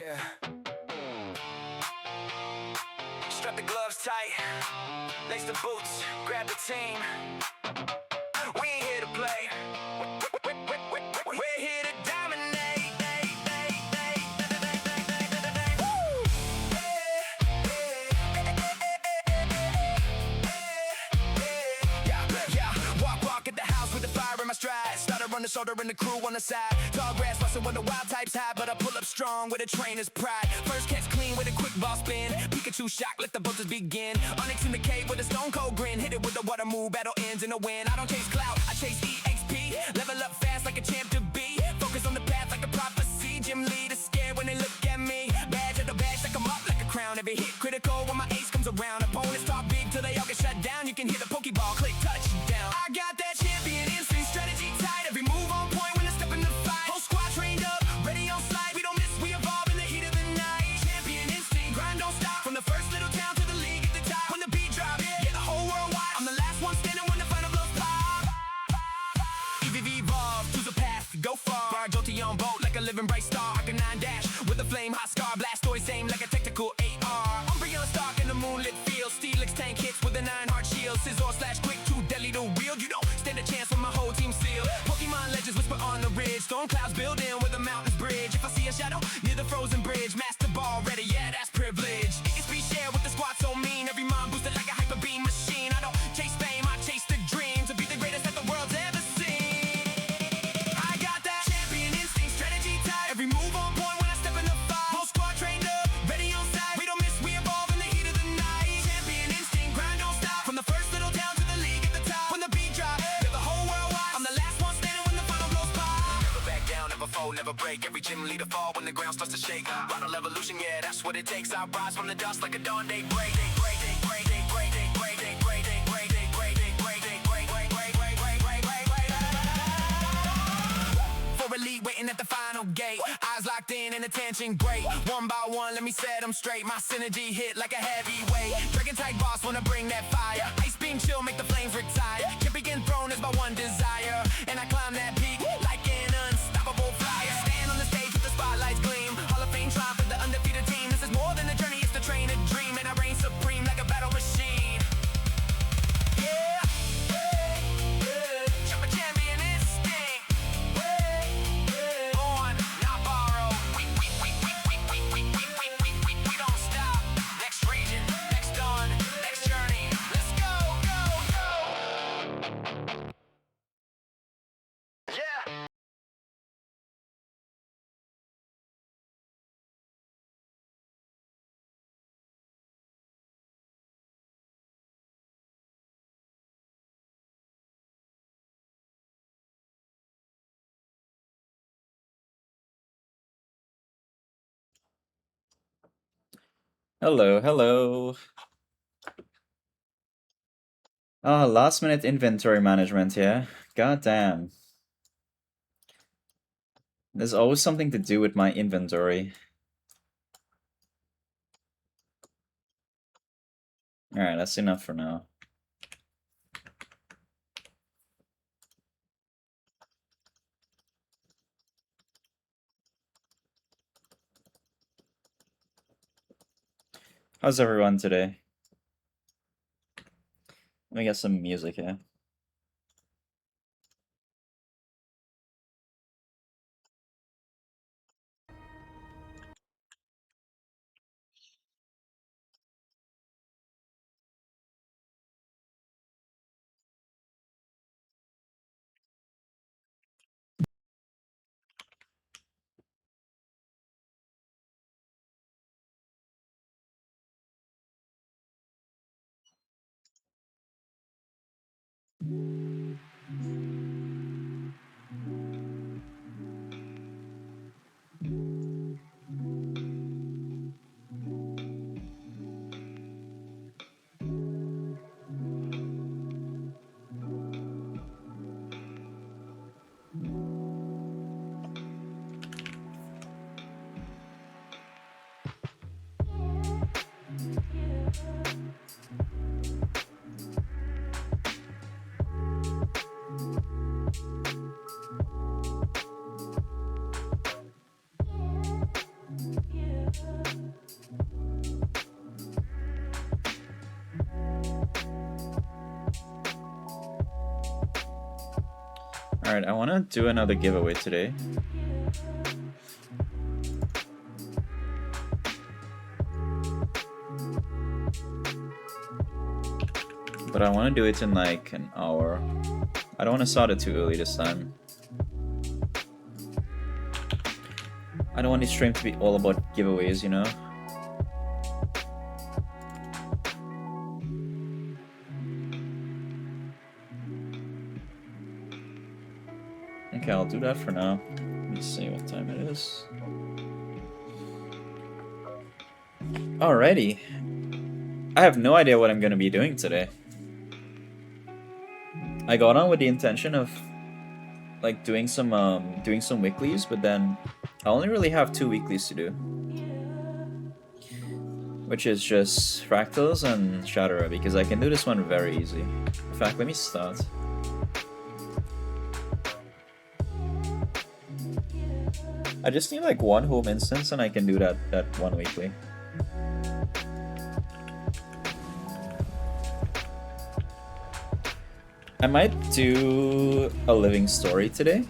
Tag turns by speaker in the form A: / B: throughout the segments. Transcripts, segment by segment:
A: Yeah. Strap the gloves tight, lace the boots, grab the team. We ain't here to play. We're here to dominate. Woo! Yeah. Walk at the house with the fire in my stride. Starter on the shoulder and the crew on the side. Tall grass rustle when the wild types high, but I pull up strong with a trainer's pride. First catch clean with a quick ball spin. Pikachu shock, let the buzzers begin. Onyx in the cave with a stone cold grin. Hit it with the water move, battle ends in a win. I don't chase clout, I chase EXP. Level up fast like a champ to be. Focus on the path like a prophecy. Gym leader scared when they look at me. Badge at the badge, like I'm up like a crown. Every hit critical when my ace comes around. Opponents talk big till they all get shut down. You can hear the Pokeball click, touchdown. I got that champion instinct, strategy tight. Every move on point when I step in the fight. Whole squad trained up, ready on slide. We don't miss, we evolve in the heat of the night. Champion instinct, grind don't stop. From the first little town to the league at the top. When the beat drop, yeah, the whole world watch. I'm the last one standing when the final blows pop. EVV evolve, choose a path, go far. Barge on boat like a living bright star. Arc a 9 dash with a flame hot scar. Blastoise aim like a tactical AR. Umbreon stalk in the moonlit field. Steelix tank hits with a 9 heart shield. Scizor slash quick, too deadly to wield. You don't stand a chance when my whole team sealed. Pokemon legends whisper on the ridge. Storm clouds build in with a mountain's bridge. If I see a shadow near the frozen bridge, master ball ready, yeah, that's privilege. It can speed share with the squad so mean. Every mind boosted like a hyper beam machine. I don't chase fame, I chase the dream. To be the greatest that the world's ever seen. I got that champion instinct, strategy tight. Every move on point when I step in the fight. Whole squad trained up, ready on sight. We don't miss, we evolve in the heat of the night. Champion instinct, grind don't stop. From the first little town to the league at the top. When the beat drop, yeah, the whole world watch. I'm the last one standing when the final blows pop. Never back down, never fold, never break. Every gym leader fall when the ground starts to shake. Bottle evolution, yeah, that's what it takes. I rise from the dust like a dawn day break. For elite, waiting at the final gate. Eyes locked in and attention great. One by one, let me set them straight. My synergy hit like a heavyweight. Dragon type boss wanna bring that fire. Ice beam chill, make the flames retire. Champion throne is my one desire. And I climb that peak like an unstoppable flyer. Stand on the stage with the spotlights gleam. Hall of Fame triumph for the undefeated team. This is more than a journey, it's the train a dream. And I reign supreme like a battle machine. Yeah, champion instinct. On, not borrow. We don't stop. Next region, next dawn, next journey. Let's go. Yeah.
B: Hello. Oh, last minute inventory management, yeah? God damn. There's always something to do with my inventory. Alright, that's enough for now. How's everyone today? Let me get some music here. Alright, I want to do another giveaway today. But I want to do it in like an hour. I don't want to start it too early this time. I don't want this stream to be all about giveaways, you know? Okay, I'll do that for now. Let me see what time it is. Alrighty. I have no idea what I'm gonna be doing today. I got on with the intention of like doing some weeklies, but then I only really have 2 weeklies to do. Which is just Fractals and Shatterer, because I can do this one very easy. In fact, let me start. I just need like 1 home instance and I can do that 1 weekly. I might do a living story today.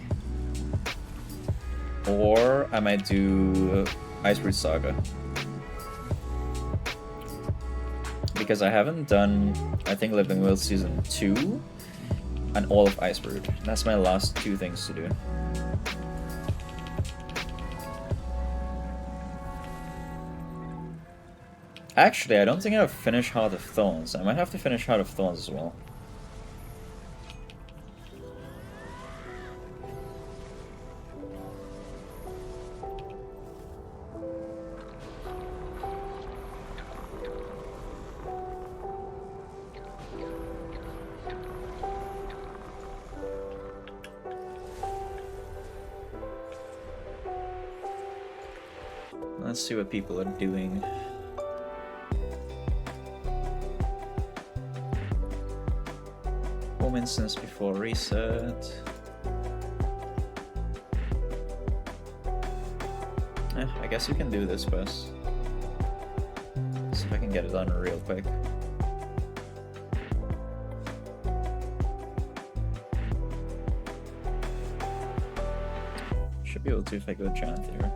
B: Or I might do Icebrood Saga. Because I haven't done, I think, Living Will Season 2 and all of Icebrood. That's my last 2 things to do. Actually, I don't think I've finished Heart of Thorns. I might have to finish Heart of Thorns as well. Let's see what people are doing. Home instance before reset. I guess we can do this first. See if I can get it done real quick. Should be able to if I go chant here.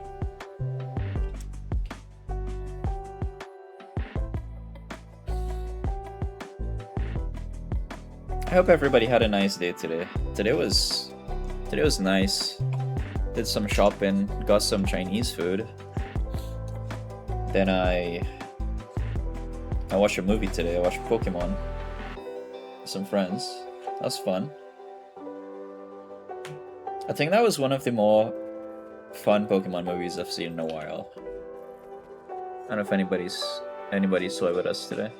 B: I hope everybody had a nice day today. Today was nice. Did some shopping, got some Chinese food. Then I watched a movie today. I watched Pokemon with some friends. That was fun. I think that was one of the more fun Pokemon movies I've seen in a while. I don't know if anybody saw it with us today.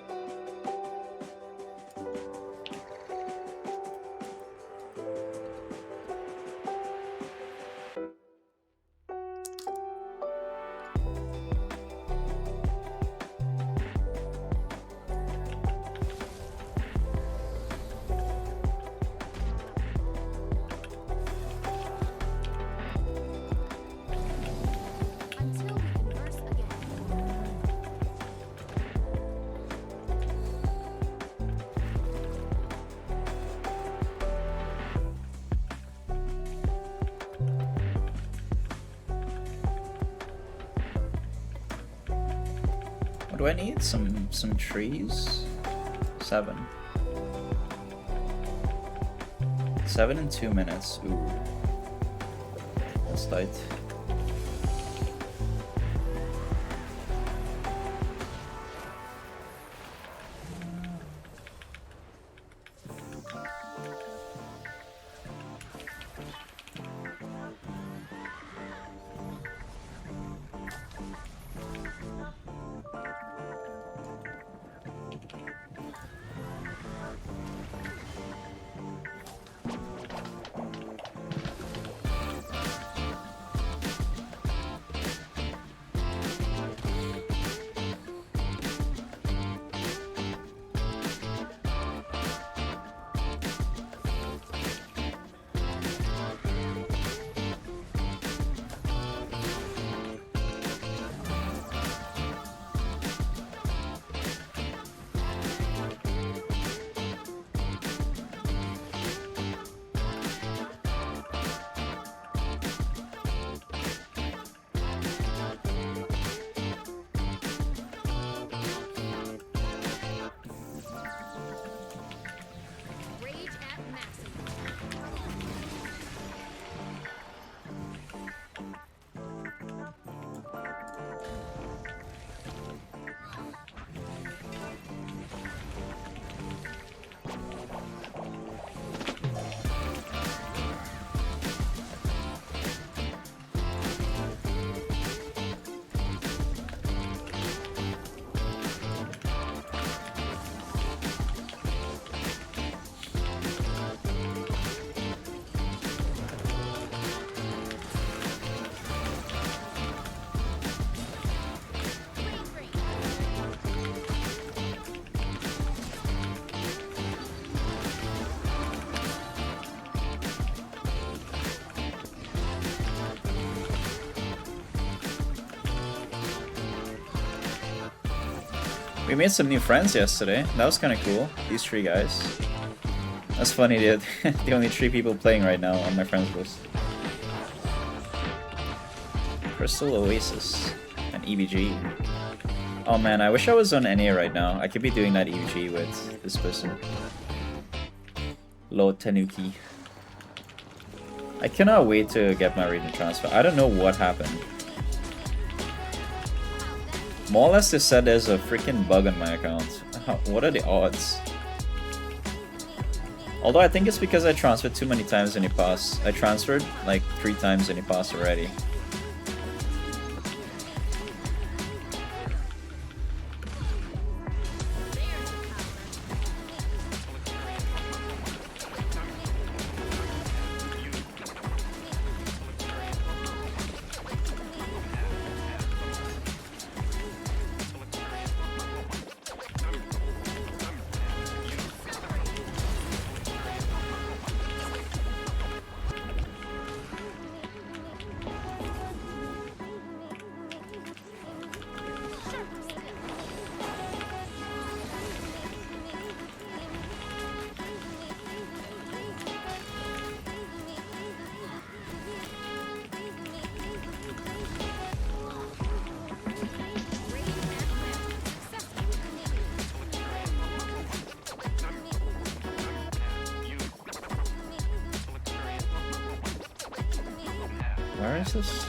B: What do I need? Some trees? 7. 7 in 2 minutes. Ooh. That's tight. We made some new friends yesterday. That was kind of cool. These 3 guys. That's funny, dude. The only 3 people playing right now on my friends list. Crystal Oasis and EBG. Oh man, I wish I was on NA right now. I could be doing that EBG with this person. Lord Tanuki. I cannot wait to get my region transfer. I don't know what happened. More or less they said there's a freaking bug on my account. What are the odds? Although I think it's because I transferred too many times in the past. I transferred like 3 times in the past already. Where is this?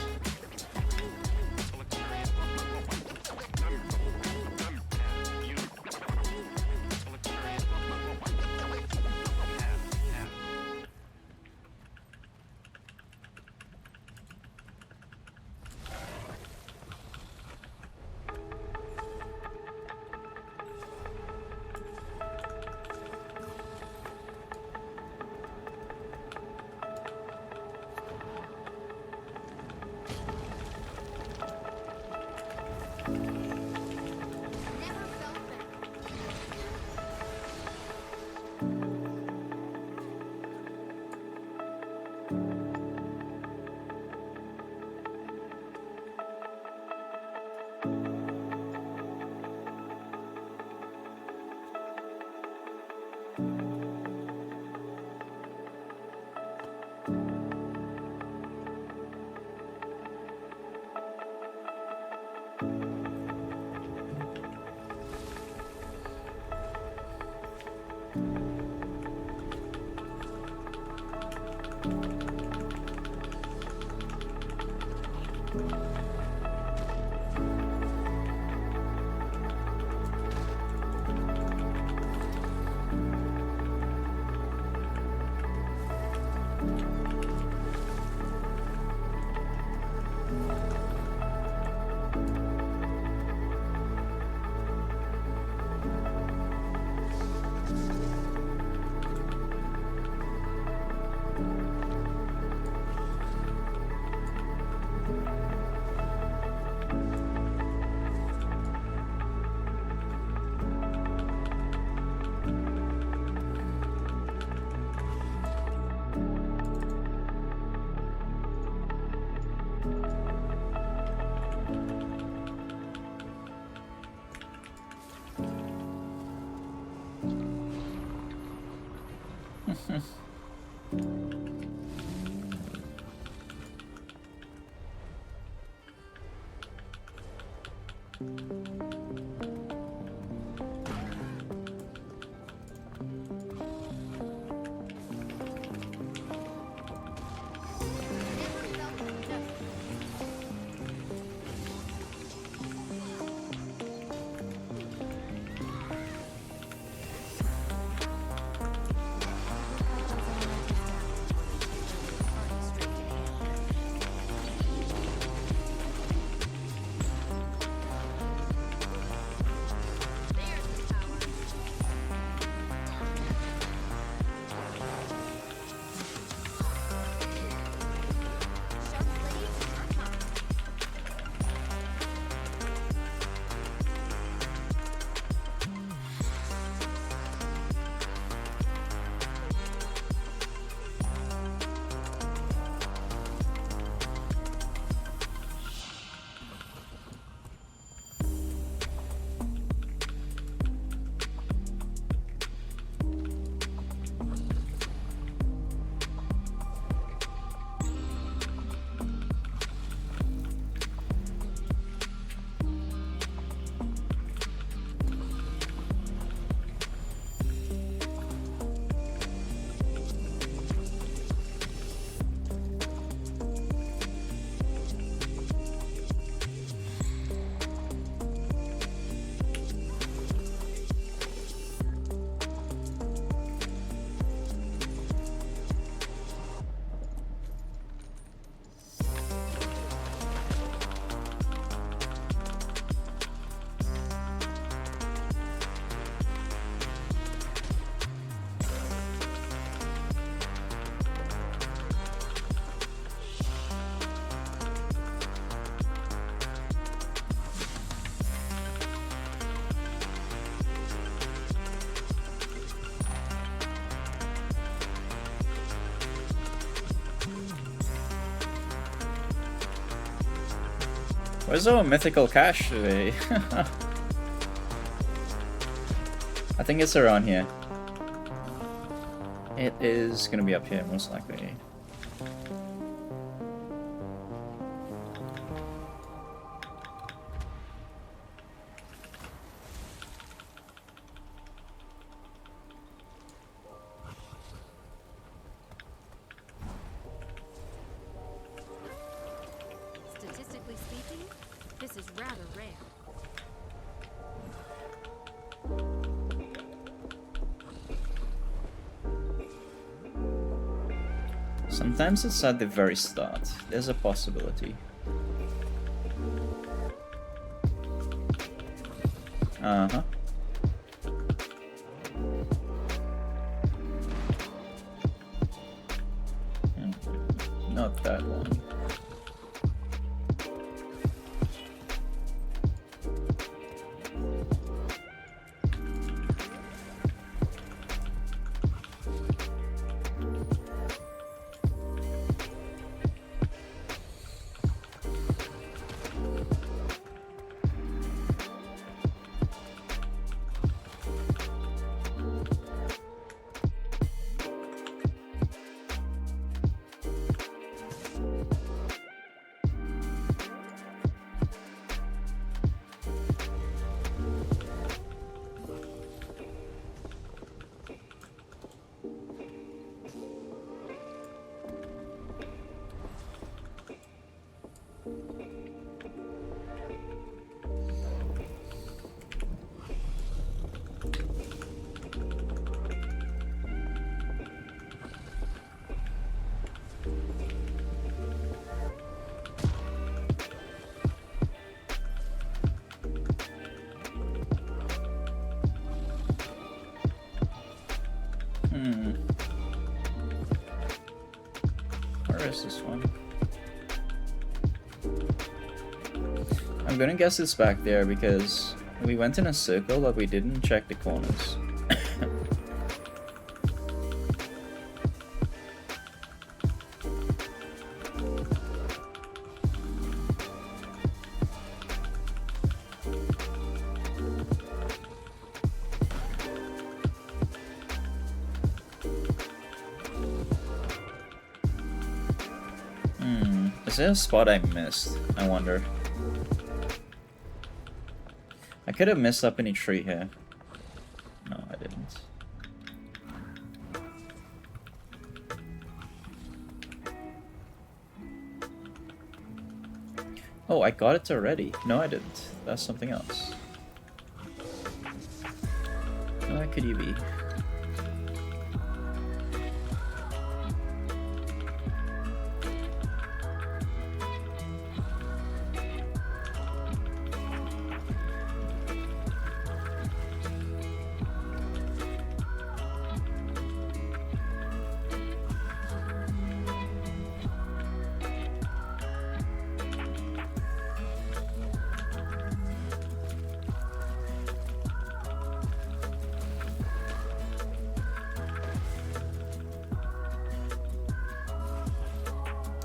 B: Where's our mythical cache today? I think it's around here. It is gonna be up here, most likely.
C: Statistically speaking, this is rather rare.
B: Sometimes it's at the very start. There's a possibility. Uh-huh. Not that one. Where is this one? I'm gonna guess it's back there because we went in a circle but we didn't check the corners. Is there a spot I missed? I wonder. I could have missed up any tree here. No, I didn't. Oh, I got it already. No, I didn't. That's something else. Where could you be?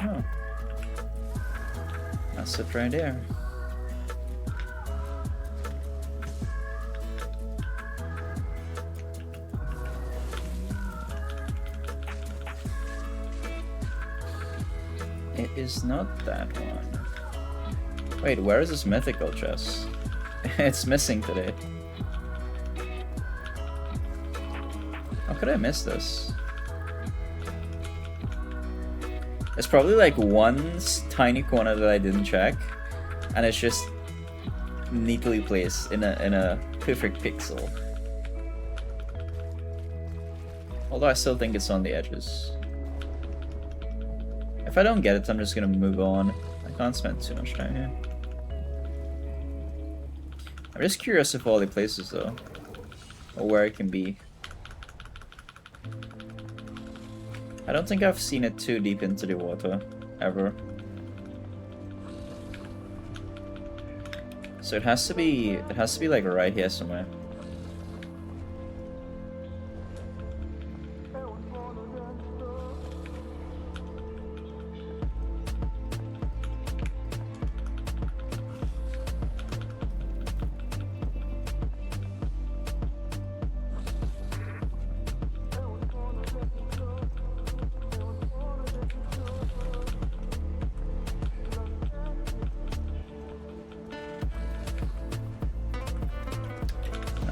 B: Oh. That's it right there. It is not that one. Wait, where is this mythical chest? It's missing today. How could I miss this? It's probably like one tiny corner that I didn't check, and it's just neatly placed in a perfect pixel. Although I still think it's on the edges. If I don't get it, I'm just gonna move on. I can't spend too much time here. I'm just curious of all the places though, or where it can be. I don't think I've seen it too deep into the water, ever. So it has to be like right here somewhere.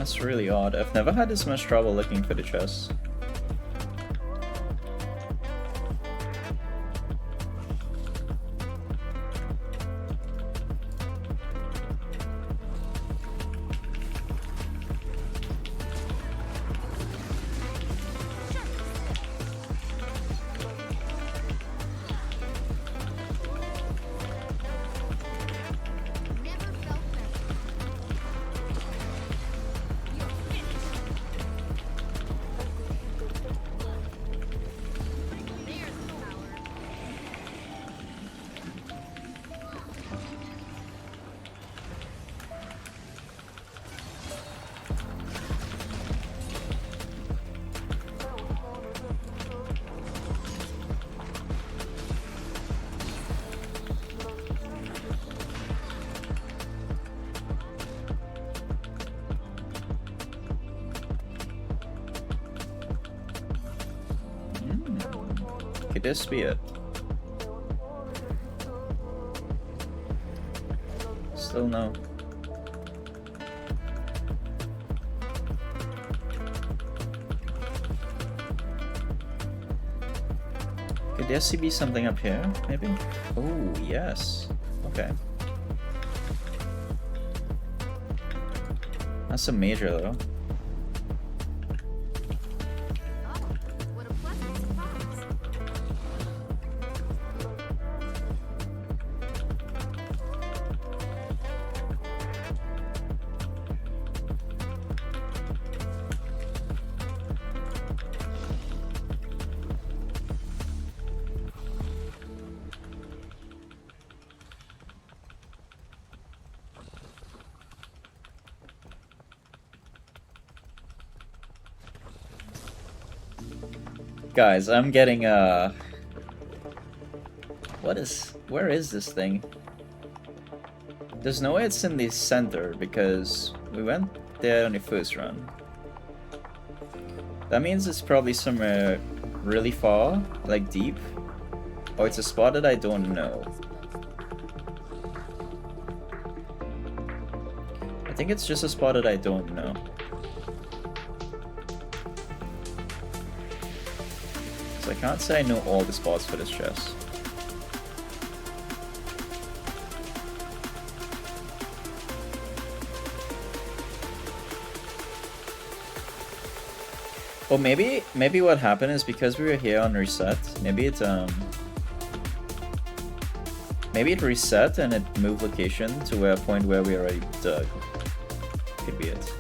B: That's really odd. I've never had this much trouble looking for the chest.
C: Never felt better. You're finished. There's the power.
B: Could this be it? Still no. Could there be something up here, maybe? Oh, yes. Okay. That's a major, though.
C: Oh, what a pleasant surprise.
B: Guys, I'm getting where is this thing? There's no way it's in the center because we went there on the first run. That means it's probably somewhere really far, like deep. Or it's a spot that I don't know. I think it's just a spot that I don't know. So I can't say I know all the spots for this chest. Or maybe what happened is because we were here on reset, maybe it reset and it moved location to a point where we already dug. Could be it.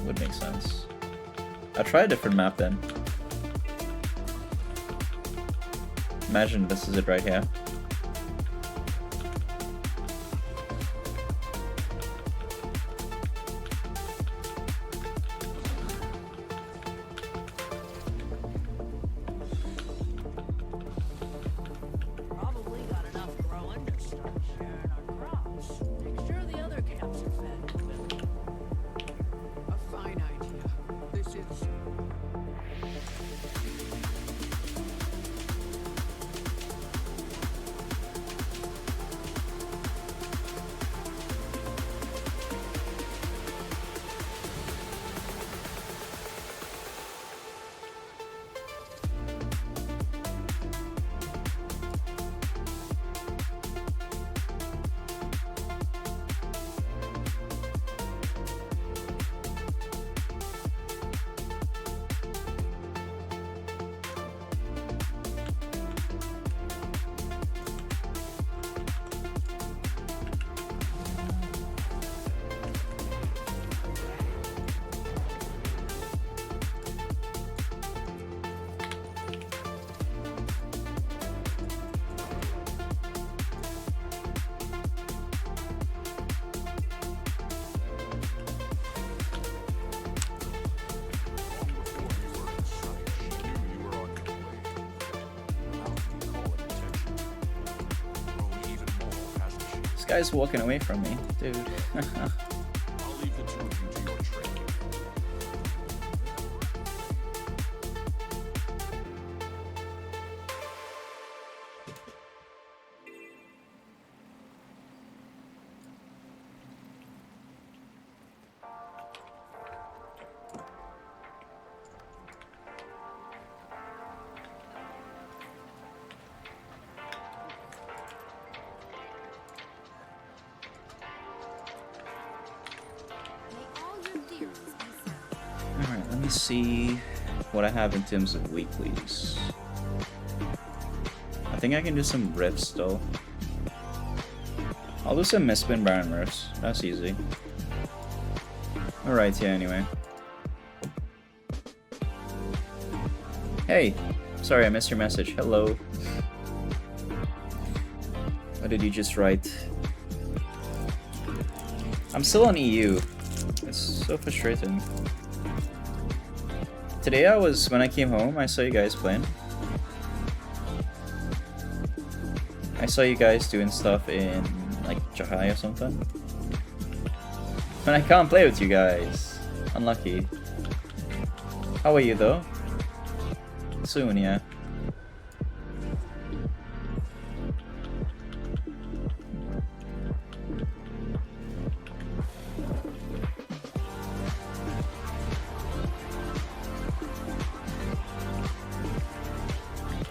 B: Would make sense. I'll try a different map then. Imagine this is it right here.
D: Probably got enough growing to start sharing our crops. Make sure the other camps are fed. A fine idea. This is.
B: This guy's walking away from me, dude.
E: I'll leave the two of you to your trade.
B: me see what I have in terms of weeklies. I think I can do some riffs though. I'll do some Mistspin Baron riffs. That's easy. Alright, yeah, anyway. Hey! Sorry, I missed your message. Hello. What did you just write? I'm still on EU. It's so frustrating. Today when I came home, I saw you guys playing. I saw you guys doing stuff in like Jahai or something. And I can't play with you guys. Unlucky. How are you though? Soon, yeah.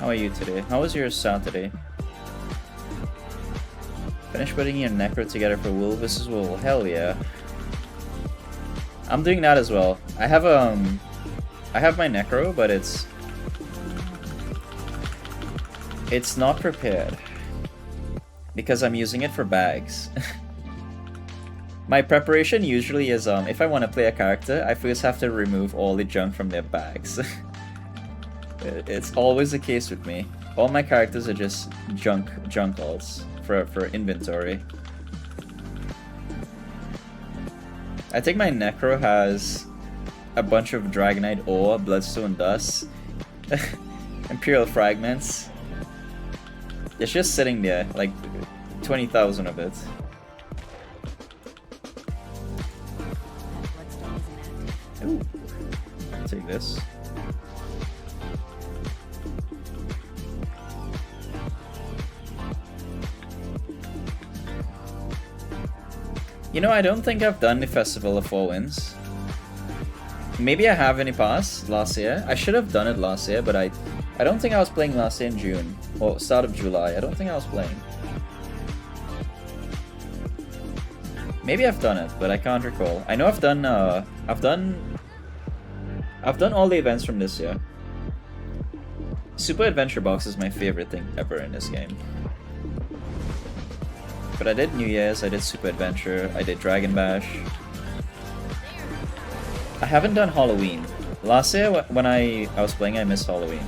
B: How are you today? How was your Saturday? Finish putting your necro together for Wool vs. Wool. Hell yeah. I'm doing that as well. I have my necro, but it's not prepared because I'm using it for bags. My preparation usually is if I want to play a character, I first have to remove all the junk from their bags. It's always the case with me. All my characters are just junk alts for inventory. I think my necro has a bunch of Dragonite ore, Bloodstone dust, Imperial fragments. It's just sitting there, like 20,000 of it. Ooh. Take this. You know, I don't think I've done the Festival of Four Winds. Maybe I have in the past, last year. I should have done it last year, but I don't think I was playing last year in June. Or start of July. I don't think I was playing. Maybe I've done it, but I can't recall. I know I've done all the events from this year. Super Adventure Box is my favorite thing ever in this game. But I did New Year's, I did Super Adventure, I did Dragon Bash. I haven't done Halloween. Last year when I was playing, I missed Halloween.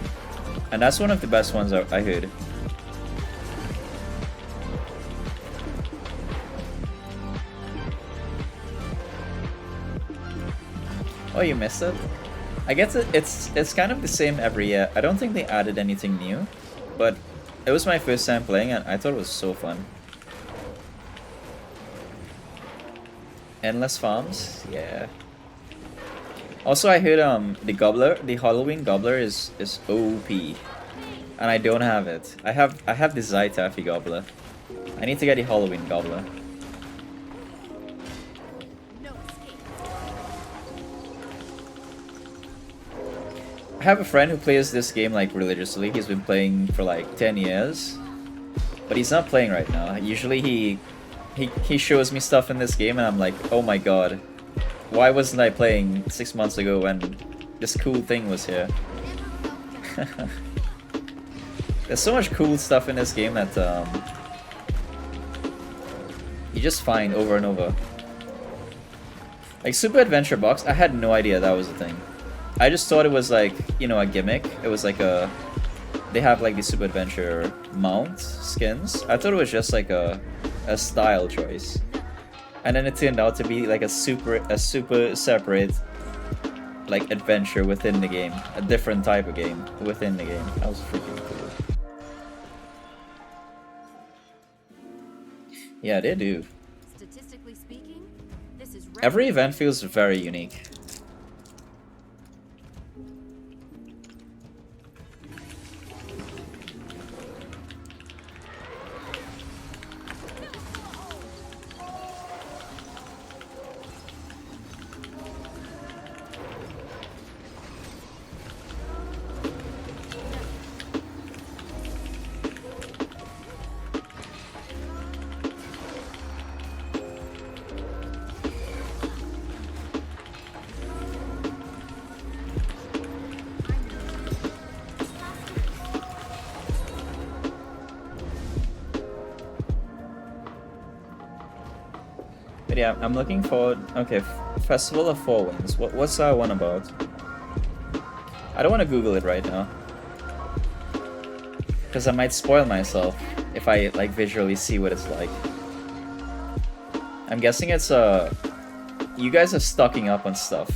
B: And that's one of the best ones I heard. Oh, you missed it? I guess it's kind of the same every year. I don't think they added anything new, but it was my first time playing and I thought it was so fun. Endless farms? Yeah. Also, I heard the Halloween Gobbler is OP, and I don't have it. I have the Zytaffy Gobbler. I need to get the Halloween Gobbler. I have a friend who plays this game like religiously. He's been playing for like 10 years, but he's not playing right now. Usually he shows me stuff in this game and I'm like, oh my god, why wasn't I playing 6 months ago when this cool thing was here? There's so much cool stuff in this game that you just find over and over. Like Super Adventure Box, I had no idea that was a thing. I just thought it was like, you know, a gimmick. It was like they have like the Super Adventure mount skins. I thought it was just like a style choice, and then it turned out to be like a super separate like adventure within the game, a different type of game within the game. That was freaking cool. Yeah, they do.
C: Statistically speaking, this is
B: Every event feels very unique. But yeah, I'm looking forward. Okay, Festival of Four Winds. What's that one about? I don't want to Google it right now, because I might spoil myself if I like visually see what it's like. I'm guessing it's you guys are stocking up on stuff.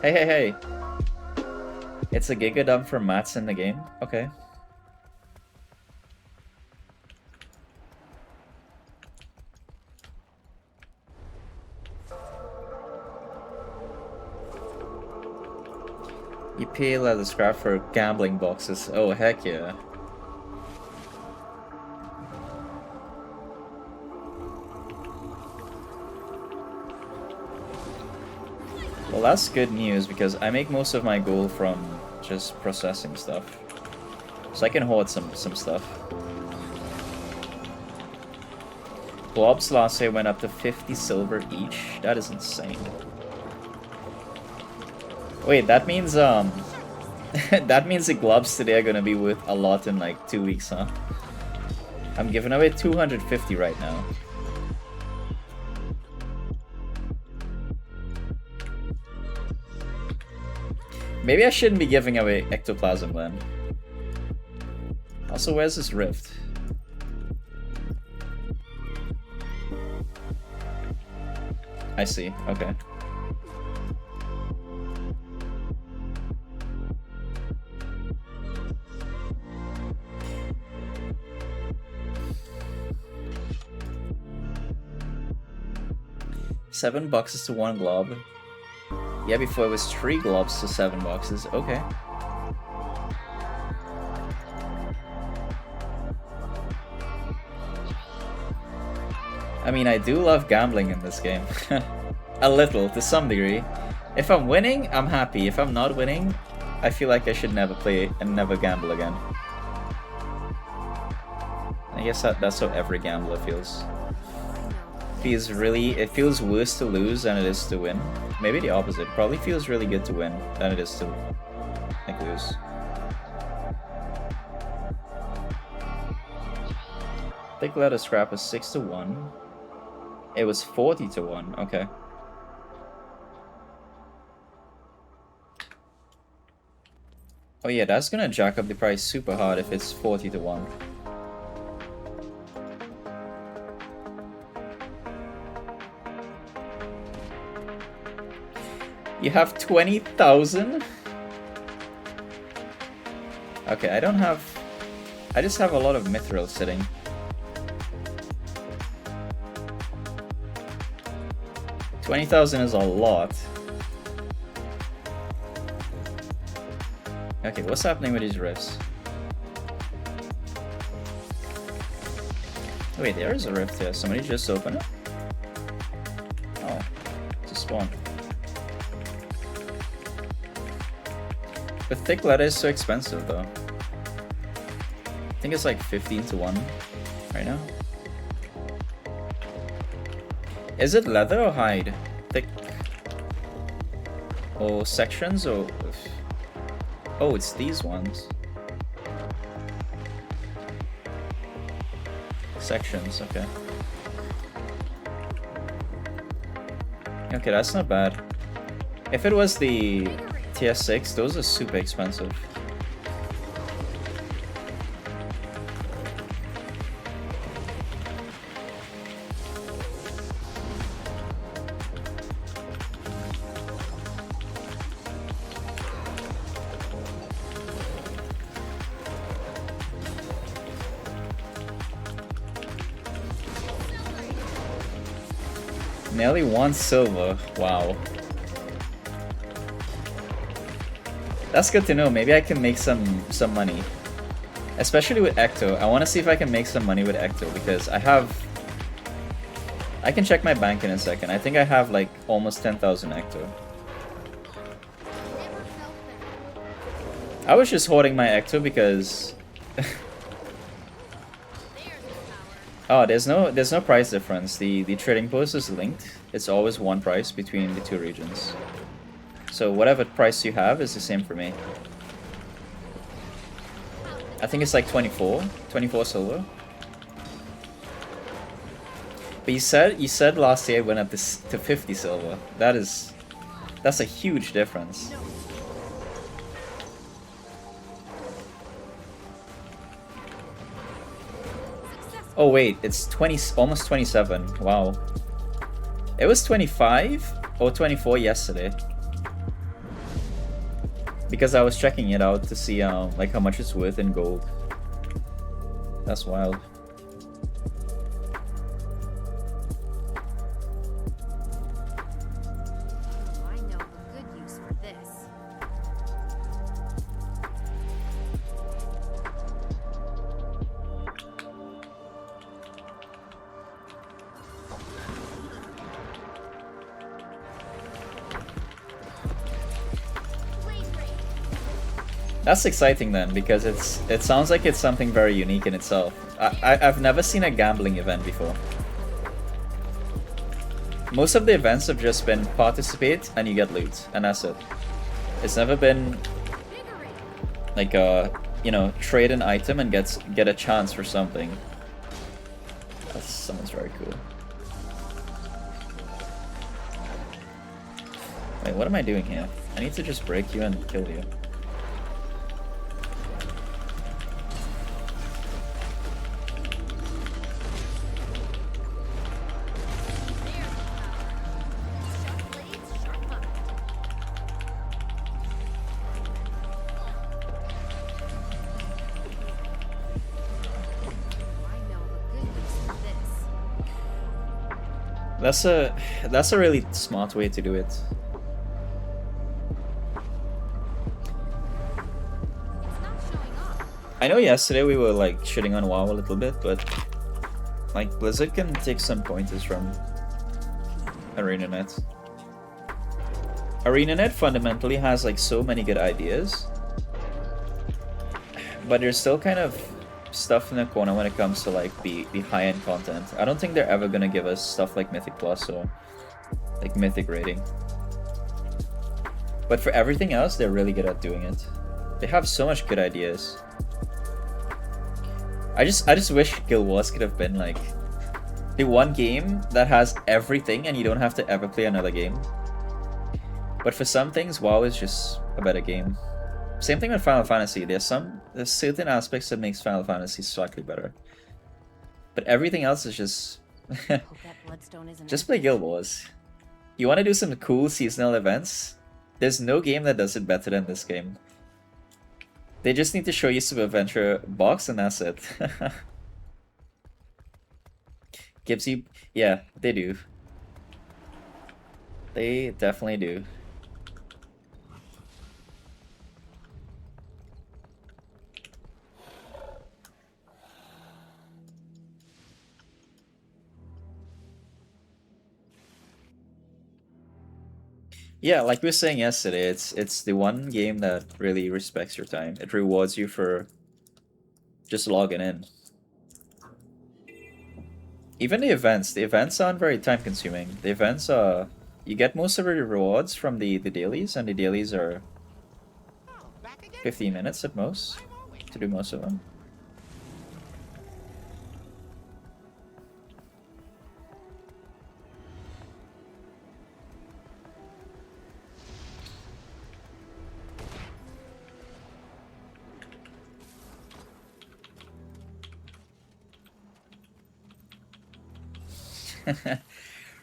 B: Hey. It's a gigadump for mats in the game? Okay. You pay leather scrap for gambling boxes. Oh, heck yeah. Well, that's good news because I make most of my gold from just processing stuff. So I can hoard some stuff. Globs last year went up to 50 silver each. That is insane. Wait, that means that means the globs today are gonna be worth a lot in like 2 weeks, huh? I'm giving away 250 right now. Maybe I shouldn't be giving away ectoplasm then. Also, where's this rift? I see, okay. $7 to 1 glob. Yeah, before it was 3 globs to 7 boxes. Okay. I mean, I do love gambling in this game. A little, to some degree. If I'm winning, I'm happy. If I'm not winning, I feel like I should never play and never gamble again. I guess that's how every gambler feels. It feels worse to lose than it is to win. Maybe the opposite. Probably feels really good to win than it is to like lose. Thick leather scrap is 6 to 1. It was 40 to 1. Okay. Oh yeah, that's gonna jack up the price super hard if it's 40 to 1. You have 20,000? Okay, I just have a lot of mithril sitting. $20,000 is a lot. Okay, what's happening with these rifts? Wait, there is a rift here. Somebody just opened it? Oh, it's a spawn. But thick leather is so expensive though. I think it's like 15 to 1 right now. Is it leather or hide? Thick? Or sections or... Oh, it's these ones. Sections, okay. Okay, that's not bad. If it was the tier 6, those are super expensive. Nearly 1 silver. Wow. That's good to know. Maybe I can make some money. Especially with Ecto. I want to see if I can make some money with Ecto because I can check my bank in a second. I think I have like almost 10,000 Ecto. I was just hoarding my Ecto because... Oh, there's no price difference. The trading post is linked. It's always one price between the two regions. So whatever price you have is the same for me. I think it's like 24 silver. But you said last year it went up to 50 silver. That's a huge difference. Oh wait, it's 20, almost 27. Wow. It was 25 or 24 yesterday. Because I was checking it out to see like how much it's worth in gold. That's wild.
C: I know a good use for this.
B: That's exciting then, because it sounds like it's something very unique in itself. I've never seen a gambling event before. Most of the events have just been participate and you get loot, and that's it. It's never been like you know, trade an item and get a chance for something. That sounds very cool. Wait, what am I doing here? I need to just break you and kill you. That's a really smart way to do it. I know yesterday we were like shitting on WoW a little bit, but like Blizzard can take some pointers from ArenaNet. ArenaNet fundamentally has like so many good ideas, but there's still kind of stuff in the corner when it comes to like the high-end content. I don't think they're ever gonna give us stuff like Mythic Plus or like Mythic rating. But for everything else, they're really good at doing it. They have so much good ideas. I just wish Guild Wars could have been like the one game that has everything and you don't have to ever play another game. But for some things, WoW is just a better game. Same thing with Final Fantasy. There's certain aspects that makes Final Fantasy slightly better. But everything else is just just play Guild Wars. You want to do some cool seasonal events? There's no game that does it better than this game. They just need to show you some adventure box and that's it. Gives you... yeah, they do. They definitely do. Yeah, like we were saying yesterday, it's the one game that really respects your time. It rewards you for just logging in. Even the events aren't very time consuming. The events are, you get most of your rewards from the dailies, and the dailies are 15 minutes at most to do most of them.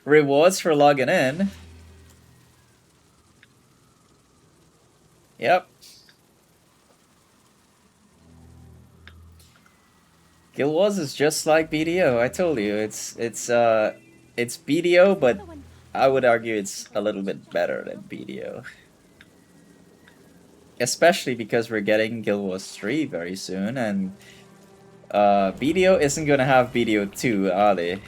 B: Rewards for logging in. Yep. Guild Wars is just like BDO. I told you, it's BDO, but I would argue it's a little bit better than BDO. Especially because we're getting Guild Wars 3 very soon, and BDO isn't gonna have BDO 2, are they?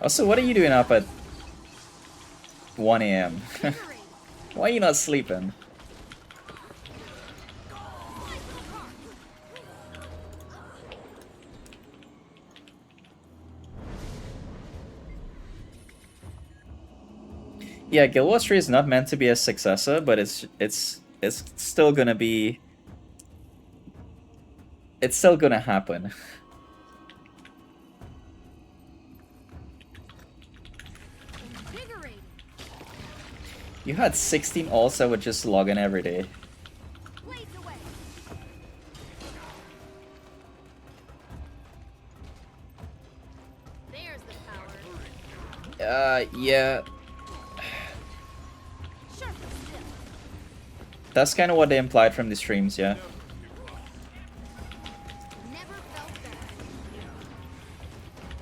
B: Also, what are you doing up at 1 AM? Why are you not sleeping? Yeah, Guild Wars 3 is not meant to be a successor, but it's still gonna be it's still gonna happen.
C: Invigorating.
B: You had 16 alts that would just log in every day.
C: Blades away. There's the power.
B: Yeah.
C: Sharper still.
B: That's kind of what they implied from the streams, yeah.
C: Never felt better.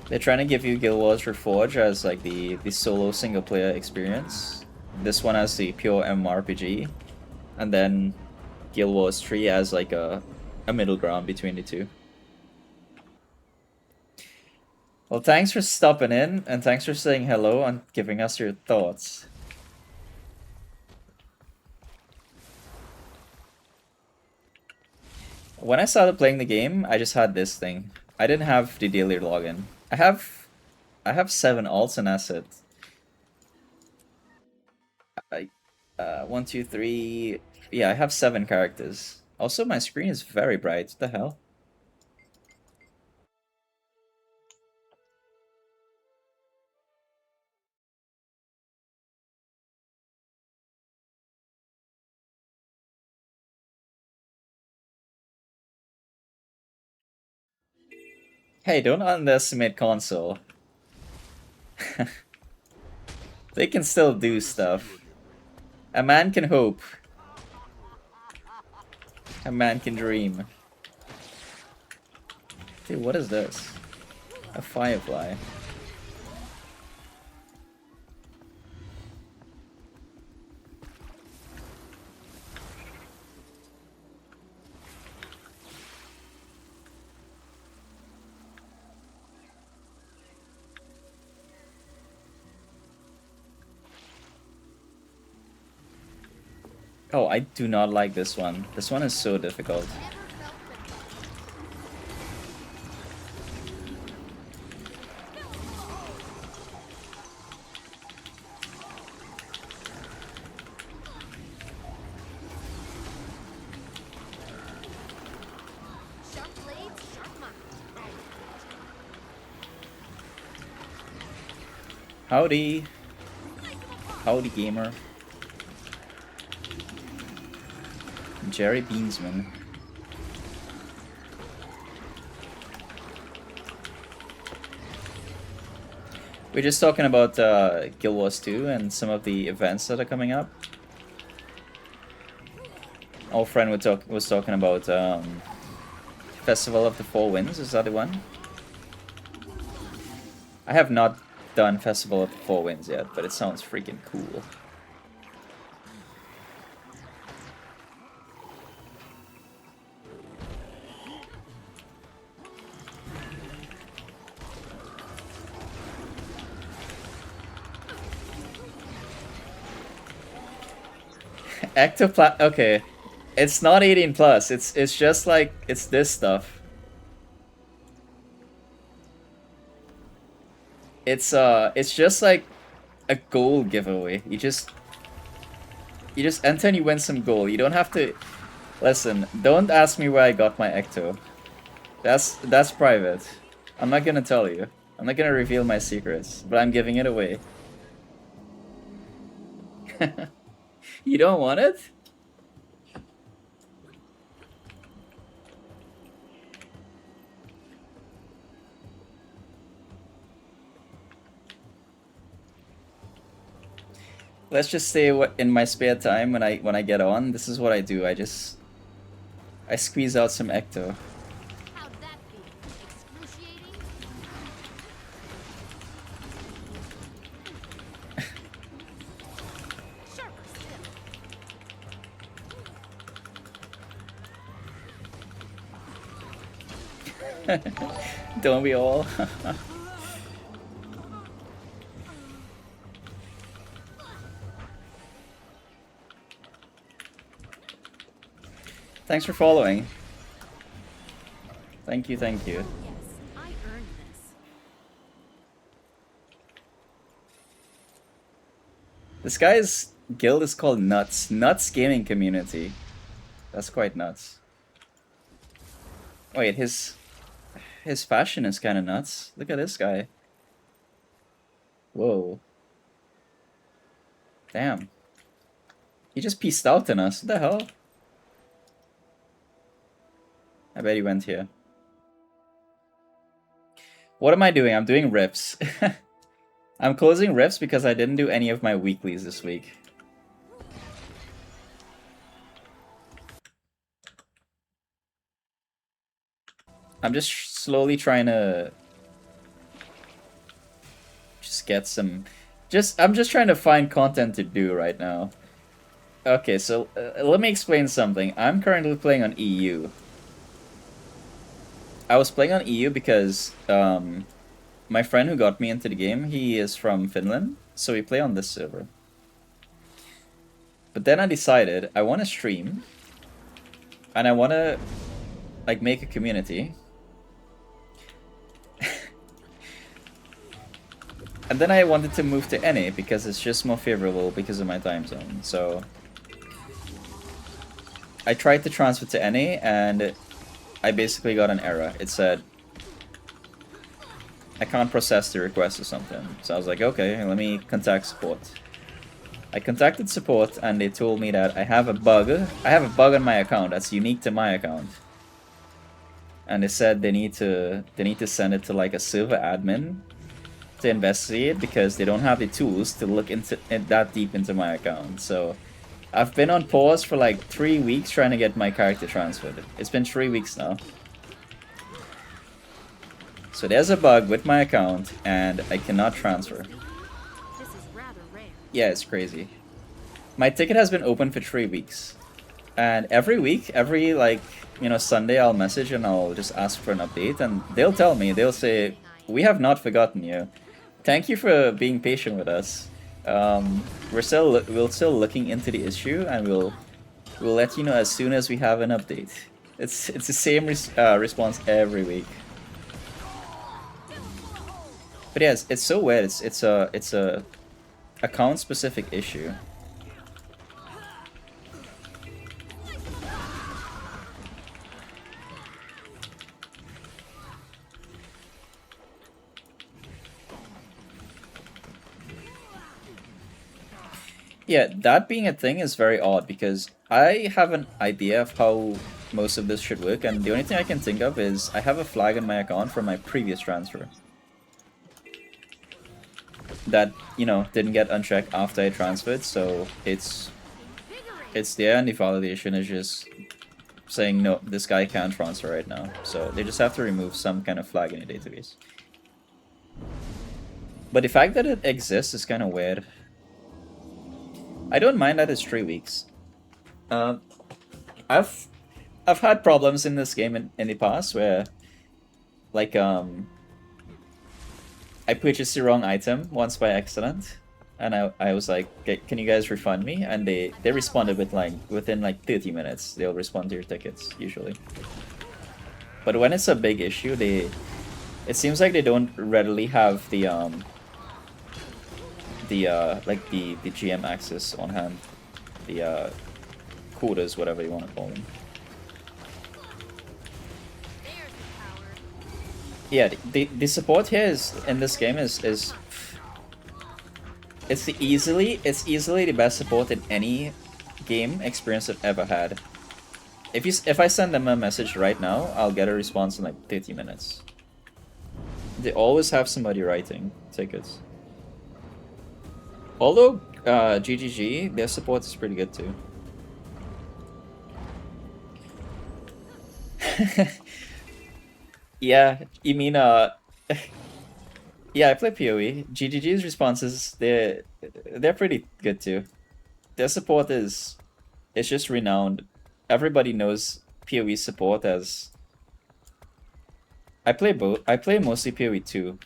B: They're trying to give you Guild Wars Reforged as like the solo single player experience. This one as the pure MMORPG, and then Guild Wars 3 as like a middle ground between the two. Well, thanks for stopping in, and thanks for saying hello and giving us your thoughts. When I started playing the game, I just had this thing. I didn't have the daily login. I have 7 alts and assets. 1, 2, 3. Yeah, I have 7 characters. Also, my screen is very bright. What the hell? Hey, don't underestimate console. They can still do stuff. A man can hope. A man can dream. Dude, what is this? A firefly. Oh, I do not like this one. This one is so difficult.
C: Never felt better. Sharp blades, sharp mind.
B: Howdy. Howdy, gamer. Jerry Beansman. We're just talking about Guild Wars 2 and some of the events that are coming up. Our friend was talking about Festival of the Four Winds. Is that the one? I have not done Festival of the Four Winds yet, but it sounds freaking cool. Ectoplasm. Okay, it's not 18 plus. It's just like it's this stuff. It's just like a gold giveaway. You just enter and you win some gold. You don't have to. Listen, don't ask me where I got my Ecto. That's private. I'm not gonna tell you. I'm not gonna reveal my secrets, but I'm giving it away. You don't want it? Let's just say what in my spare time when I get on, this is what I do. I squeeze out some Ecto.
C: How'd that feel? Excruciating? Sharper still.
B: Don't we all? Thanks for following. Thank you, thank you.
C: Yes, I earned this.
B: This guy's guild is called Nuts. Nuts Gaming Community. That's quite nuts. Wait, his fashion is kind of nuts. Look at this guy. Whoa. Damn. He just pieced out on us. What the hell? I bet he went here. What am I doing? I'm doing rips. I'm closing rips because I didn't do any of my weeklies this week. I'm just slowly trying to just get some I'm just trying to find content to do right now. Okay, so let me explain something. I'm currently playing on EU. I was playing on EU because my friend who got me into the game, he is from Finland, so we play on this server. But then I decided I want to stream and I want to like make a community. And then I wanted to move to NA because it's just more favorable because of my time zone. So I tried to transfer to NA and I basically got an error. It said I can't process the request or something. So I was like, okay, let me contact support. I contacted support and they told me that I have a bug. I have a bug on my account that's unique to my account. And they said they need to send it to like a server admin to investigate because they don't have the tools to look into it that deep into my account. So I've been on pause for like 3 weeks trying to get my character transferred. It's been 3 weeks now. So there's a bug with my account and I cannot transfer.
C: This is rather rare.
B: Yeah, it's crazy. My ticket has been open for 3 weeks. And every week, every like, you know, Sunday I'll message and I'll just ask for an update and they'll tell me, they'll say, we have not forgotten you. Thank you for being patient with us. We're still looking into the issue and we'll let you know as soon as we have an update. It's the same response every week. But yes, it's so weird. It's a account specific issue. Yeah, that being a thing is very odd because I have an idea of how most of this should work, and the only thing I can think of is I have a flag on my account from my previous transfer that, you know, didn't get unchecked after I transferred, so it's there, and the validation is just saying no, this guy can't transfer right now. So they just have to remove some kind of flag in the database. But the fact that it exists is kind of weird. I don't mind that it's 3 weeks. I've had problems in this game in the past where, like, I purchased the wrong item once by accident, and I was like, can you guys refund me? And they responded with like within like 30 minutes. They'll respond to your tickets usually. But when it's a big issue, it seems like they don't readily have the GM access on hand, the quotas, whatever you want to call them. Yeah, the support here is in this game is it's easily the best support in any game experience I've ever had. If I send them a message right now, I'll get a response in like 30 minutes. They always have somebody writing tickets. Although GGG, their support is pretty good too. Yeah, you mean yeah, I play PoE. GGG's responses, they're pretty good too. Their support is just renowned. Everybody knows PoE support as I play both. I play mostly PoE 2.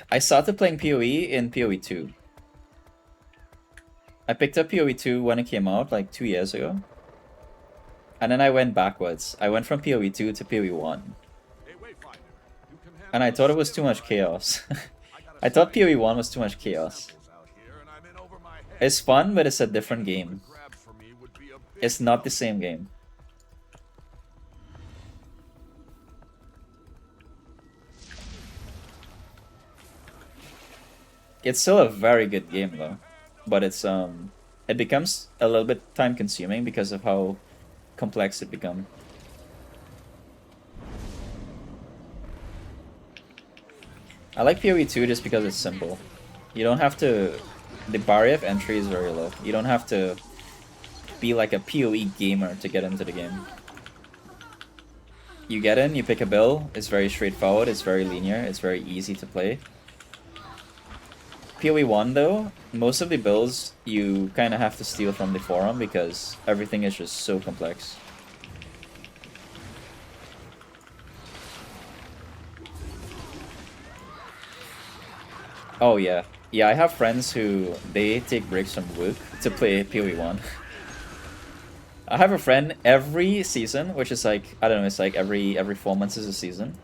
B: I started playing PoE in PoE 2. I picked up PoE 2 when it came out, like 2 years ago. And then I went backwards. I went from PoE 2 to PoE 1. And I thought it was too much chaos. I thought PoE 1 was too much chaos. It's fun, but it's a different game. It's not the same game. It's still a very good game though, but it becomes a little bit time consuming because of how complex it becomes. I like PoE 2 just because it's simple. You don't have to. The barrier of entry is very low. You don't have to be like a PoE gamer to get into the game. You get in, you pick a build, it's very straightforward, it's very linear, it's very easy to play. PoE 1 though, most of the builds you kind of have to steal from the forum because everything is just so complex. Oh yeah. Yeah, I have friends who they take breaks from work to play PoE 1. I have a friend every season, which is like, I don't know, it's like every 4 months is a season.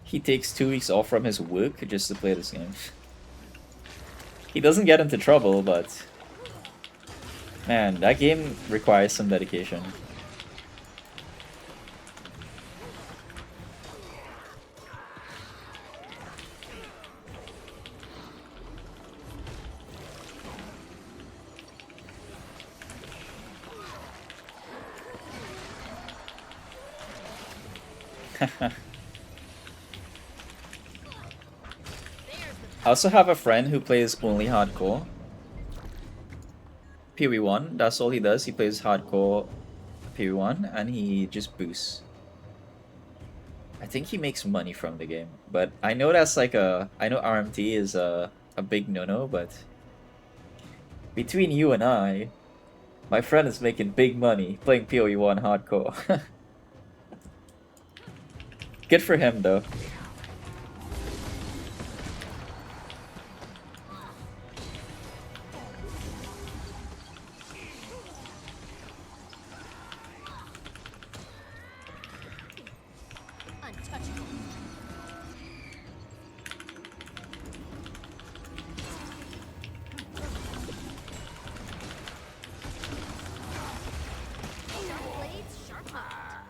B: He takes 2 weeks off from his work just to play this game. He doesn't get into trouble, but man, that game requires some dedication. I also have a friend who plays only hardcore. PoE1, that's all he does. He plays hardcore PoE1 and he just boosts. I think he makes money from the game, but I know that's like I know RMT is a big no-no, but between you and I, my friend is making big money playing PoE1 hardcore. Good for him though.
C: Untouchable. Sharp blades, sharp mind.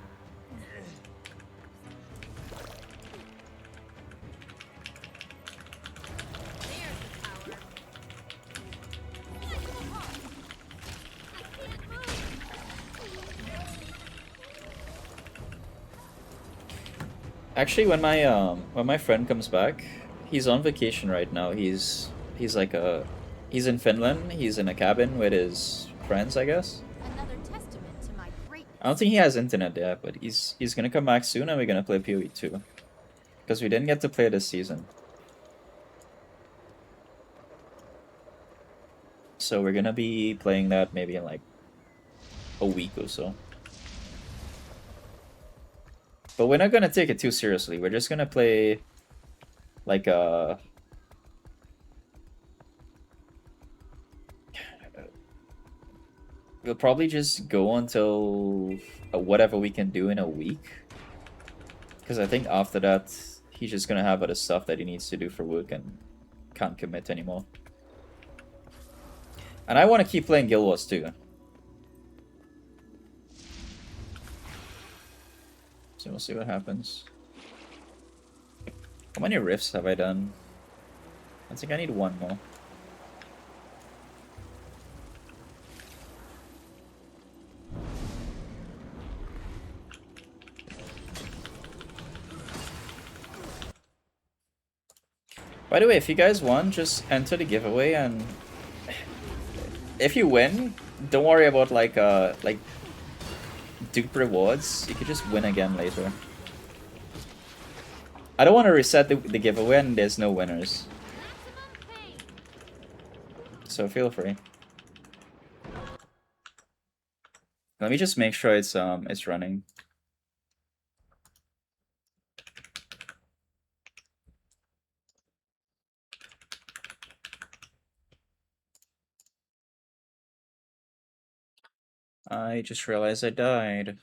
C: There's the power. Slice them apart. I can't move.
B: Actually, when my friend comes back, he's on vacation right now. He's like he's in Finland. He's in a cabin with his friends, I guess.
C: Another testament to my greatness.
B: I don't think he has internet yet, but he's gonna come back soon, and we're gonna play PoE 2 because we didn't get to play this season. So we're gonna be playing that maybe in like a week or so. But we're not gonna take it too seriously. We're just gonna play like we'll probably just go until whatever we can do in a week. Because I think after that, he's just gonna have other stuff that he needs to do for work and can't commit anymore. And I want to keep playing Guild Wars too. So we'll see what happens. How many rifts have I done? I think I need one more. By the way, if you guys want, just enter the giveaway, and if you win, don't worry about like dupe rewards. You could just win again later. I don't want to reset the giveaway and there's no winners. So feel free. Let me just make sure it's running. I just realized I died.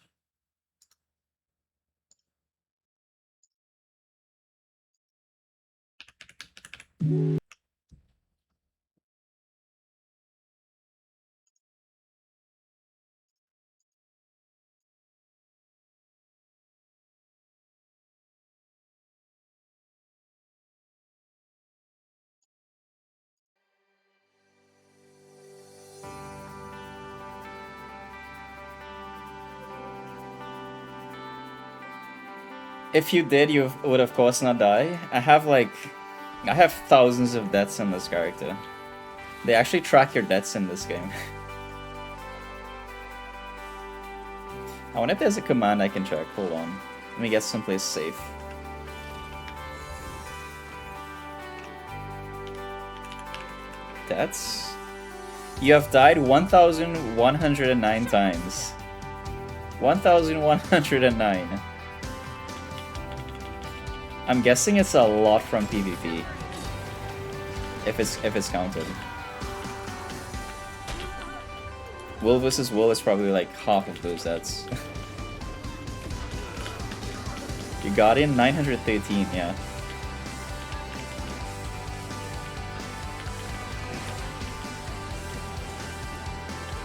B: If you did, you would of course not die. I have thousands of deaths in this character. They actually track your deaths in this game. I wonder if there's a command I can check. Hold on. Let me get someplace safe. That's... You have died 1,109 times. 1,109. I'm guessing it's a lot from PvP. If it's counted. Will vs. Will is probably like half of those deaths. You got in 913, yeah.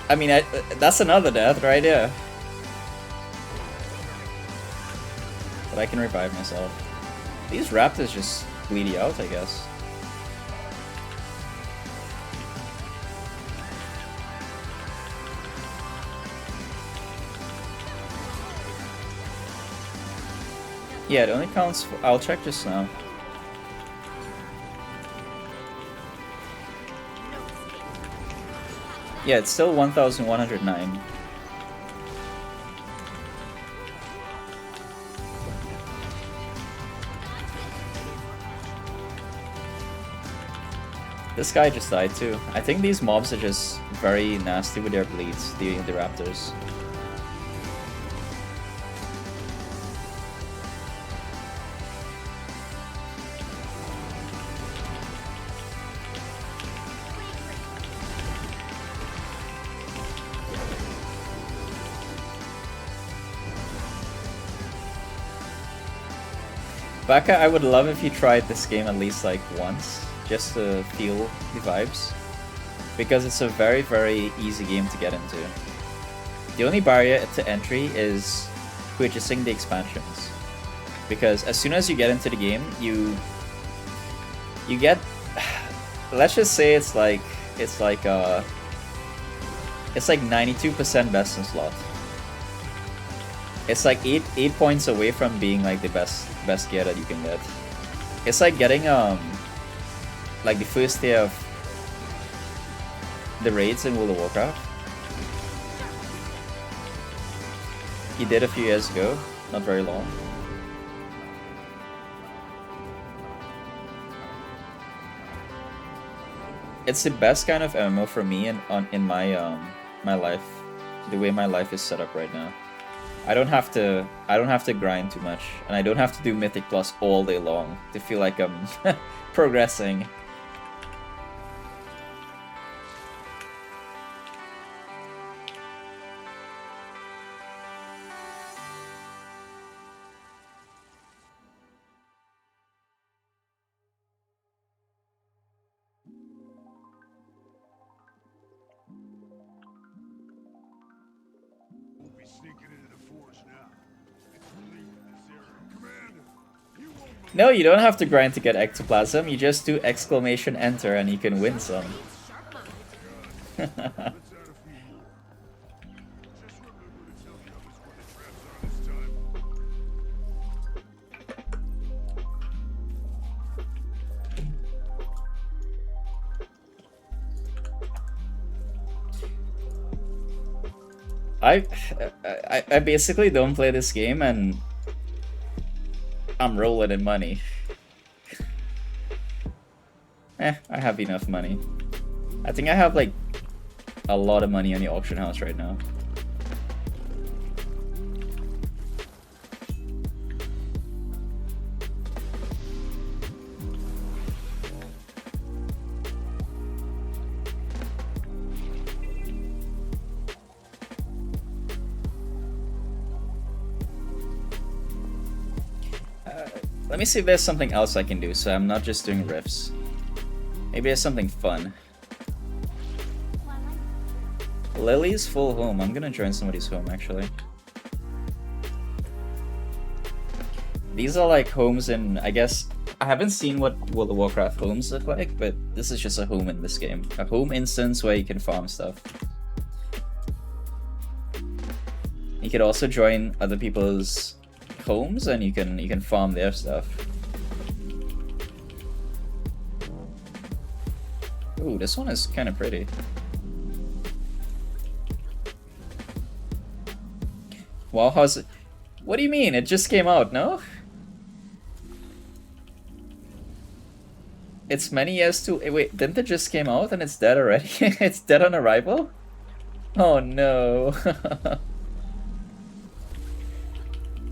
B: I mean, that's another death right there. But I can revive myself. These raptors just bleed you out, I guess. Yeah, it only counts for... I'll check just now. Yeah, it's still 1,109. This guy just died too. I think these mobs are just very nasty with their bleeds, the raptors. Baka, I would love if you tried this game at least like once, just to feel the vibes. Because it's a very, very easy game to get into. The only barrier to entry is purchasing the expansions. Because as soon as you get into the game, you get... Let's just say it's like 92% best in slot. It's like 8 points away from being like the best gear that you can get. It's like getting like the first day of the raids in World of Warcraft. You did a few years ago, not very long. It's the best kind of MMO for me in my my life, the way my life is set up right now. I don't have to grind too much, and I don't have to do Mythic Plus all day long to feel like I'm progressing.
E: We'll be sneaking into the forge now. It's leaving this area. Commander, you won't mind.
B: No, you don't have to grind to get Ectoplasm, you just do exclamation enter and you can win some.
E: Let's add a few more. Just remember to tell the others where the traps are this time.
B: I basically don't play this game and I'm rolling in money. I have enough money. I think I have like a lot of money on the auction house right now. Let me see if there's something else I can do so I'm not just doing riffs. Maybe there's something fun. Lily's full home. I'm gonna join somebody's home actually. These are like homes in, I guess, I haven't seen what World of Warcraft homes look like, but this is just a home in this game. A home instance where you can farm stuff. You could also join other people's homes and you can farm their stuff. Ooh, this one is kind of pretty. Wow, how's it? What do you mean? It just came out, no? It's many years too. Wait, didn't it just came out and it's dead already? It's dead on arrival? Oh no.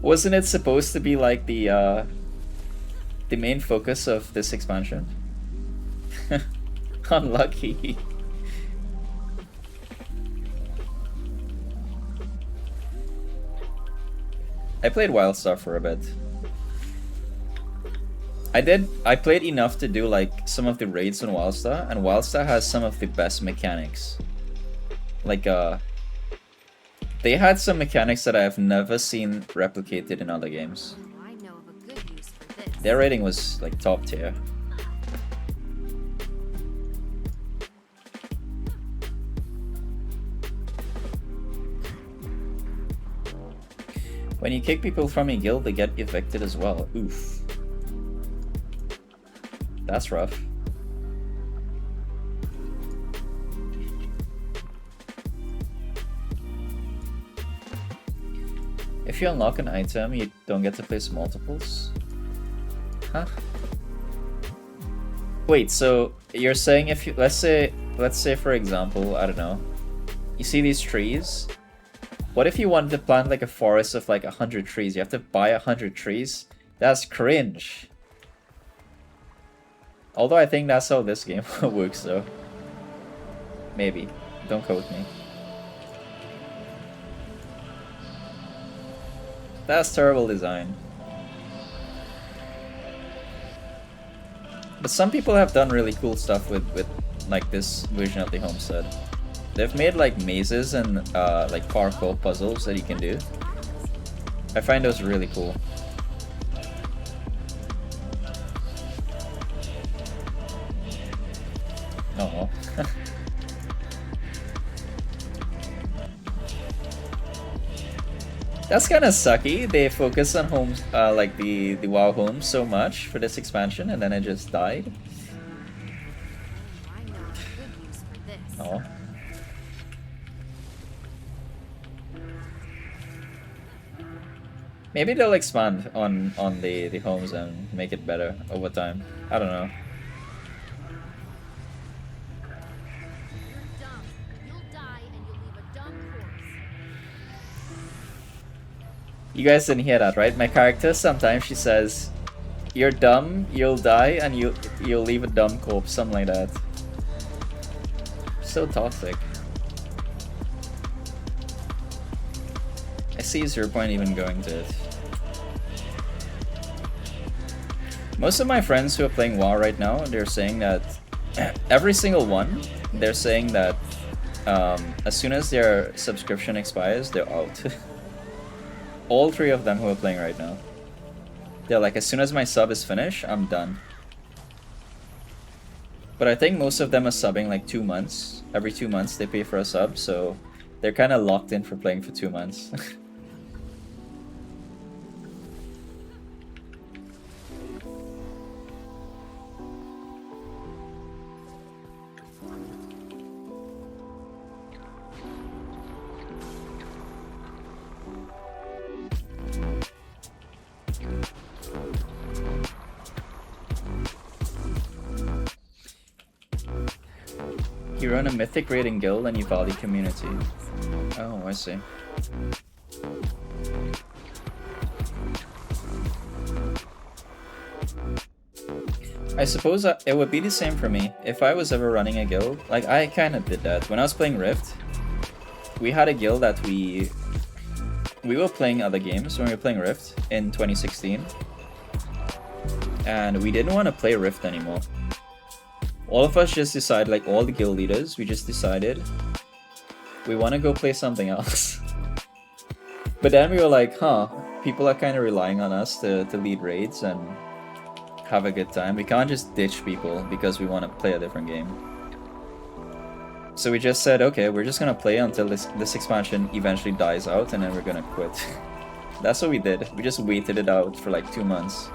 B: Wasn't it supposed to be like the main focus of this expansion? Unlucky. I played Wildstar for a bit. I played enough to do like some of the raids on Wildstar, and Wildstar has some of the best mechanics. Like they had some mechanics that I have never seen replicated in other games.
C: I know of a good use for this.
B: Their rating was like top tier. When you kick people from your guild, they get evicted as well. Oof. That's rough. If you unlock an item, you don't get to place multiples? Huh? Wait, so you're saying if you let's say for example, I don't know, you see these trees? What if you wanted to plant like a forest of like 100 trees? You have to buy 100 trees? That's cringe. Although I think that's how this game works though. Maybe. Don't quote me. That's terrible design. But some people have done really cool stuff with like this version of the homestead. They've made like mazes and like parkour puzzles that you can do. I find those really cool. Oh. That's kind of sucky. They focus on homes, like the WoW homes so much for this expansion, and then it just died.
C: I know of a good use for this.
B: Oh. Maybe they'll expand on the homes and make it better over time. I don't know.
C: You're dumb. You'll die and you'll leave a dumb corpse.
B: You guys didn't hear that, right? My character sometimes she says, "You're dumb, you'll die, and you'll leave a dumb corpse," something like that. So toxic. I see 0 point even going to it. Most of my friends who are playing WoW right now, they're saying that every single one, they're saying that as soon as their subscription expires, they're out. All 3 of them who are playing right now. They're like, as soon as my sub is finished, I'm done. But I think most of them are subbing like 2 months. Every 2 months they pay for a sub, so they're kind of locked in for playing for 2 months. You run a mythic raiding guild and you value community. Oh, I see. I suppose it would be the same for me if I was ever running a guild. Like, I kind of did that. When I was playing Rift, we had a guild that we were playing other games when we were playing Rift in 2016. And we didn't want to play Rift anymore. All of us just decided, like all the guild leaders, we just decided we want to go play something else. But then we were like, huh, people are kind of relying on us to lead raids and have a good time. We can't just ditch people because we want to play a different game. So we just said, okay, we're just gonna play until this expansion eventually dies out, and then we're gonna quit. That's what we did. We just waited it out for like 2 months.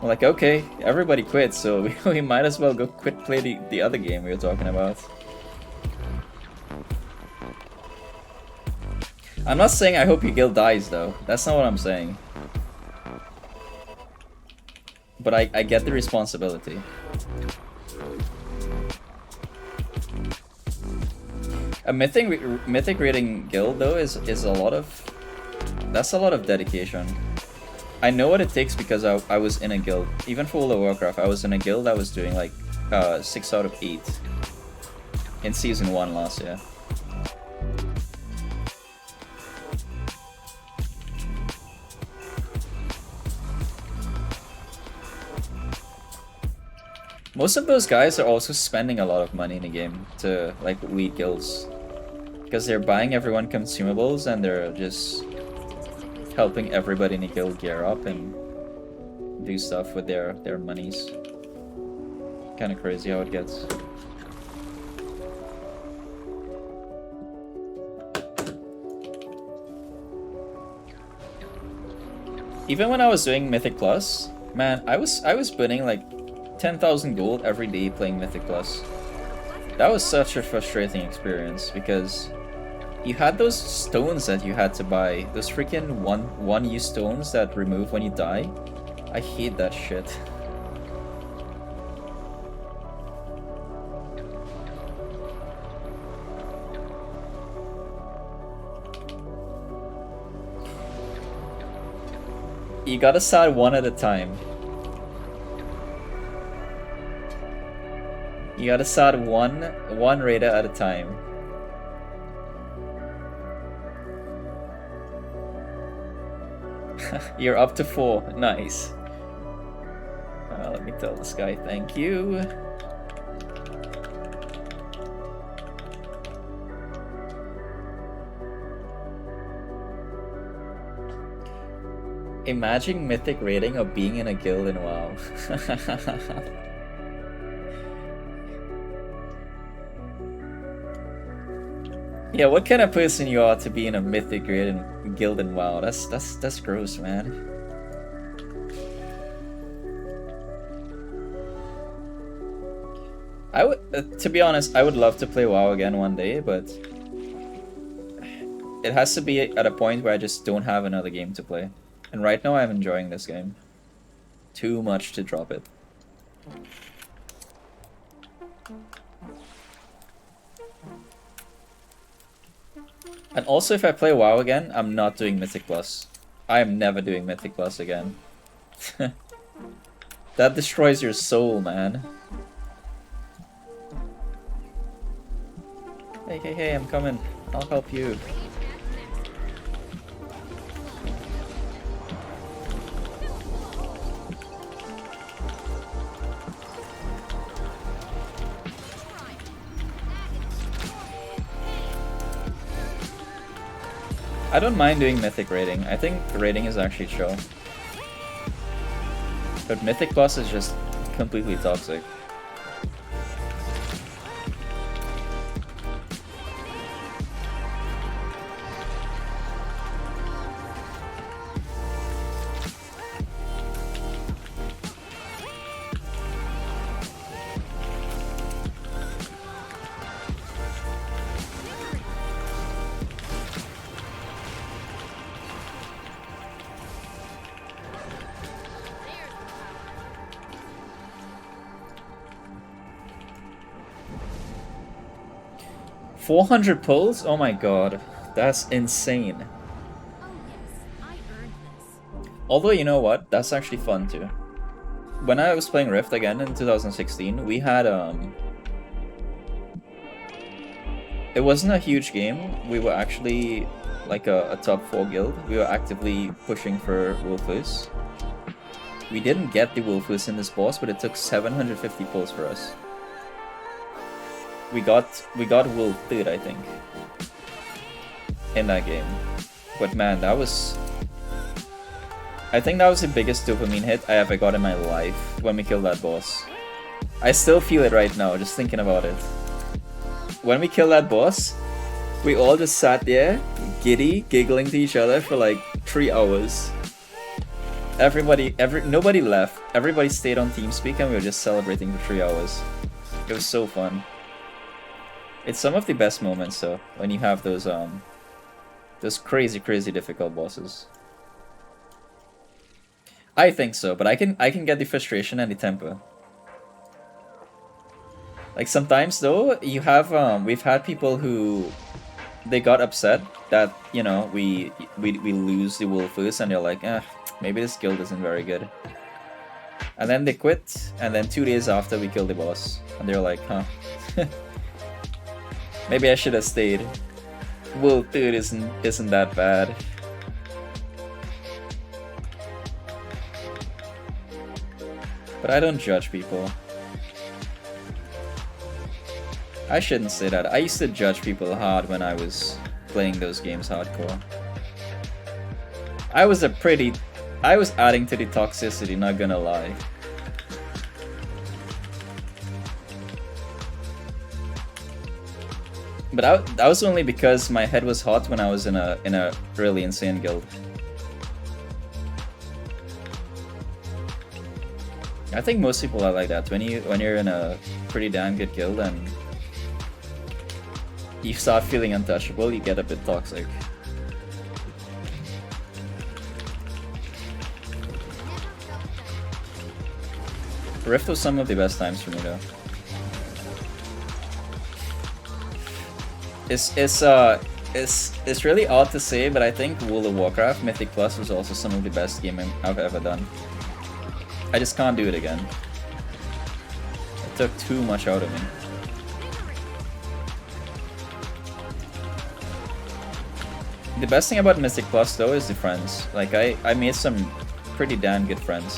B: We're like, okay, everybody quit, so we might as well go play the other game we were talking about. I'm not saying I hope your guild dies though. That's not what I'm saying. But I get the responsibility. A mythic rating guild though is a lot of, that's a lot of dedication. I know what it takes because I was in a guild. Even for World of Warcraft, I was in a guild that was doing like 6 out of 8 in season 1 last year. Most of those guys are also spending a lot of money in the game to like lead guilds. Because they're buying everyone consumables and they're just helping everybody in the guild gear up and do stuff with their monies. Kinda crazy how it gets. Even when I was doing Mythic Plus, man, I was spending like 10,000 gold every day playing Mythic Plus. That was such a frustrating experience because you had those stones that you had to buy, those freaking one use stones that remove when you die. I hate that shit. You gotta start one at a time. You gotta start one raider at a time. You're up to 4. Nice. Let me tell this guy thank you. Imagine mythic rating of being in a guild in WoW. Yeah, what kind of person you are to be in a mythic rated guild in WoW? That's gross, man. I would, to be honest, I would love to play WoW again one day, but it has to be at a point where I just don't have another game to play. And right now I'm enjoying this game. Too much to drop it. And also if I play WoW again, I'm not doing Mythic Plus. I am never doing Mythic Plus again. That destroys your soul, man. Hey, I'm coming. I'll help you. I don't mind doing Mythic rating. I think rating is actually chill. But Mythic Plus is just completely toxic. $400 pulls? Oh my god, that's insane.
C: Oh yes, I earned this.
B: Although, you know what? That's actually fun too. When I was playing Rift again in 2016, we had it wasn't a huge game. We were actually like a top 4 guild. We were actively pushing for Wolfus. We didn't get the Wolfus in this boss, but it took 750 pulls for us. We got Wolfed, I think, in that game. But man, that was... I think that was the biggest dopamine hit I ever got in my life when we killed that boss. I still feel it right now, just thinking about it. When we killed that boss, we all just sat there, giddy, giggling to each other for like 3 hours. Nobody left. Everybody stayed on TeamSpeak and we were just celebrating for 3 hours. It was so fun. It's some of the best moments though, when you have those crazy difficult bosses. I think so, but I can get the frustration and the tempo. Like sometimes though, you have we've had people who they got upset that, you know, we lose the Wolfus and they're like, maybe this guild isn't very good. And then they quit, and then 2 days after we kill the boss, and they're like, huh. Maybe I should have stayed. Wolf dude isn't that bad. But I don't judge people. I shouldn't say that. I used to judge people hard when I was playing those games hardcore. I was adding to the toxicity, not gonna lie. But that was only because my head was hot when I was in a really insane guild. I think most people are like that. When you're in a pretty damn good guild and you start feeling untouchable, you get a bit toxic. Rift was some of the best times for me though. It's really odd to say, but I think World of Warcraft Mythic Plus was also some of the best gaming I've ever done. I just can't do it again. It took too much out of me. The best thing about Mystic Plus though is the friends. Like I made some pretty damn good friends.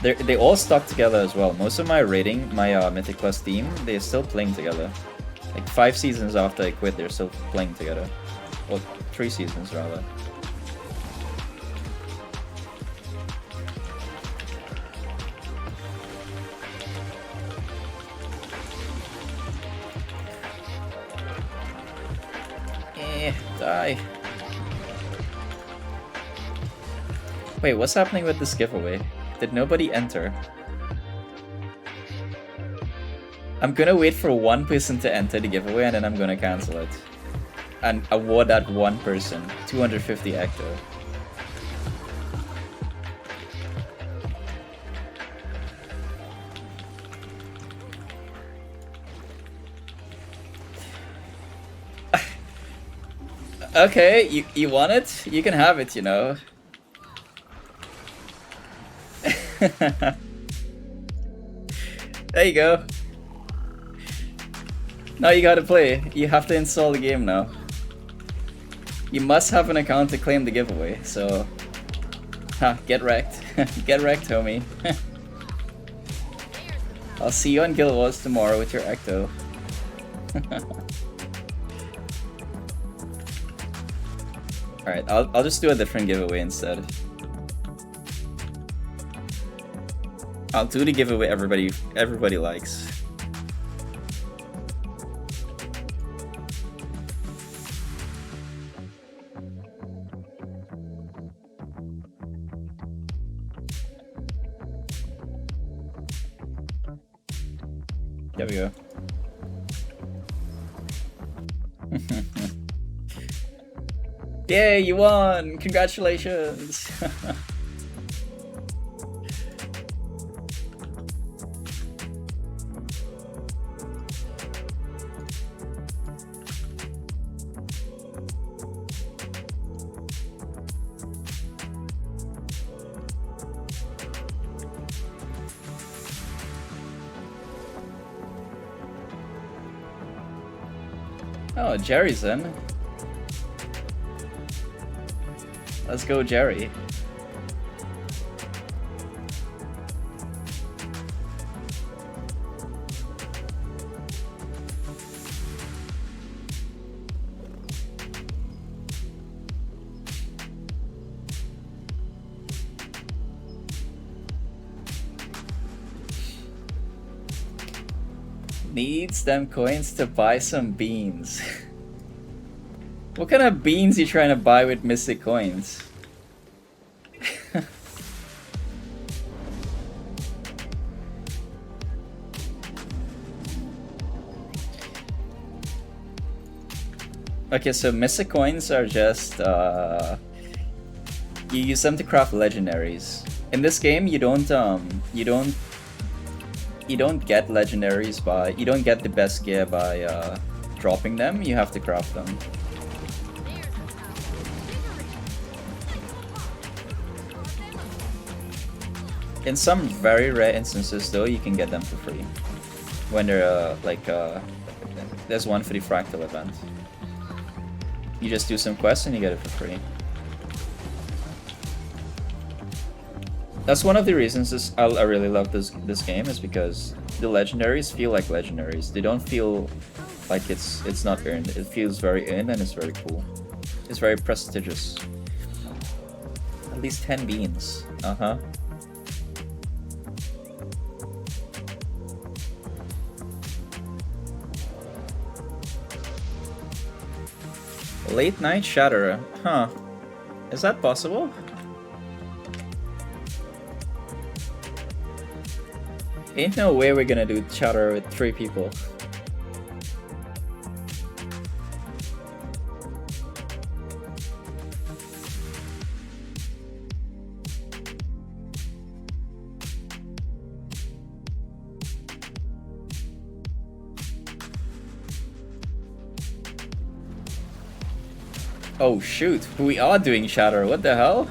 B: They all stuck together as well. Most of my Mythic Plus team, they're still playing together. Like 5 seasons after I quit, they're still playing together. Well, 3 seasons rather. Die. Wait, what's happening with this giveaway? Did nobody enter? I'm gonna wait for one person to enter the giveaway and then I'm gonna cancel it. And award that one person 250 Ecto. Okay, you want it? You can have it, you know. There you go. Now you gotta play. You have to install the game now. You must have an account to claim the giveaway, so... get wrecked. Get wrecked, homie. I'll see you on Guild Wars tomorrow with your Ecto. Alright, I'll just do a different giveaway instead. I'll do the giveaway everybody likes. There we go. Yay, you won! Congratulations! Oh, Jerry's in. Let's go, Jerry. Needs them coins to buy some beans. What kind of beans you trying to buy with Mystic Coins? Okay, so Mystic Coins are just, you use them to craft legendaries. In this game, you don't get legendaries by, you don't get the best gear by, dropping them, you have to craft them.
C: There's the power. Victory!
B: In some very rare instances though, you can get them for free. When they're, there's one for the Fractal event. You just do some quests and you get it for free. That's one of the reasons I really love this game, is because the legendaries feel like legendaries. They don't feel like it's not earned. It feels very earned and it's very cool. It's very prestigious. At least 10 beans. Uh-huh. Late night Shatterer. Huh. Is that possible? Ain't no way we're gonna do Shatterer with 3 people. Oh shoot, we are doing Shatter, what the hell?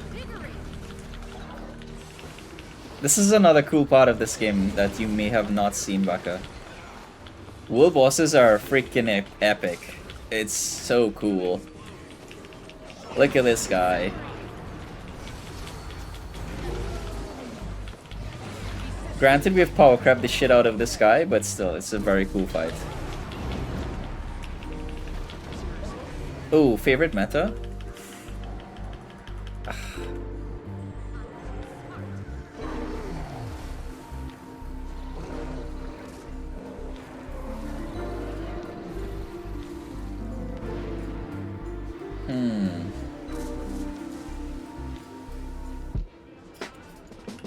B: This is another cool part of this game that you may have not seen, Baka. World bosses are freaking epic. It's so cool. Look at this guy. Granted, we've power crept the shit out of this guy, but still, it's a very cool fight. Oh, favorite meta?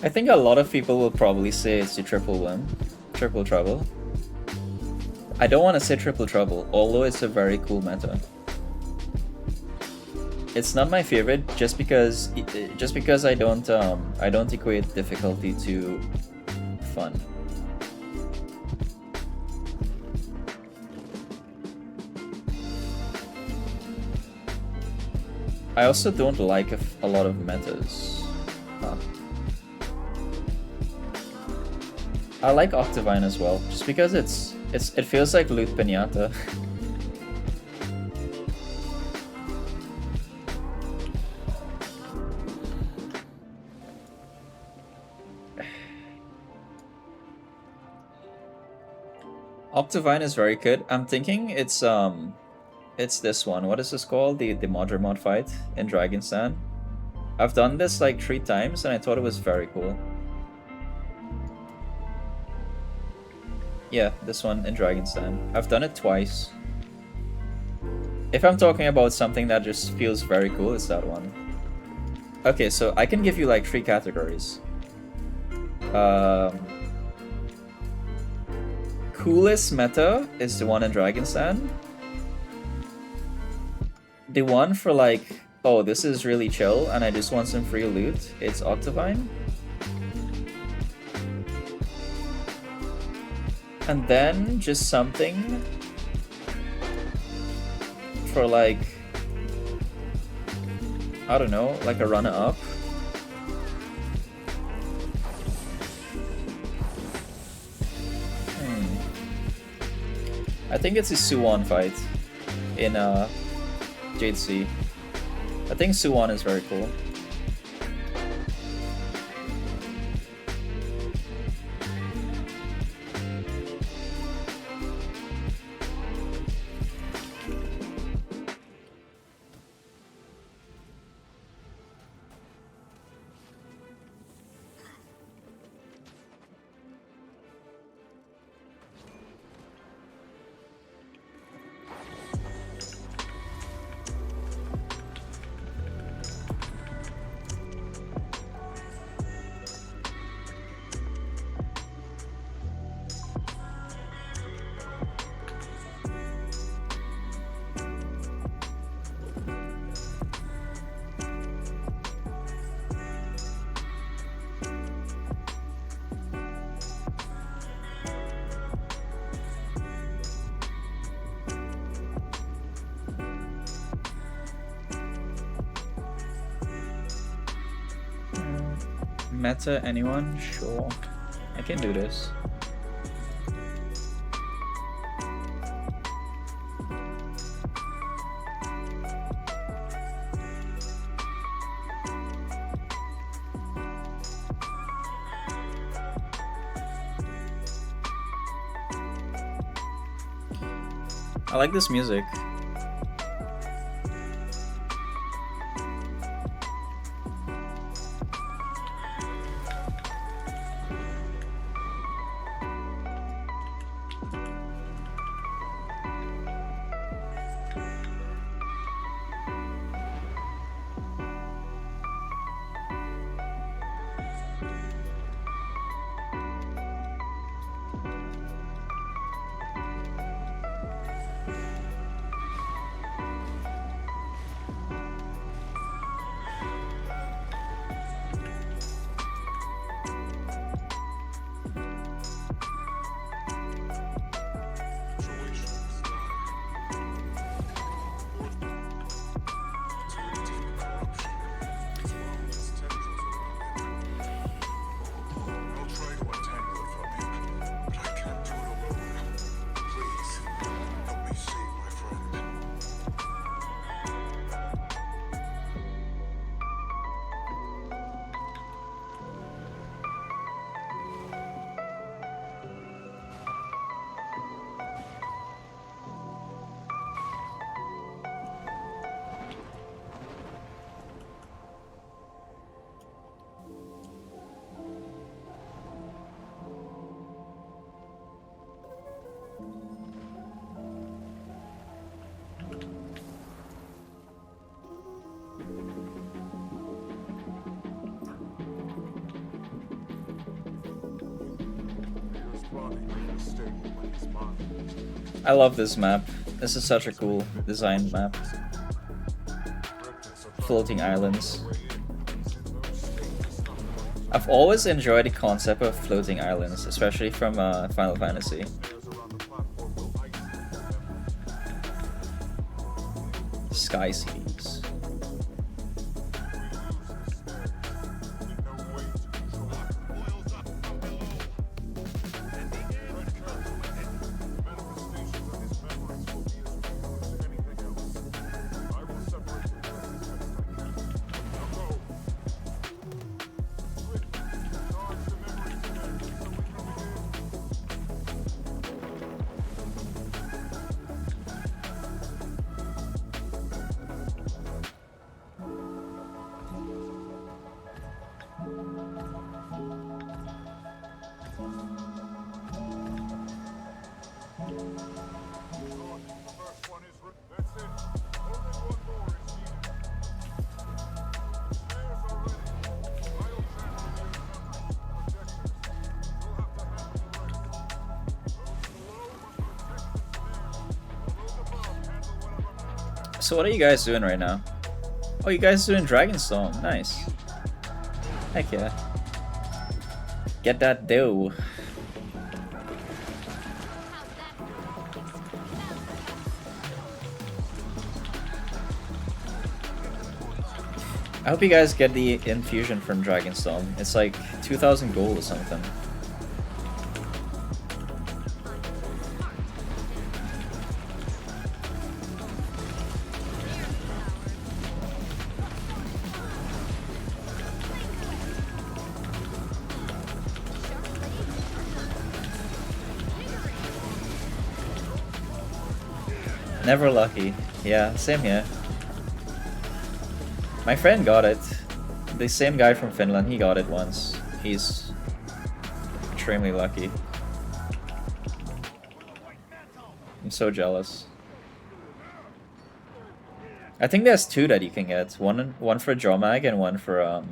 B: I think a lot of people will probably say it's the triple trouble. I don't want to say triple trouble, although it's a very cool meta. It's not my favorite just because I don't equate difficulty to fun. I also don't like a lot of metas. I like Octavine as well, just because it feels like Loot Pinata. Octavine is very good. I'm thinking it's this one. What is this called? The Modramod fight in Dragon's Den. I've done this like 3 times and I thought it was very cool. Yeah, this one in Dragon's Den. I've done it twice. If I'm talking about something that just feels very cool, it's that one. Okay, so I can give you like 3 categories. Coolest meta is the one in Dragon's Den. The one for like, oh, this is really chill and I just want some free loot, it's Octavine. And then just something for like, I don't know, like a runner-up. I think it's a Suwon fight in Jade Sea. I think Suwon is very cool. Meta, anyone? Sure. I can do this. I like this music. I love this map. This is such a cool designed map. Floating islands. I've always enjoyed the concept of floating islands, especially from Final Fantasy. Sky cities. So what are you guys doing right now? Oh, you guys doing Dragonstorm. Nice. Heck yeah. Get that dough. I hope you guys get the infusion from Dragonstorm. It's like 2,000 gold or something. Never lucky. Yeah, same here. My friend got it. The same guy from Finland, he got it once. He's extremely lucky. I'm so jealous. I think there's two that you can get. One for Jomag and one for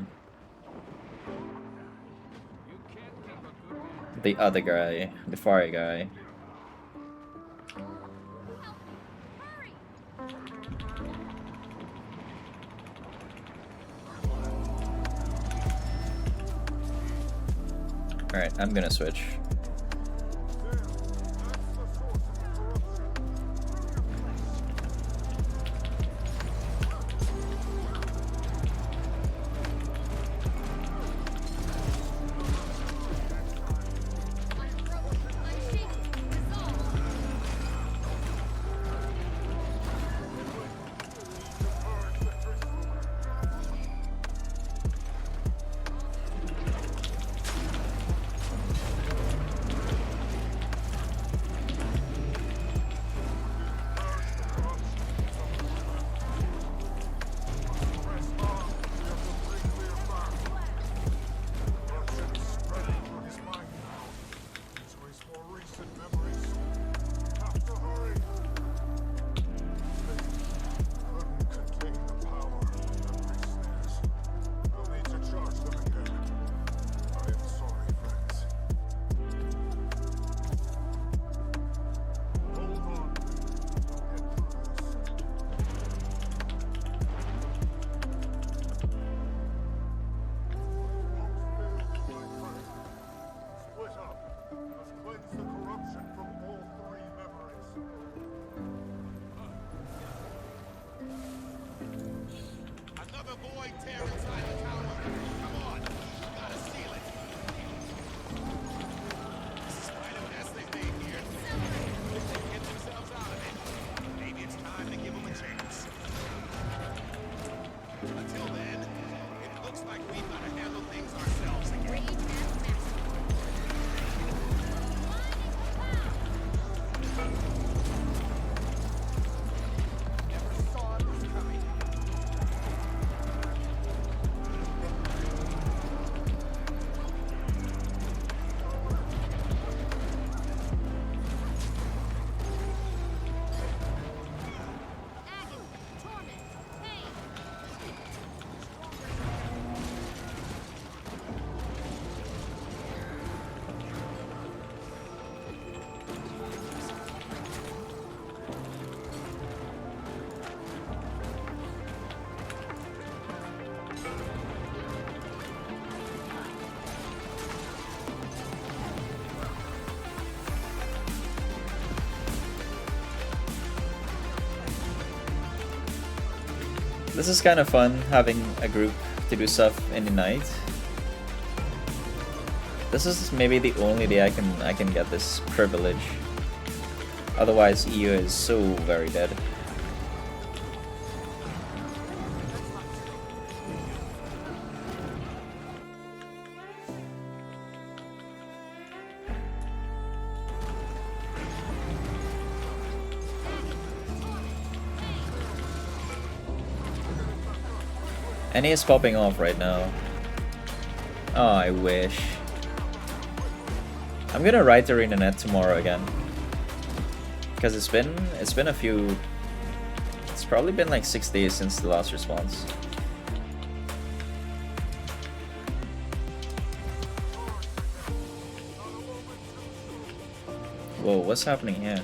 B: the other guy, the fire guy. Alright, I'm gonna switch.
E: might tear inside the tower. Come on, you gotta seal it. This is quite a mess they made here. If they can get themselves out of it, maybe it's time to give them a chance. Until then, it looks like we've got to handle things ourselves again.
C: Rage and master.
E: Never saw it was coming.
C: Agony, torment, pain.
B: This is kind of fun, having a group to do stuff in the night. This is maybe the only day I can get this privilege. Otherwise, EU is so very dead. NA is popping off right now. Oh, I wish. I'm gonna write Arena Net tomorrow again. Because it's been a few. It's probably been like 6 days since the last response. Whoa, what's happening here?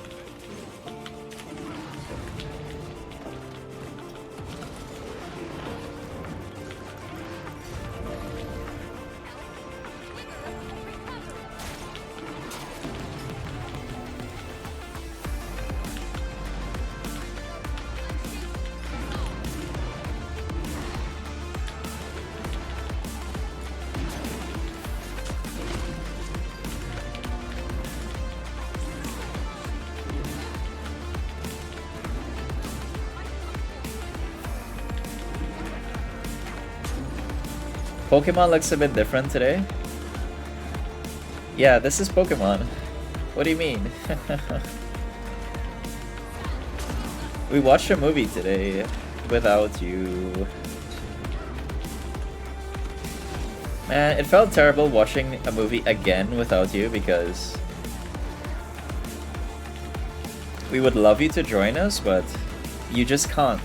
B: Pokemon looks a bit different today. Yeah, this is Pokemon. What do you mean? We watched a movie today without you. Man, it felt terrible watching a movie again without you because we would love you to join us, but you just can't.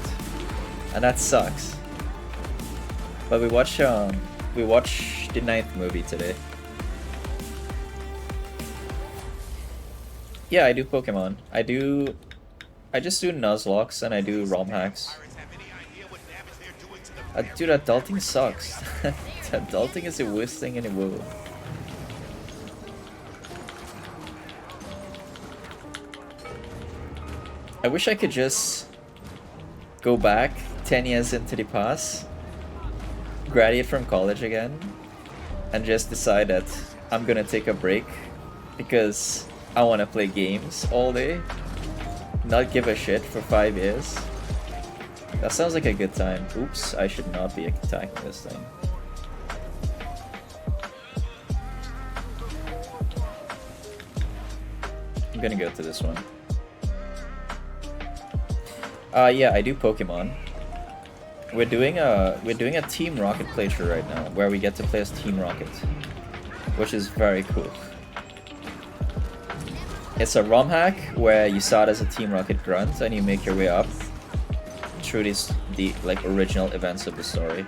B: And that sucks. But we watched the 9th movie today. Yeah, I do Pokemon. I just do Nuzlocke and I do ROM hacks. Dude, adulting sucks. Adulting is the worst thing in the world. I wish I could just go back 10 years into the past, graduate from college again, and just decide that I'm gonna take a break because I wanna play games all day, not give a shit for 5 years. That sounds like a good time. Oops, I should not be attacking this thing. I'm gonna go to this one. Yeah, I do Pokemon. We're doing a Team Rocket playthrough right now, where we get to play as Team Rocket, which is very cool. It's a ROM hack where you start as a Team Rocket grunt and you make your way up through the like original events of the story.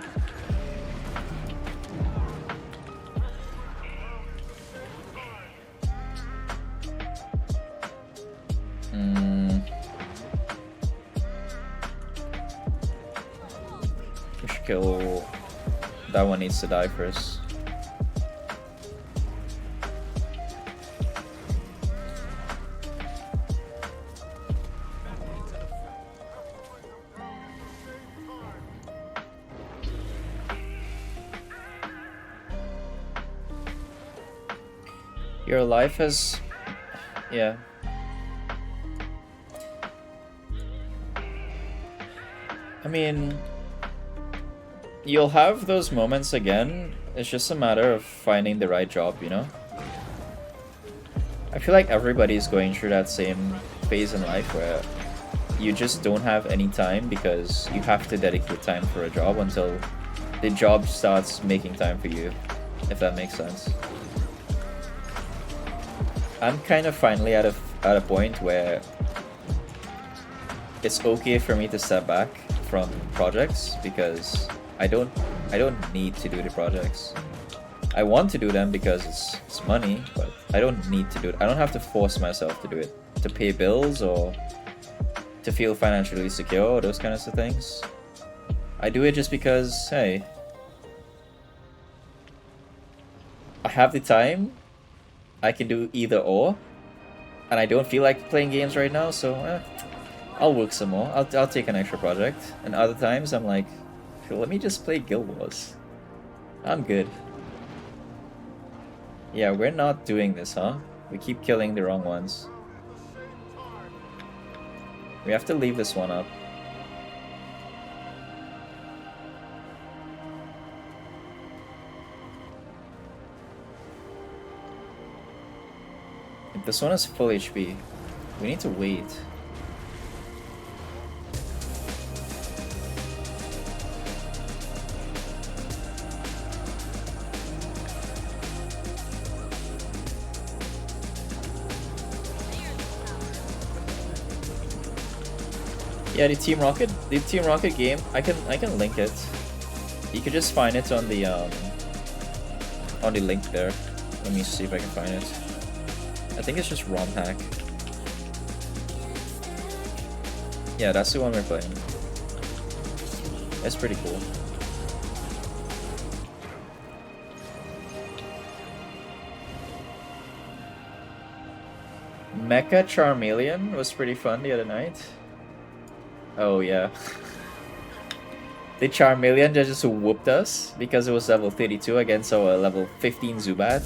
B: We should kill. That one needs to die first. Your life has... Yeah. I mean... You'll have those moments again. It's just a matter of finding the right job, you know? I feel like everybody's going through that same phase in life where you just don't have any time because you have to dedicate time for a job until the job starts making time for you, if that makes sense. I'm kind of finally at a point where it's okay for me to step back from projects because I don't need to do the projects. I want to do them because it's money, but I don't need to do it. I don't have to force myself to do it to pay bills or to feel financially secure or those kinds of things. I do it just because, hey, I have the time, I can do either or, and I don't feel like playing games right now, so I'll work some more. I'll take an extra project. And other times I'm like, let me just play Guild Wars. I'm good. Yeah, we're not doing this, huh? We keep killing the wrong ones. We have to leave this one up. If this one is full HP, we need to wait. Yeah, the Team Rocket game, I can link it. You can just find it on the link there. Let me see if I can find it. I think it's just ROM hack. Yeah, that's the one we're playing. It's pretty cool. Mecha Charmeleon was pretty fun the other night. Oh yeah. The Charmeleon just whooped us because it was level 32 against our level 15 Zubat.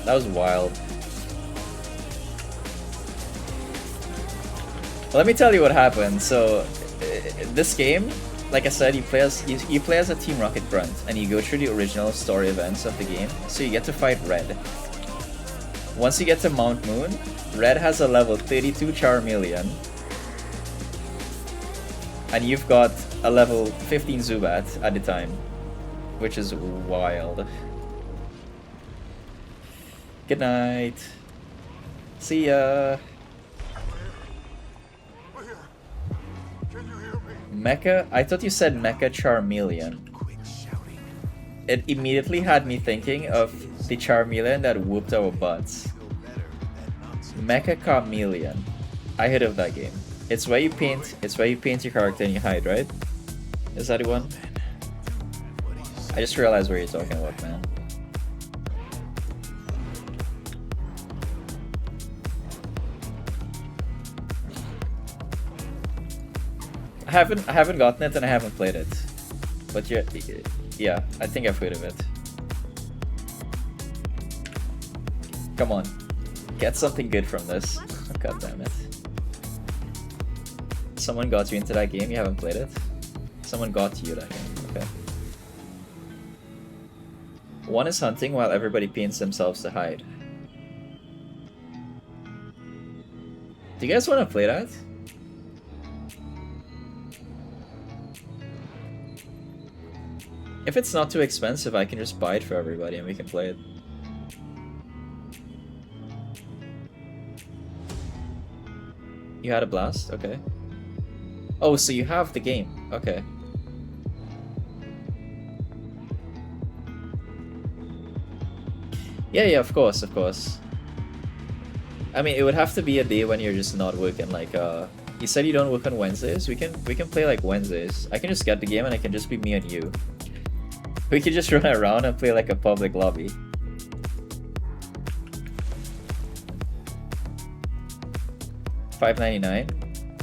B: That was wild. Well, let me tell you what happened. So, this game, like I said, you play as a Team Rocket grunt, and you go through the original story events of the game. So you get to fight Red. Once you get to Mount Moon, Red has a level 32 Charmeleon, and you've got a level 15 Zubat at the time, which is wild. Good night. See ya. Mecha? I thought you said Mecha Charmeleon. It immediately had me thinking of the Charmeleon that whooped our butts. Mecha Charmeleon. I heard of that game. It's where you paint your character and you hide, right? Is that the one? I just realized what you're talking about, man. I haven't gotten it and I haven't played it. But yeah, I think I've heard of it. Come on. Get something good from this. God damn it. Someone got you into that game, you haven't played it? Someone got you that game, okay. One is hunting while everybody paints themselves to hide. Do you guys want to play that? If it's not too expensive, I can just buy it for everybody and we can play it. You had a blast? Okay. Oh, so you have the game. Okay. Yeah, of course, of course. I mean, it would have to be a day when you're just not working, like, you said you don't work on Wednesdays? We can play, like, Wednesdays. I can just get the game and it can just be me and you. We could just run around and play, like, a public lobby. $5.99?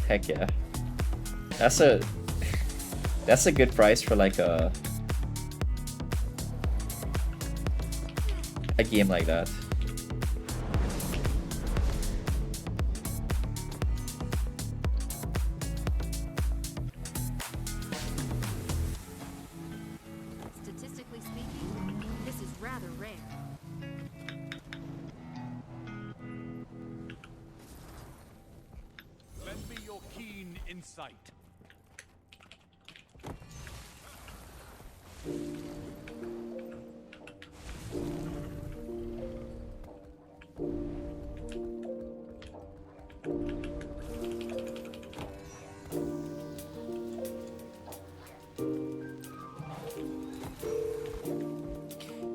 B: Heck yeah. That's a good price for like a a game like that.
C: Statistically speaking, this is rather rare.
E: Lend me your keen insight.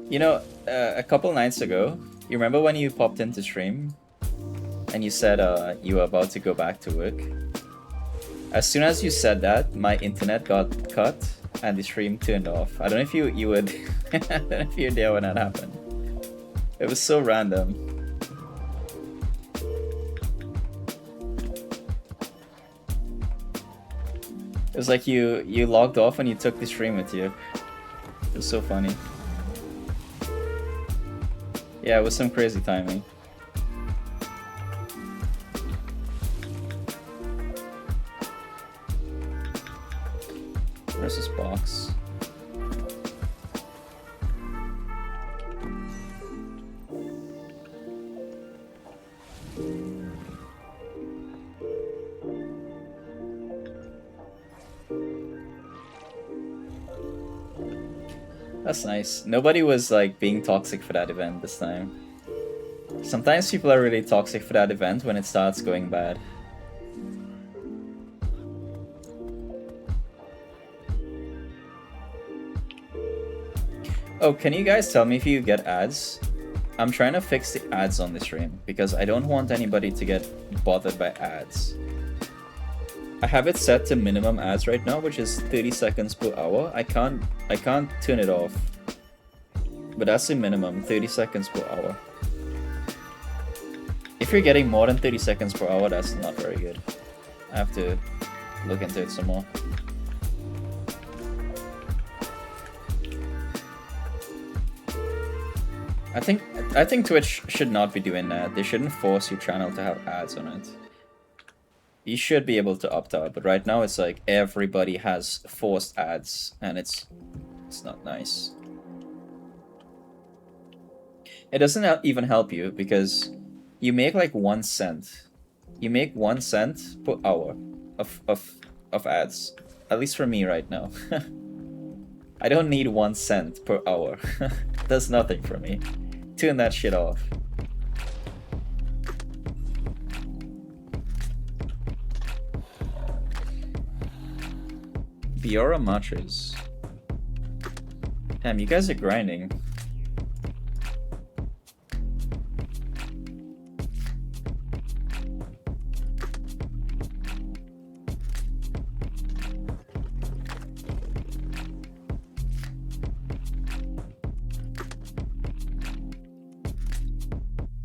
B: You know, a couple nights ago, you remember when you popped into stream and you said you were about to go back to work? As soon as you said that, my internet got cut and the stream turned off. I don't know if you would I don't know if you were there when that happened. It was so random. It was like you logged off and you took the stream with you. It was so funny. Yeah, it was some crazy timing. Where's this box? That's nice. Nobody was like being toxic for that event this time. Sometimes people are really toxic for that event when it starts going bad. Oh, can you guys tell me if you get ads? I'm trying to fix the ads on the stream because I don't want anybody to get bothered by ads. I have it set to minimum ads right now, which is 30 seconds per hour. I can't turn it off. But that's the minimum, 30 seconds per hour. If you're getting more than 30 seconds per hour, that's not very good. I have to look into it some more. I think Twitch should not be doing that. They shouldn't force your channel to have ads on it. You should be able to opt out, but right now it's like everybody has forced ads and it's not nice. It doesn't even help you because you make like 1 cent. You make 1 cent per hour of ads. At least for me right now. I don't need 1 cent per hour. Does nothing for me. Turn that shit off. Biora matches. Damn, you guys are grinding.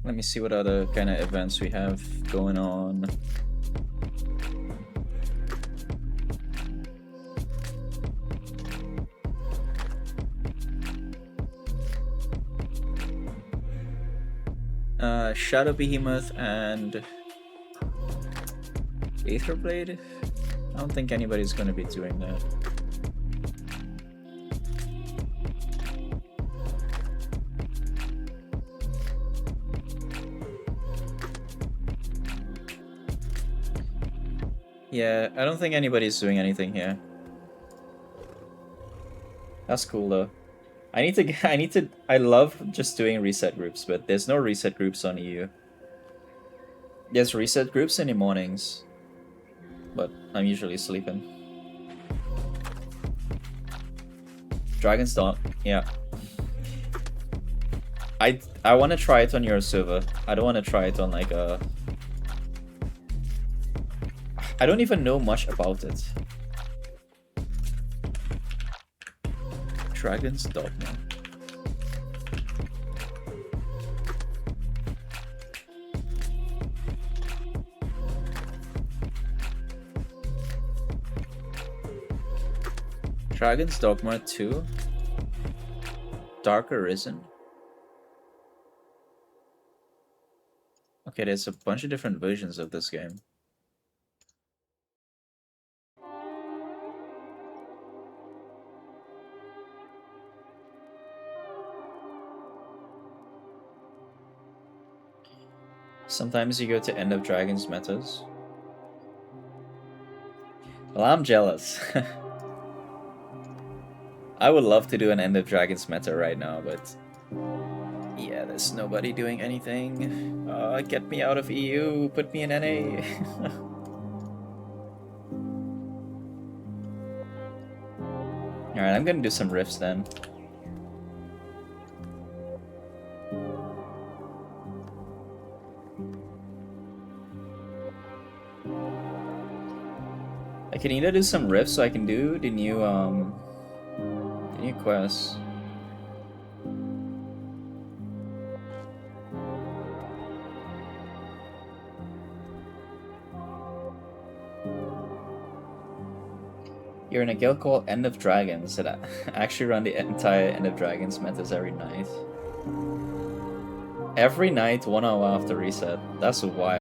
B: Let me see what other kind of events we have going on. Shadow Behemoth and Aetherblade? I don't think anybody's gonna be doing that. Yeah, I don't think anybody's doing anything here. That's cool though. I love just doing reset groups, but there's no reset groups on EU. There's reset groups in the mornings, but I'm usually sleeping. Dragon's Dawn, yeah. I want to try it on your server. I don't want to try it on like a... I don't even know much about it. Dragon's Dogma. Dragon's Dogma 2. Dark Arisen. Okay, there's a bunch of different versions of this game. Sometimes you go to End of Dragons metas. Well, I'm jealous. I would love to do an End of Dragons meta right now, but yeah, there's nobody doing anything. Get me out of EU, put me in NA. Alright, I'm gonna do some riffs then. I can either do some riffs so I can do the new quests. You're in a guild called End of Dragons that actually run the entire End of Dragons metas every night. Every night, 1 hour after reset. That's wild.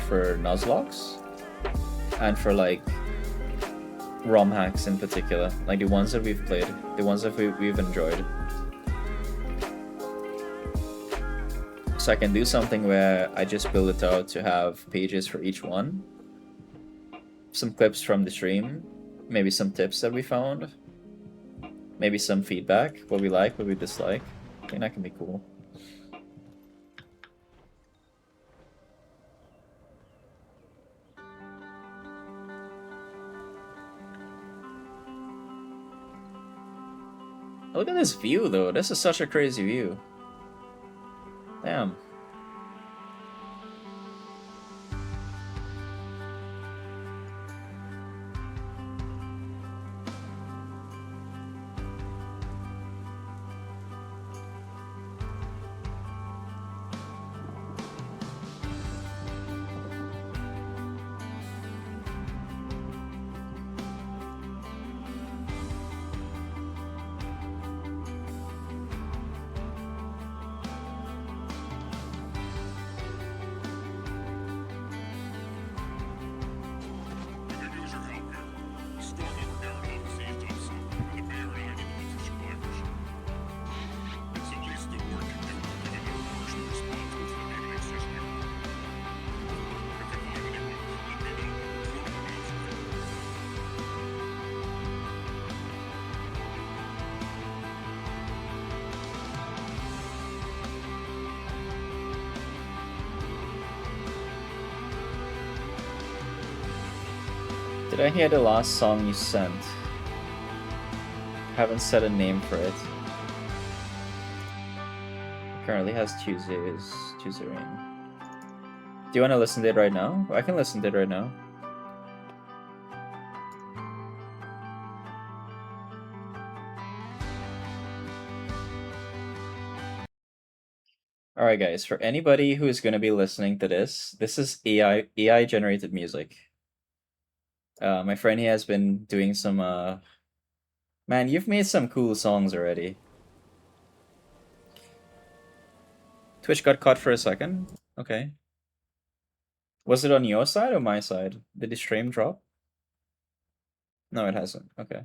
B: For Nuzlocke and for like ROM hacks in particular, like the ones that we've played, the ones that we've enjoyed. So I can do something where I just build it out to have pages for each one, some clips from the stream, maybe some tips that we found, maybe some feedback, what we like, what we dislike. I think that can be cool. Look at this view, though. This is such a crazy view. Damn.
F: We could use your help here. The storm over here has eased up some, and the mayor and I need to look for survivors. It's the least the board can do, given they're partially responsible for the meeting exist here. If you find anyone, let me know. We'll look for you.
B: Did I hear the last song you sent? Haven't set a name for it. Currently has Tuesday Rain. Do you want to listen to it right now? I can listen to it right now. Alright guys, for anybody who is going to be listening to this is AI generated music. My friend, he has been doing some, man, you've made some cool songs already. Twitch got caught for a second? Okay. Was it on your side or my side? Did the stream drop? No, it hasn't. Okay.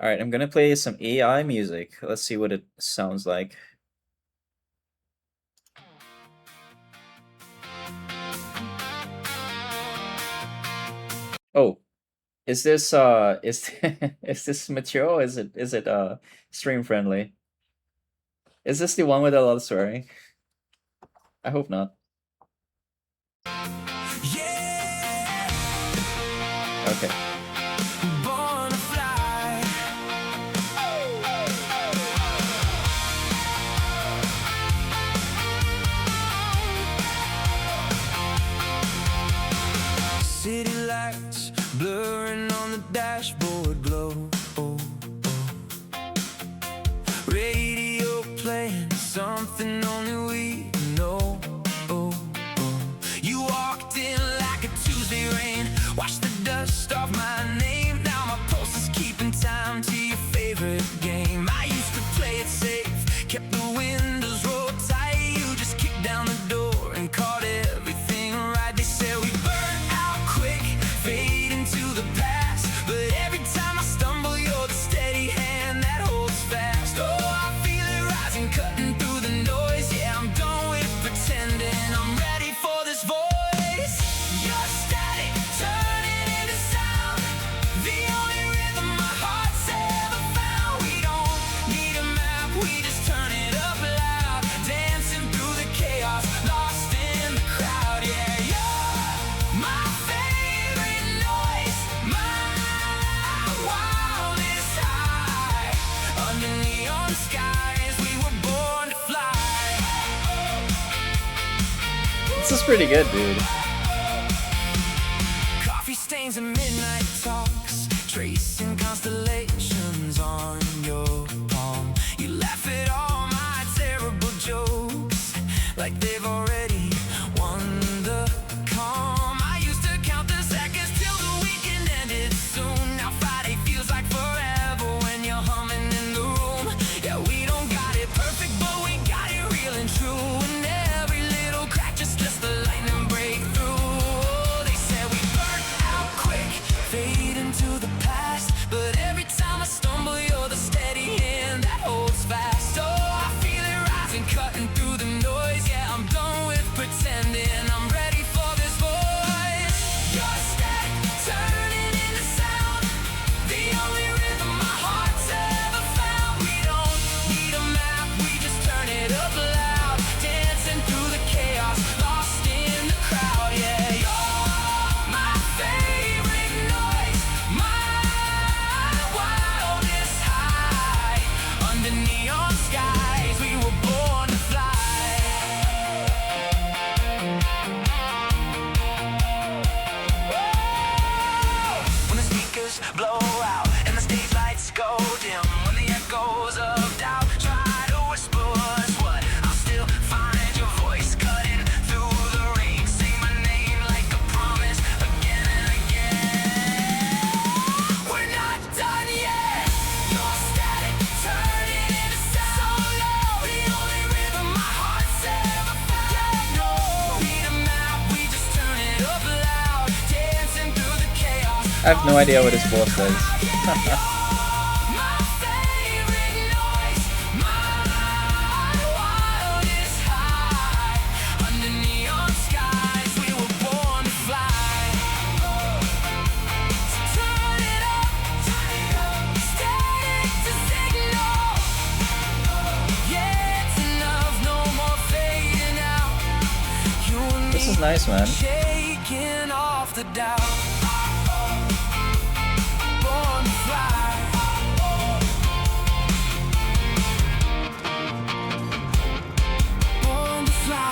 B: Alright, I'm gonna play some AI music. Let's see what it sounds like. Oh, is this is this mature or is it stream friendly? Is this the one with a lot of swearing? I hope not.
A: Yeah,
B: Okay.
A: born to fly. City lights blurring on the dashboard glow. Oh, oh. Radio playing something only we know. Oh, oh. You walked in like a Tuesday rain, washed the dust off my name. Now my pulse is keeping time to your favorite game. I used to play it safe, kept the windows rolled tight. You just kicked down the door and caught everything right. They said we burn out quick, fade into the past. But every time I stumble, you're the steady hand that holds fast. Oh, I feel it rising, cutting through the noise. Yeah, I'm done with pretending. I'm ready for this voice. You're static, turning into sound. The only rhythm my heart's ever found. We don't need a map, we just turn it up loud. Dancing through the chaos, lost in the crowd. Yeah, you're my favorite noise, my wildest high. Under neon skies, we were born to fly.
B: This is pretty good, dude.
A: Coffee stains and midnight talks, tracing constellations on your palm. You laugh at all my terrible jokes, like they've already won the calm. I used to count the seconds till the weekend ended soon. Now Friday feels like forever when you're humming in the room. Yeah, we don't got it perfect, but we got it real and true. And every little crack just lets the lightning break through. They said we burn out quick, fade into the past. But every time I stumble, you're the steady hand that holds fast. Oh, I feel it rising, cutting through the noise. Yeah, I'm done with pretending. I'm ready for this voice. You're static, turning into sound. The only rhythm my heart's ever found. We don't need a map, we just turn it up loud. Dancing through the chaos, lost in the crowd. Yeah, you're my favorite noise, my wildest
B: I have no idea what this boss does.
A: My favorite noise, my wildest high. Under neon skies, we were born to fly. Turn it up, static to signal. Yeah, it's enough, no more fading out. You and
B: This is
A: me
B: nice, man.
A: shaking off the doubt. Born to fly. Born to fly.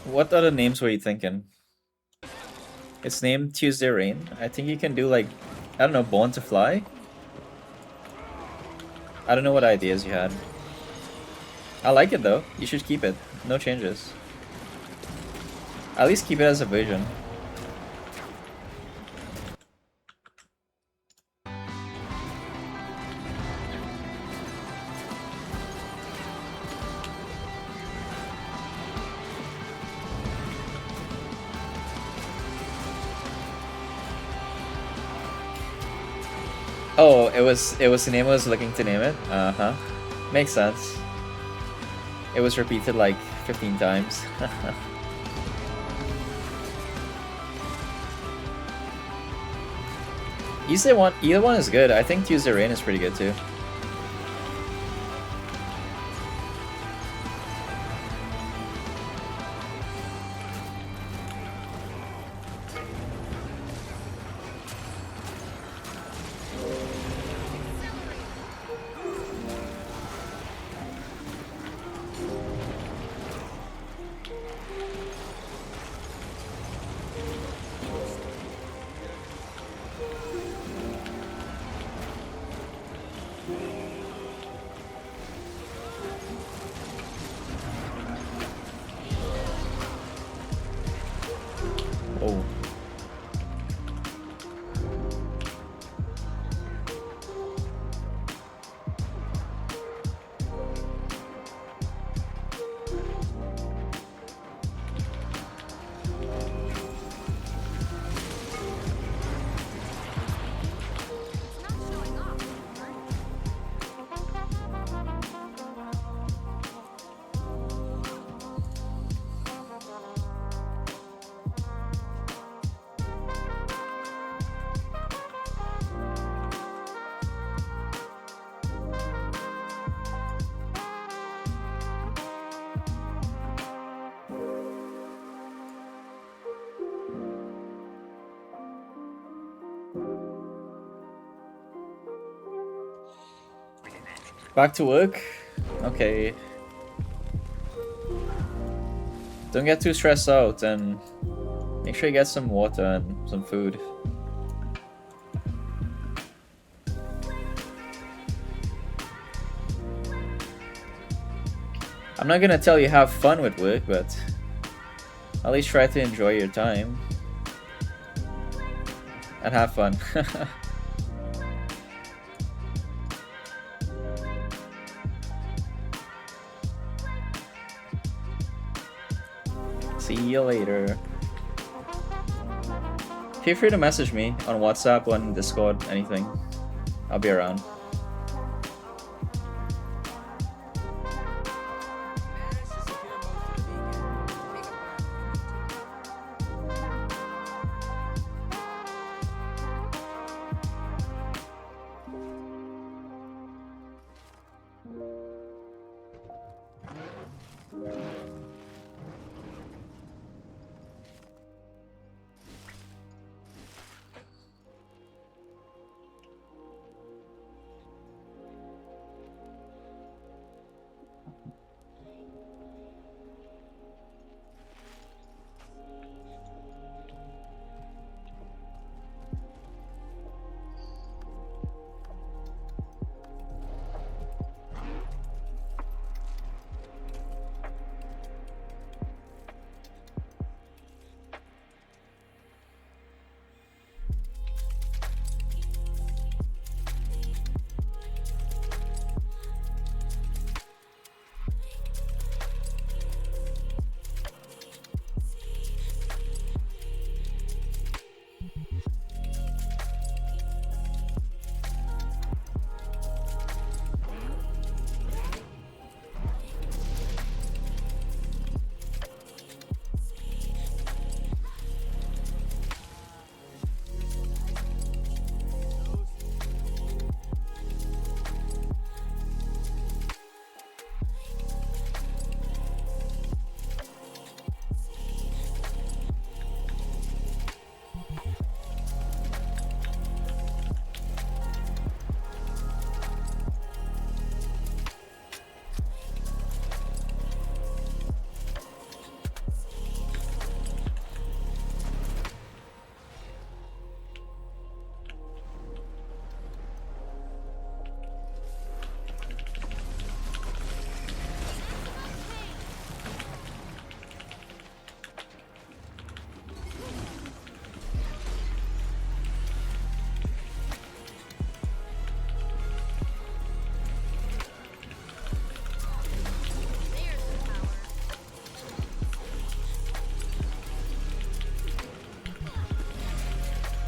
B: What other names were you thinking? It's named Tuesday Rain. I think you can do like, I don't know, Born to Fly? I don't know what ideas you had. I like it though. You should keep it. No changes. At least keep it as a vision. Oh, it was the name I was looking to name it? Uh-huh. Makes sense. It was repeated like 15 times. Either one is good. I think Tuesday Rain is pretty good too. Oh.
C: It's not showing off.
B: Back to work? Okay. Don't get too stressed out and make sure you get some water and some food. I'm not gonna tell you have fun with work, but at least try to enjoy your time. And have fun. See you later. Feel free to message me on WhatsApp, on Discord, anything. I'll be around.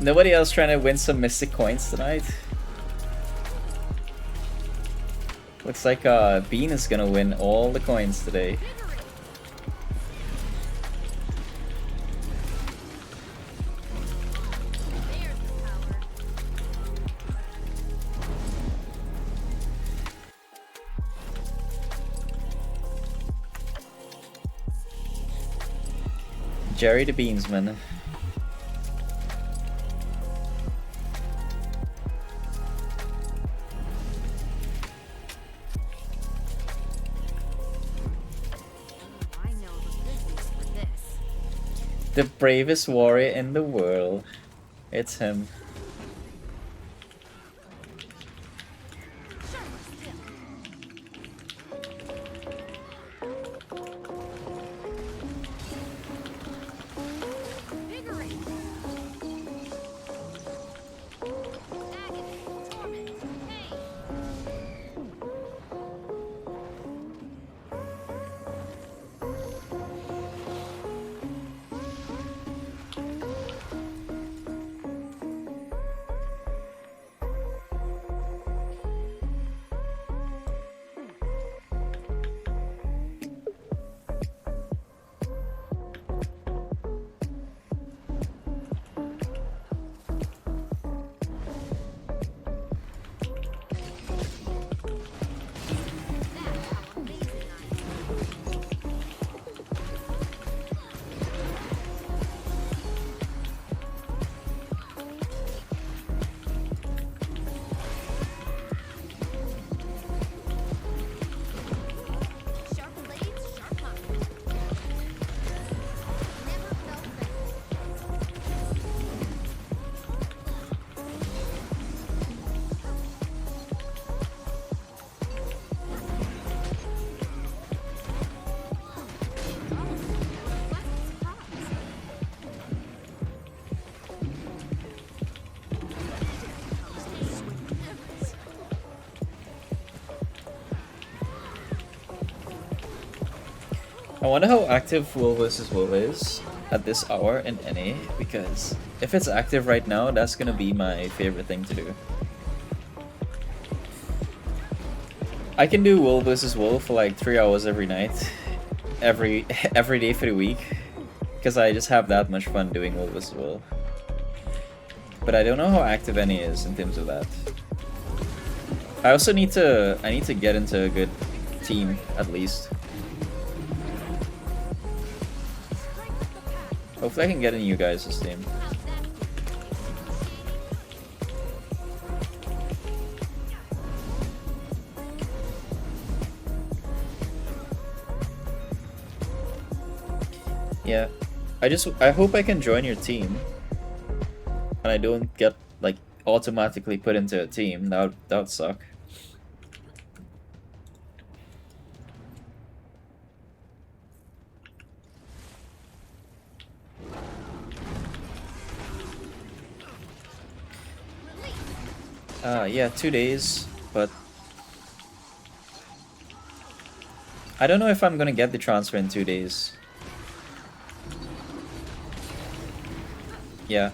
B: Nobody else trying to win some Mystic coins tonight? Looks like Bean is gonna win all the coins today.
C: There's the power.
B: Jerry the Beansman.
C: I know the good use for this.
B: The bravest warrior in the world. It's him.
C: Show me still. Vigorate. Agony. Torment. Pain. That's how amazing I am. Sharp blades, sharp minds. Never felt better. Pleasant surprise.
B: I wonder how active Will vs. Will is at this hour in NA, because if it's active right now, that's gonna be my favorite thing to do. I can do Will vs. Will for like 3 hours every night, every day for the week, because I just have that much fun doing Will vs. Will. But I don't know how active NA is in terms of that. I also need to get into a good team at least. Hopefully I can get in you guys' team.
C: How's that?
B: Yeah. I hope I can join your team. And I don't get like automatically put into a team. That would suck. Yeah, 2 days, but I don't know if I'm gonna get the transfer in 2 days. Yeah.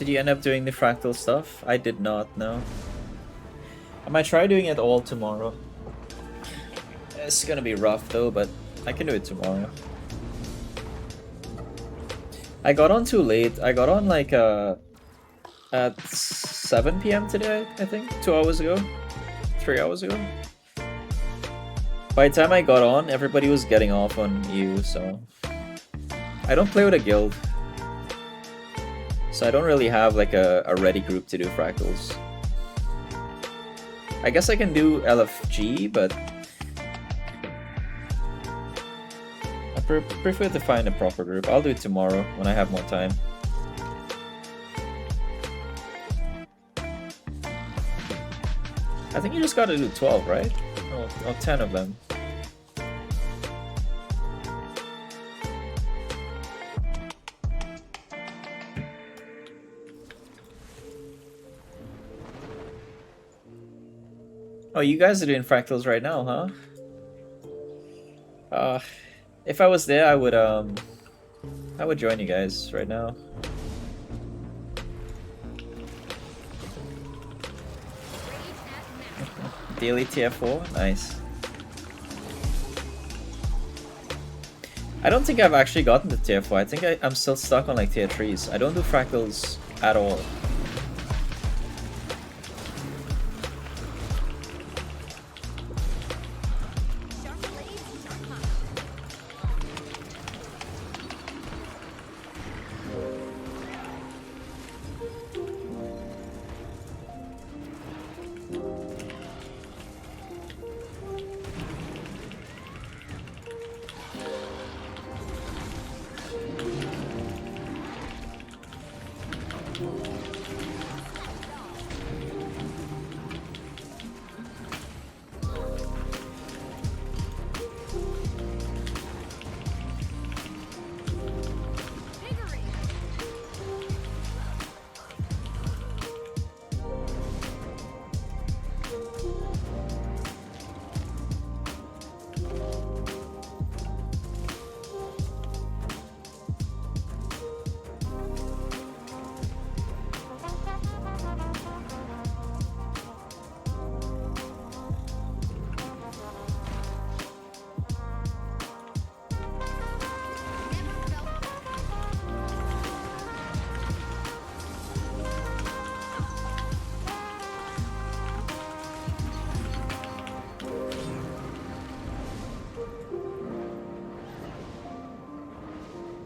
B: Did you end up doing the fractal stuff? I did not, no. I might try doing it all tomorrow. It's gonna be rough though, but I can do it tomorrow. I got on too late. I got on like at 7 p.m. today, I think. 2 hours ago. 3 hours ago. By the time I got on, everybody was getting off on EU, so... I don't play with a guild. So I don't really have like a ready group to do fractals. I guess I can do LFG, but... I prefer to find a proper group. I'll do it tomorrow when I have more time. I think you just gotta do 12, right? Or 10 of them. Oh, you guys are doing fractals right now, huh? If I was there, I would join you guys right now. Daily tier 4? Nice. I don't think I've actually gotten to tier 4. I think I'm still stuck on like tier 3s. I don't do fractals at all.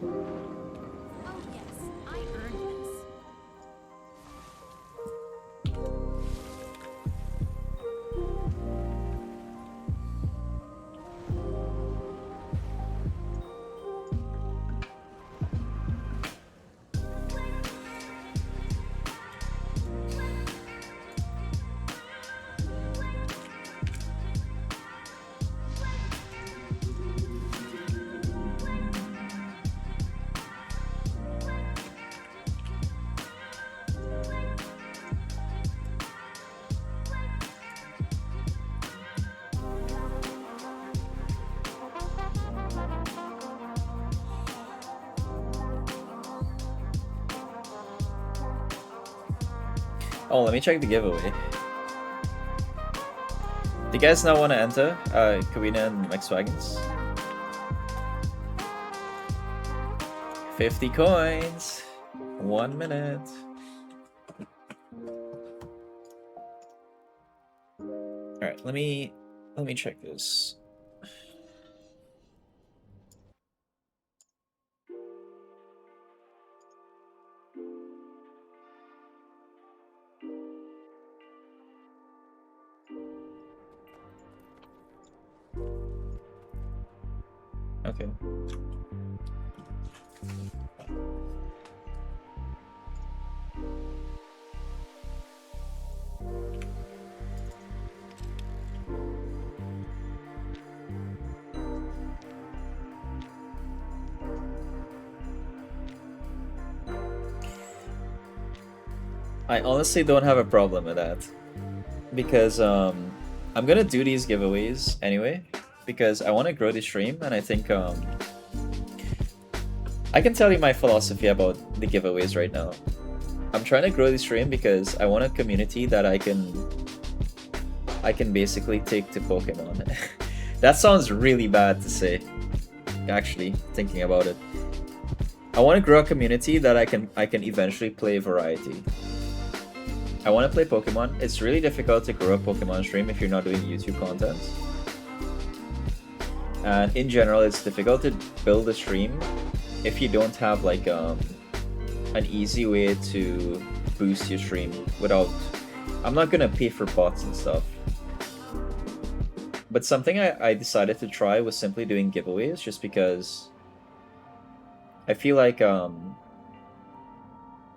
C: Oh yes, I earned this.
B: Oh, let me check the giveaway. Do you guys not want to enter Kawina and Wagons? 50 coins. 1 minute. Alright, let me check this. Okay. I honestly don't have a problem with that, because I'm gonna do these giveaways anyway, because I want to grow the stream, and I think I can tell you my philosophy about the giveaways right now. I'm trying to grow the stream because I want a community that I can basically take to Pokemon. That sounds really bad to say, actually, thinking about it. I want to grow a community that I can eventually play variety. I want to play Pokemon. It's really difficult to grow a Pokemon stream if you're not doing YouTube content. And in general, it's difficult to build a stream if you don't have like an easy way to boost your stream without... I'm not gonna pay for bots and stuff. But something I decided to try was simply doing giveaways, just because I feel like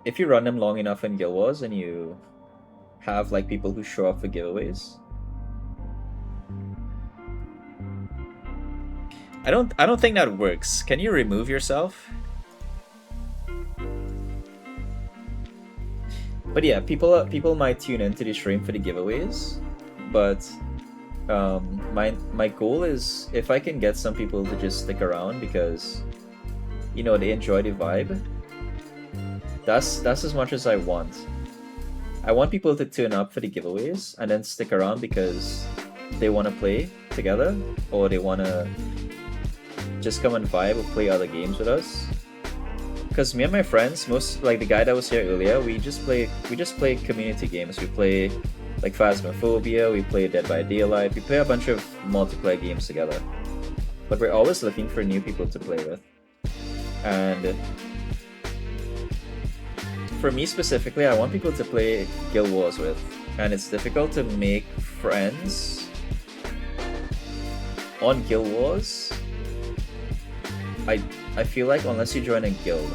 B: if you run them long enough in Guild Wars and you have like people who show up for giveaways, I don't think that works. Can you remove yourself? But yeah, people might tune into the stream for the giveaways, but my goal is if I can get some people to just stick around because, you know, they enjoy the vibe. That's as much as I want. I want people to tune up for the giveaways and then stick around because they want to play together, or they want to just come and vibe or play other games with us. Because me and my friends, most like the guy that was here earlier, we just play community games. We play like Phasmophobia, we play Dead by Daylight, we play a bunch of multiplayer games together. But we're always looking for new people to play with. And for me specifically, I want people to play Guild Wars with. And it's difficult to make friends on Guild Wars. I feel like unless you join a guild.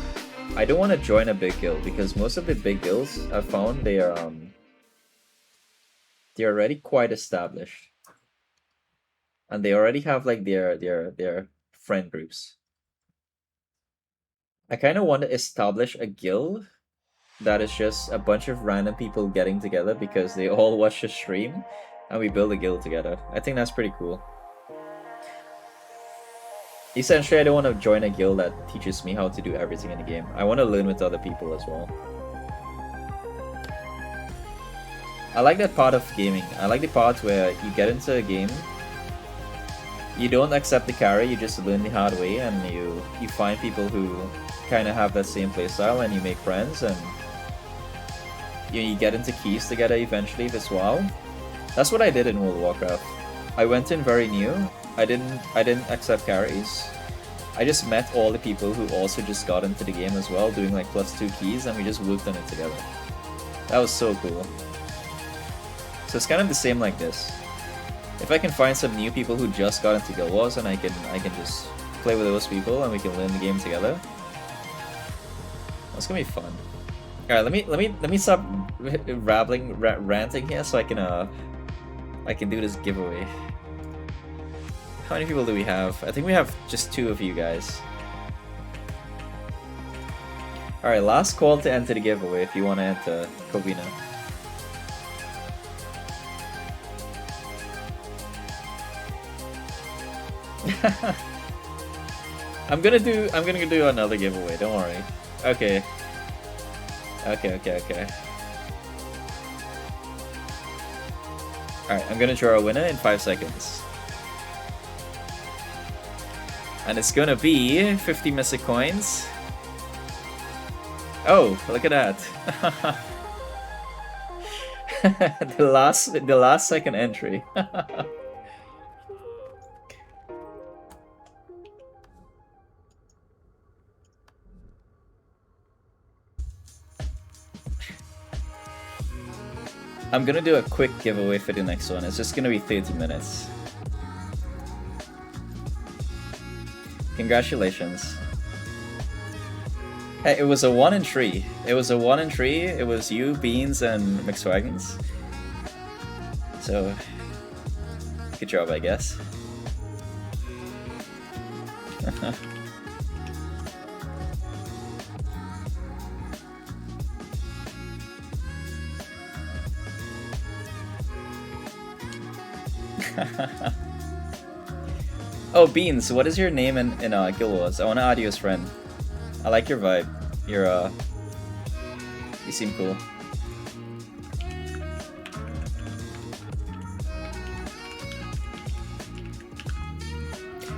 B: I don't want to join a big guild because most of the big guilds I've found they're already quite established. And they already have like their friend groups. I kind of want to establish a guild that is just a bunch of random people getting together because they all watch the stream and we build a guild together. I think that's pretty cool. Essentially, I don't want to join a guild that teaches me how to do everything in the game. I want to learn with other people as well. I like that part of gaming. I like the part where you get into a game, you don't accept the carry, you just learn the hard way, and you find people who kind of have that same playstyle, and you make friends, and you get into keys together eventually if it's WoW. That's what I did in World of Warcraft. I went in very new. I didn't accept carries. I just met all the people who also just got into the game as well, doing like +2 keys, and we just worked on it together. That was so cool. So it's kind of the same like this. If I can find some new people who just got into Guild Wars and I can just play with those people and we can learn the game together, that's gonna be fun. All right, let me stop ranting here so I can do this giveaway. How many people do we have? I think we have just 2 of you guys. Alright, last call to enter the giveaway if you want to enter Covina. I'm gonna do another giveaway, don't worry. Okay. Okay. Alright, I'm gonna draw a winner in 5 seconds. And it's gonna be 50 Mystic Coins. Oh, look at that. the last second entry. I'm gonna do a quick giveaway for the next one. It's just gonna be 30 minutes. Congratulations. Hey, it was a 1 in 3. It was a 1 in 3. It was you, Beans, and McSwaggins. So, good job, I guess. Oh, Beans, what is your name in Guild Wars? I want to add you as friend. I like your vibe. You seem cool.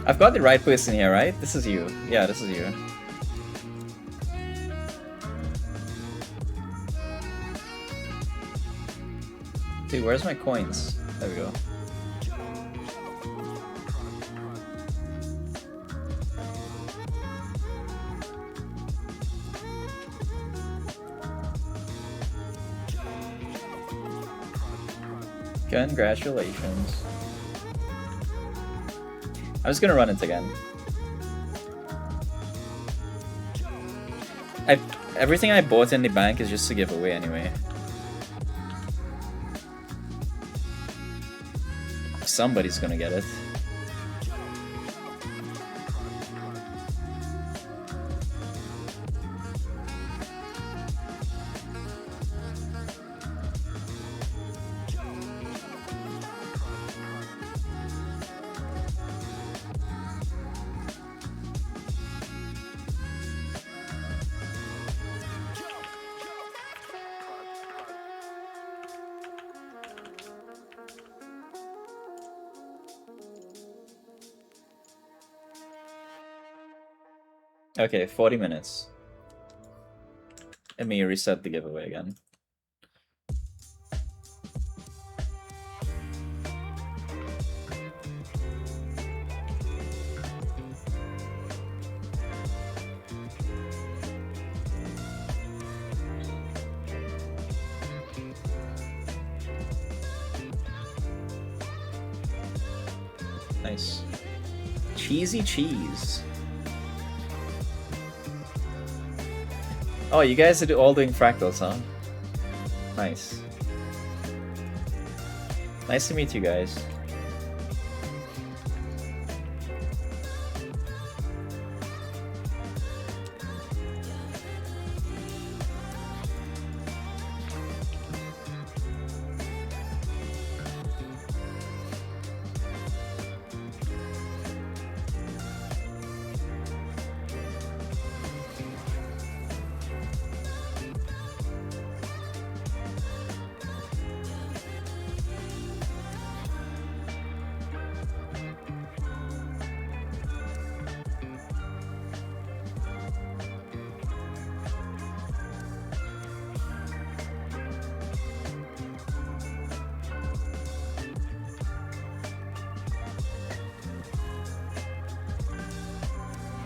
B: I've got the right person here, right? This is you. Yeah, this is you. Dude, where's my coins? There we go. Congratulations. I'm just gonna run it again. Everything I bought in the bank is just to give away anyway. Somebody's gonna get it. Okay, 40 minutes. Let me reset the giveaway again. Nice. Cheesy cheese. Oh, you guys are all doing fractals, huh? Nice. Nice to meet you guys.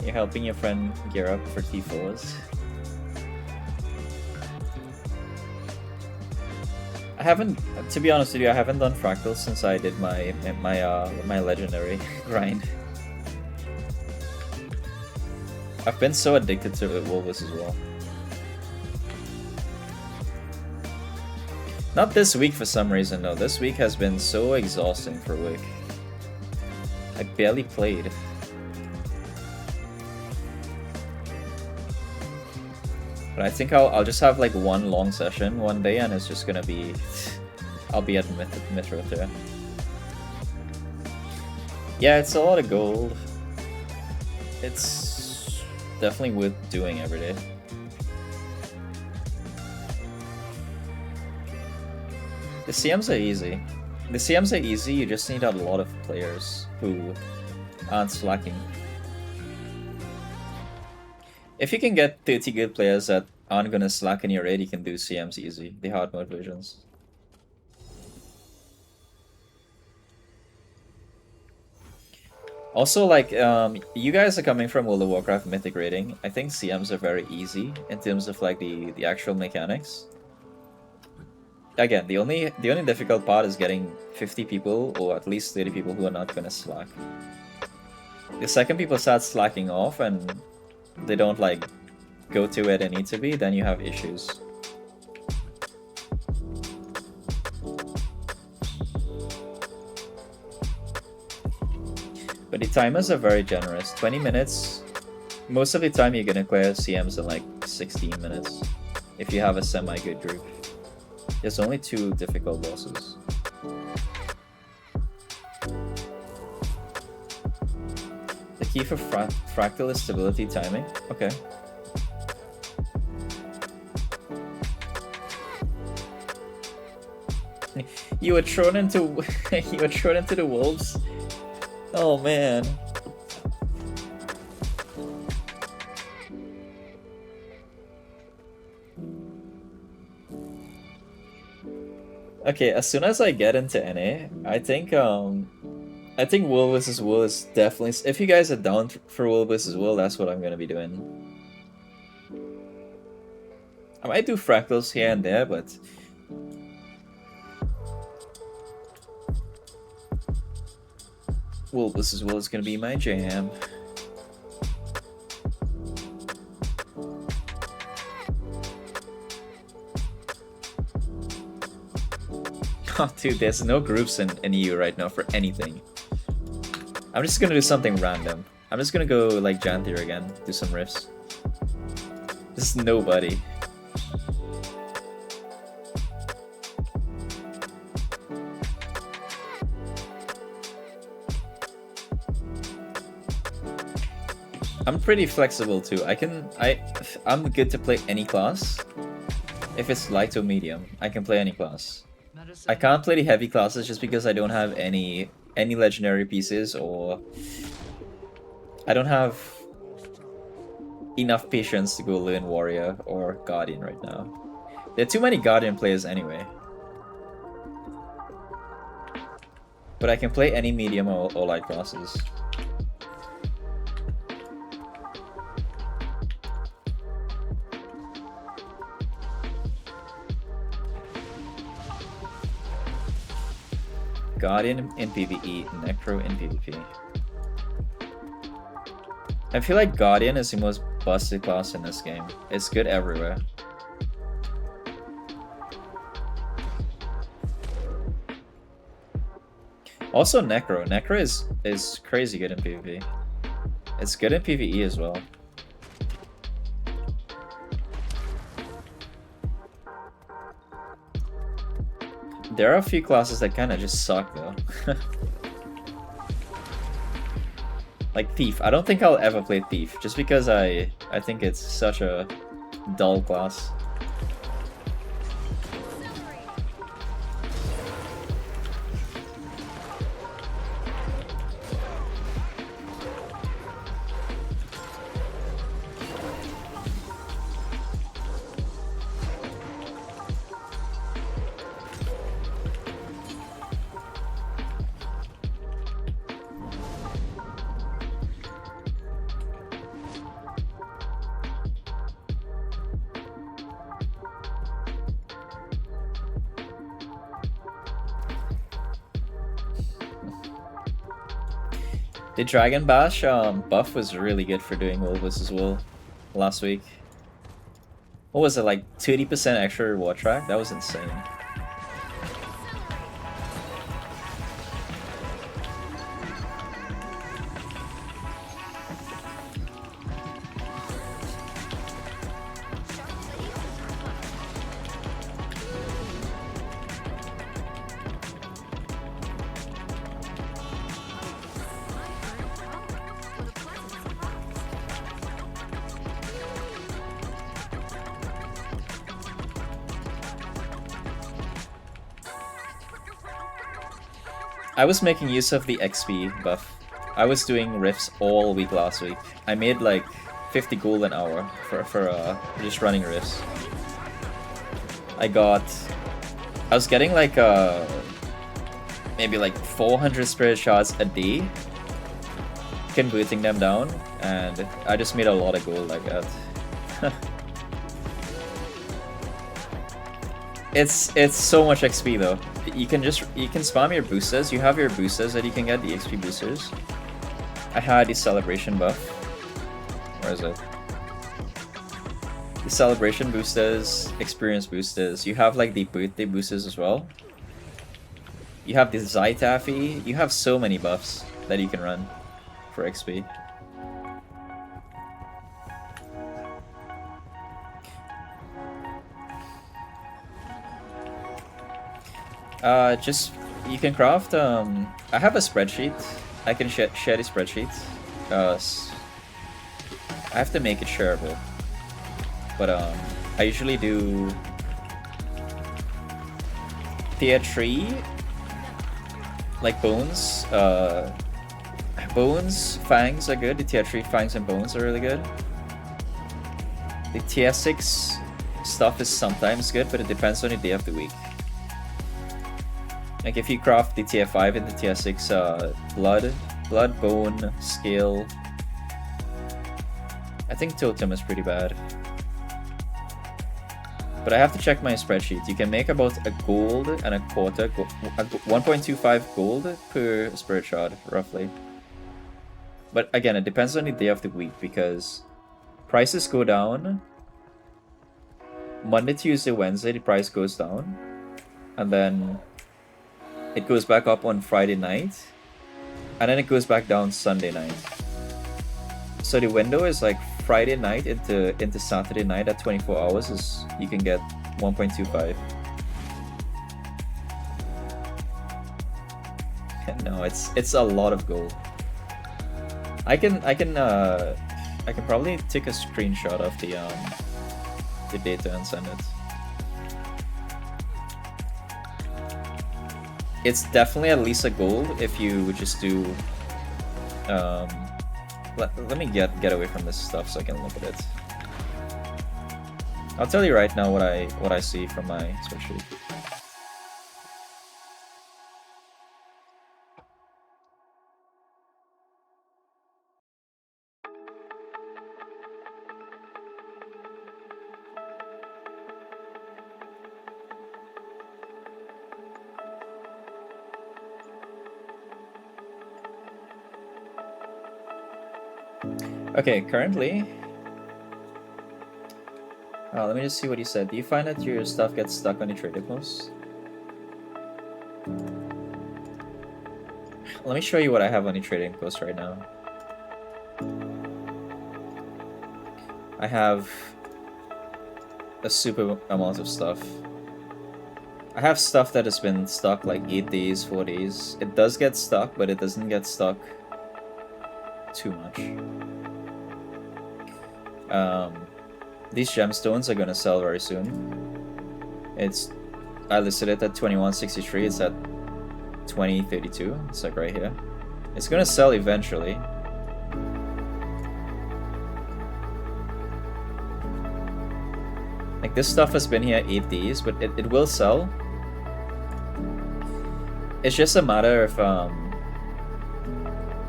B: You're helping your friend gear up for T4s. I haven't, to be honest with you, I haven't done fractals since I did my legendary grind. I've been so addicted to Wolvus as well. Not this week for some reason, though. This week has been so exhausting for Wick. I barely played. But I think I'll just have like one long session one day, and it's just gonna be... I'll be at Metro there. Yeah, it's a lot of gold. It's definitely worth doing every day. The CMs are easy. The CMs are easy, you just need a lot of players who aren't slacking. If you can get 30 good players that aren't gonna slack in your raid, you can do CMs easy, the hard mode versions. Also, like, you guys are coming from World of Warcraft Mythic raiding. I think CMs are very easy in terms of like the actual mechanics. Again, the only difficult part is getting 50 people, or at least 30 people who are not gonna slack. The second people start slacking off and they don't like go to where they need to be, then you have issues. But the timers are very generous. 20 minutes. Most of the time you're gonna clear CMs in like 16 minutes if you have a semi-good group. There's only 2 difficult bosses. The key for fractal is stability timing. Okay. You were thrown into you were thrown into the wolves. Oh man. Okay, as soon as I get into NA, I think Wool vs. Wool is definitely. If you guys are down for Wool vs. Wool, that's what I'm gonna be doing. I might do fractals here and there, but Wool vs. Wool is gonna be my jam. Oh, dude, there's no groups in EU right now for anything. I'm just gonna do something random. I'm just gonna go like Jantir again, do some riffs. There's nobody. I'm pretty flexible too. I'm good to play any class. If it's light or medium, I can play any class. I can't play the heavy classes just because I don't have any legendary pieces, or I don't have enough patience to go learn warrior or guardian right now. There are too many guardian players anyway. But I can play any medium or light classes. Guardian in PvE, Necro in PvP. I feel like Guardian is the most busted class in this game. It's good everywhere. Also Necro. Necro is crazy good in PvP. It's good in PvE as well. There are a few classes that kind of just suck though. Like Thief. I don't think I'll ever play Thief, just because I think it's such a dull class. The Dragon Bash buff was really good for doing Wool vs. Wool last week. What was it, like 30% extra reward track? That was insane. I was making use of the XP buff. I was doing riffs all week last week. I made like 50 gold an hour for just running riffs. I was getting like maybe like 400 spirit shots a day, converting them down, and I just made a lot of gold like that. It's so much XP though. You can spam your boosters. You have your boosters that you can get, the XP boosters. I had the celebration buff. Where is it? The celebration boosters, experience boosters. You have like the birthday boosters as well. You have the Zytaffy. You have so many buffs that you can run for XP. You can craft, I have a spreadsheet. I can share the spreadsheet. I have to make it shareable. But, I usually do tier 3, like bones, bones, fangs are good. The tier 3 fangs and bones are really good. The tier 6 stuff is sometimes good, but it depends on the day of the week. Like if you craft the tier 5 and the tier 6 blood, bone, scale. I think totem is pretty bad. But I have to check my spreadsheet. You can make about a gold and a quarter, 1.25 gold per spirit shard, roughly. But again, it depends on the day of the week because prices go down. Monday, Tuesday, Wednesday, the price goes down. And then it goes back up on Friday night. And then it goes back down Sunday night. So the window is like Friday night into Saturday night at 24 hours is you can get 1.25. No, it's a lot of gold. I can probably take a screenshot of the data and send it. It's definitely at least a gold if you just do let me get away from this stuff so I can look at it. I'll tell you right now what I see from my spreadsheet. Okay, currently... let me just see what you said. Do you find that your stuff gets stuck on the trading post? Let me show you what I have on the trading post right now. I have a super amount of stuff. I have stuff that has been stuck like 8 days, 4 days. It does get stuck, but it doesn't get stuck too much. These gemstones are gonna sell very soon. I listed it at 2163. It's at 2032. It's like right here. It's gonna sell eventually. Like this stuff has been here 8 days, but it will sell. It's just a matter of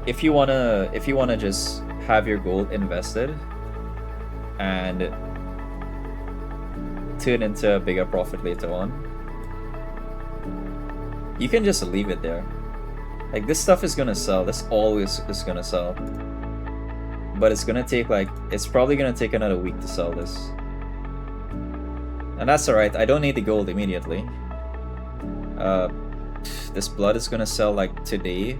B: if you wanna just have your gold invested and turn into a bigger profit later on, you can just leave it there. Like this stuff is gonna sell. This always is gonna sell, but it's gonna take it's probably gonna take another week to sell this, and that's alright. I don't need the gold immediately. This blood is gonna sell like today.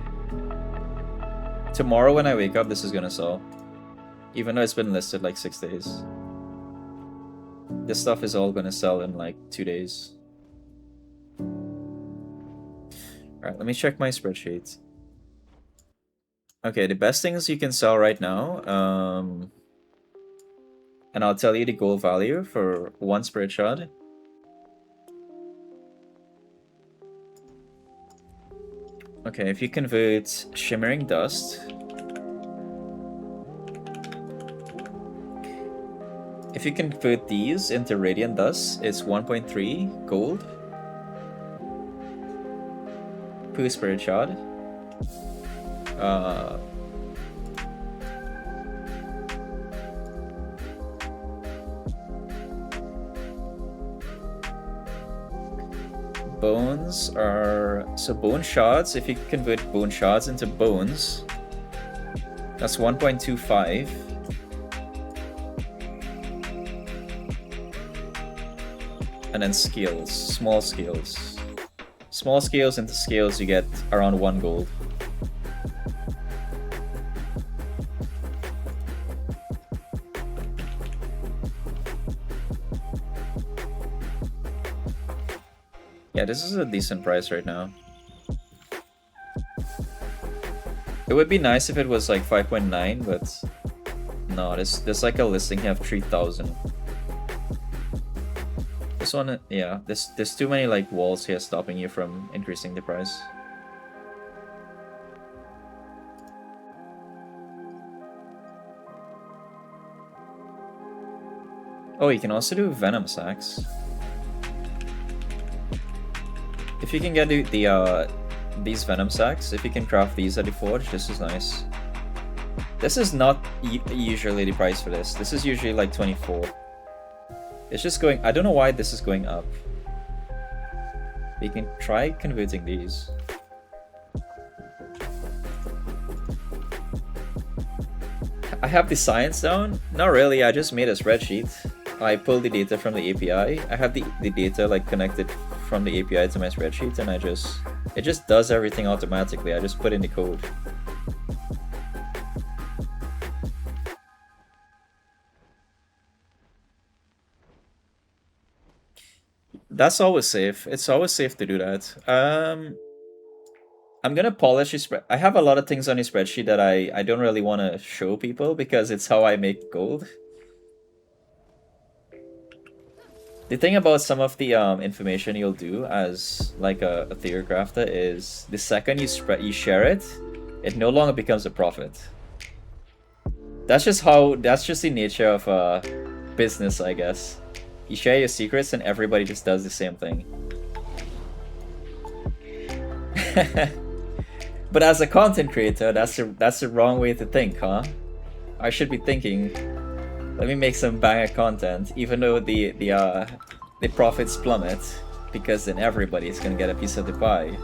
B: Tomorrow when I wake up, this is gonna sell. Even though it's been listed like 6 days. This stuff is all gonna sell in like 2 days. Alright, let me check my spreadsheet. Okay, the best things you can sell right now, and I'll tell you the gold value for one spirit shard. Okay, if you convert shimmering dust, if you convert these into radiant dust, it's 1.3 gold per spirit shard. Bones are... so bone shards, if you convert bone shards into bones, that's 1.25. And then scales, small scales. Small scales into scales, you get around 1 gold. Yeah, this is a decent price right now. It would be nice if it was like 5.9, but no, there's like a listing here of 3,000. This one, yeah, there's too many like walls here stopping you from increasing the price. Oh, you can also do venom sacks. If you can get these venom sacks, if you can craft these at the forge, this is nice. This is not usually the price for this. This is usually like 24. It's just going. I don't know why this is going up. We can try converting these. I have the science down? Not really, I just made a spreadsheet. I pulled the data from the API. I have the data like connected from the API to my spreadsheet, and it just does everything automatically. I just put in the code. That's always safe. It's always safe to do that. I'm gonna polish your spread. I have a lot of things on your spreadsheet that I don't really want to show people because it's how I make gold. The thing about some of the information you'll do as like a theory crafter is the second you share it, it no longer becomes a profit. That's just the nature of business, I guess. You share your secrets and everybody just does the same thing. But as a content creator, that's the wrong way to think, huh? I should be thinking, let me make some banger content, even though the profits plummet, because then everybody's gonna get a piece of the pie.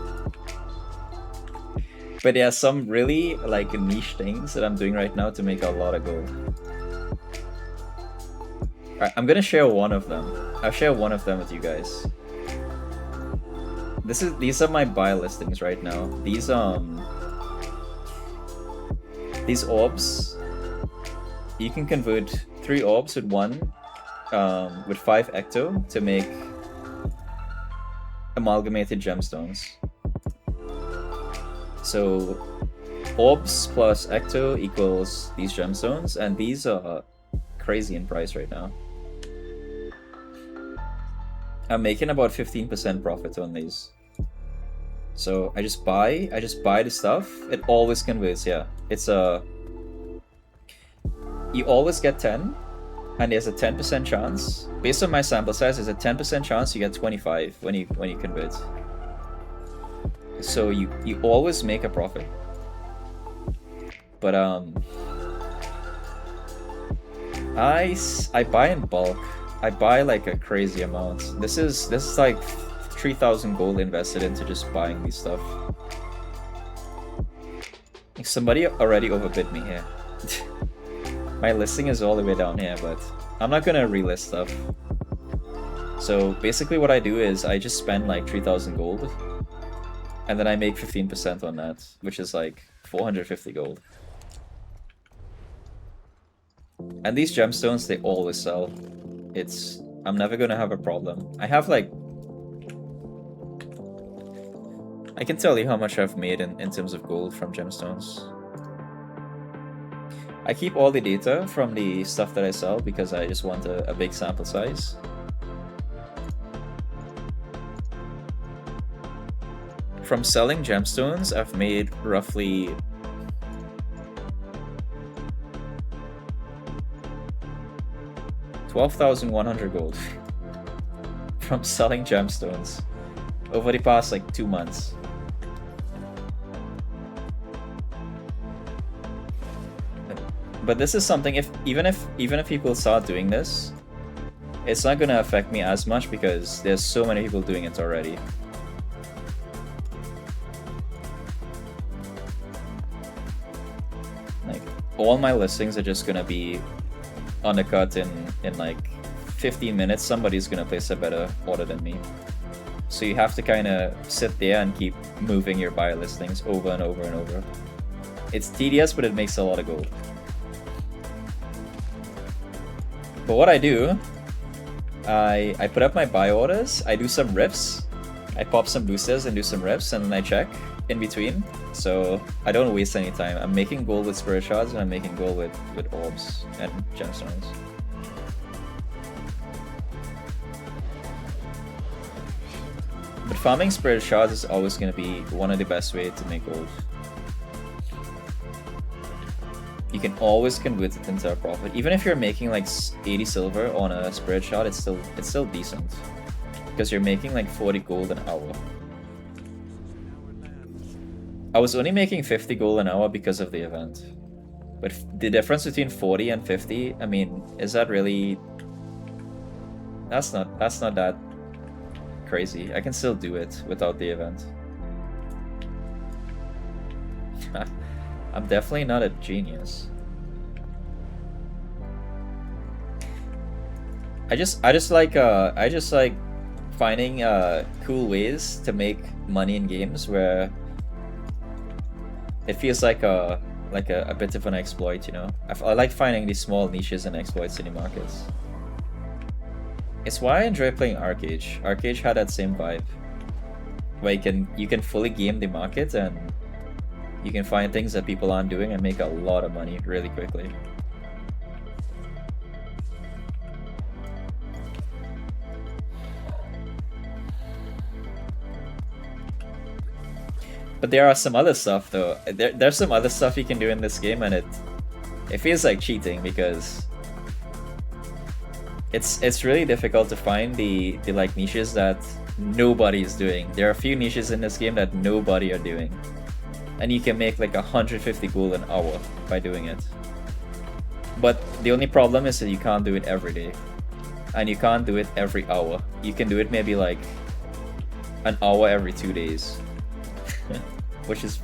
B: But there are some really like niche things that I'm doing right now to make a lot of gold. Alright, I'm gonna share one of them. I'll share one of them with you guys. These are my buy listings right now. These orbs, you can convert 3 orbs with 5 ecto to make amalgamated gemstones. So orbs plus ecto equals these gemstones, and these are crazy in price right now. I'm making about 15% profit on these. So I just buy the stuff. It always converts, yeah. It's you always get 10, and there's a 10% chance. Based on my sample size, there's a 10% chance you get 25 when you convert. So you always make a profit. But I buy in bulk. I buy like a crazy amount. This is like 3,000 gold invested into just buying these stuff. Like somebody already overbid me here. My listing is all the way down here, but I'm not gonna relist stuff. So basically what I do is I just spend like 3,000 gold, and then I make 15% on that, which is like 450 gold. And these gemstones, they always sell. I'm never gonna have a problem. I have like, I can tell you how much I've made in terms of gold from gemstones. I keep all the data from the stuff that I sell because I just want a big sample size. From selling gemstones, I've made roughly $12,100 gold from selling gemstones over the past like 2 months. But this is something, even if people start doing this, it's not gonna affect me as much because there's so many people doing it already. Like all my listings are just gonna be undercut in like 15 minutes. Somebody's gonna place a better order than me. So you have to kind of sit there and keep moving your buy listings over and over and over. It's tedious, but it makes a lot of gold. But what I do, I put up my buy orders, I do some riffs, I pop some boosters and do some riffs, and then I check in between. So I don't waste any time. I'm making gold with spirit shards, and I'm making gold with orbs and gemstones. But farming spirit shards is always going to be one of the best ways to make gold. You can always convert it into a profit. Even if you're making like 80 silver on a spirit shard, it's still decent. Because you're making like 40 gold an hour. I was only making 50 gold an hour because of the event. But the difference between 40 and 50, I mean, is that really... That's not that crazy. I can still do it without the event. I'm definitely not a genius. I just like finding cool ways to make money in games where it feels like a bit of an exploit, you know. I like finding these small niches and exploits in the markets. It's why I enjoy playing Arcade. Arcade had that same vibe, where you can fully game the market and you can find things that people aren't doing and make a lot of money really quickly. But there are some other stuff though. There's some other stuff you can do in this game, and it feels like cheating because it's really difficult to find the like niches that nobody is doing. There are a few niches in this game that nobody are doing, and you can make like 150 gold an hour by doing it. But the only problem is that you can't do it every day, and you can't do it every hour. You can do it maybe like an hour every 2 days. Which is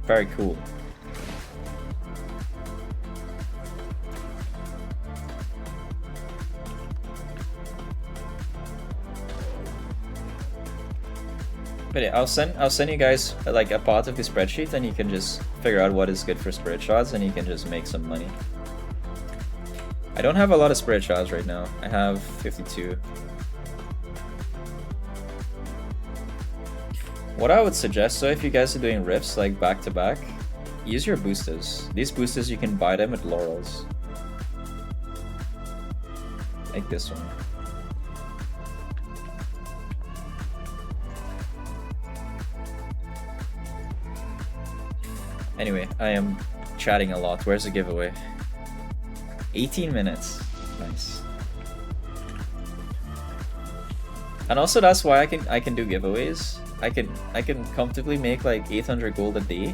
B: very cool. But yeah, I'll send you guys like a part of the spreadsheet, and you can just figure out what is good for spirit shards, and you can just make some money. I don't have a lot of spirit shards right now. I have 52. What I would suggest, so if you guys are doing rifts like back to back, use your boosters. These boosters, you can buy them at Laurels. Like this one. Anyway, I am chatting a lot. Where's the giveaway? 18 minutes. Nice. And also that's why I can do giveaways. I can comfortably make like 800 gold a day.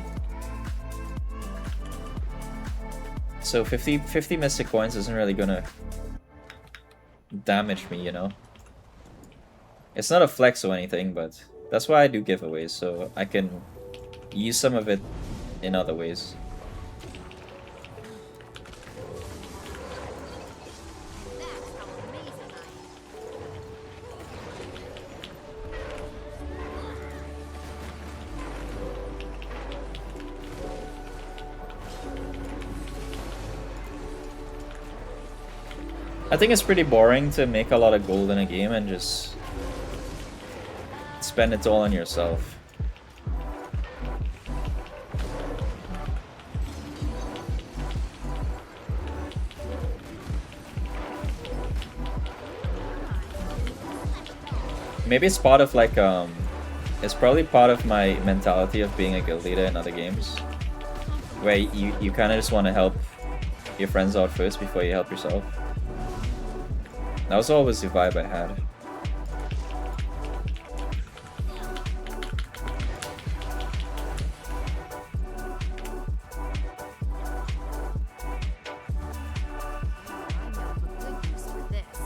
B: So 50 mystic coins isn't really gonna damage me, you know. It's not a flex or anything, but that's why I do giveaways, so I can use some of it in other ways.
C: That's how amazing I am.
B: I think it's pretty boring to make a lot of gold in a game and just spend it all on yourself. Maybe it's part of like it's probably part of my mentality of being a guild leader in other games, where you kind of just want to help your friends out first before you help yourself. That was always the vibe I had.
C: I know of a good use for this.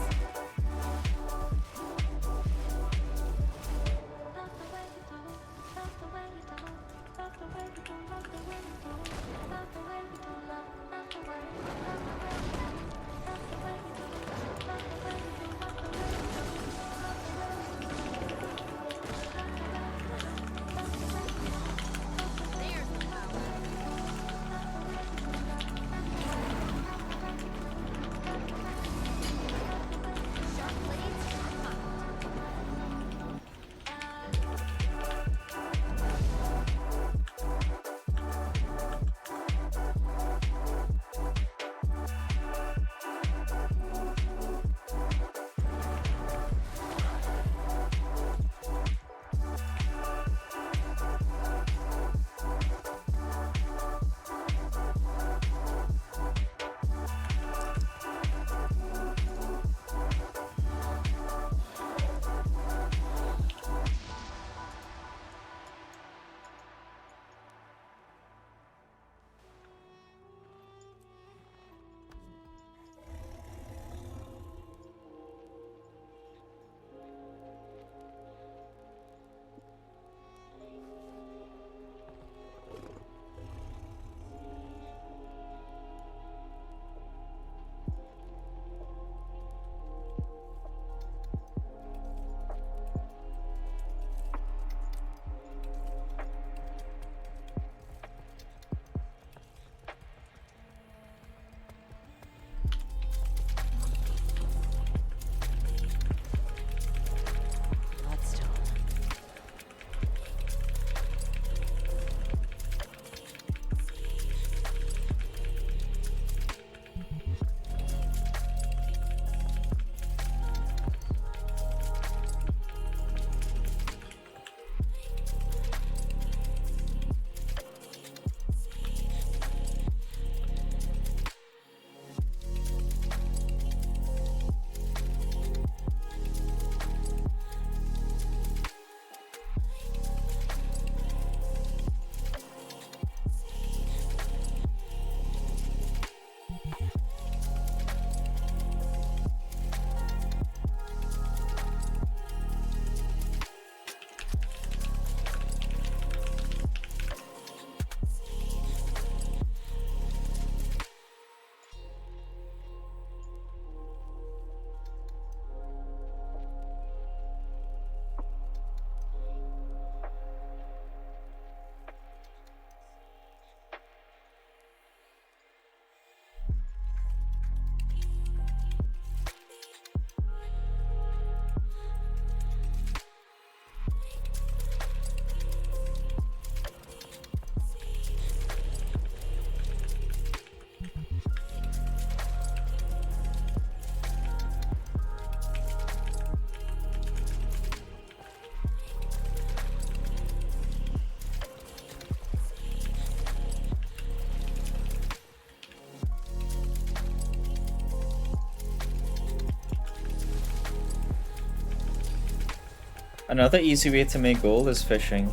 B: Another easy way to make gold is fishing.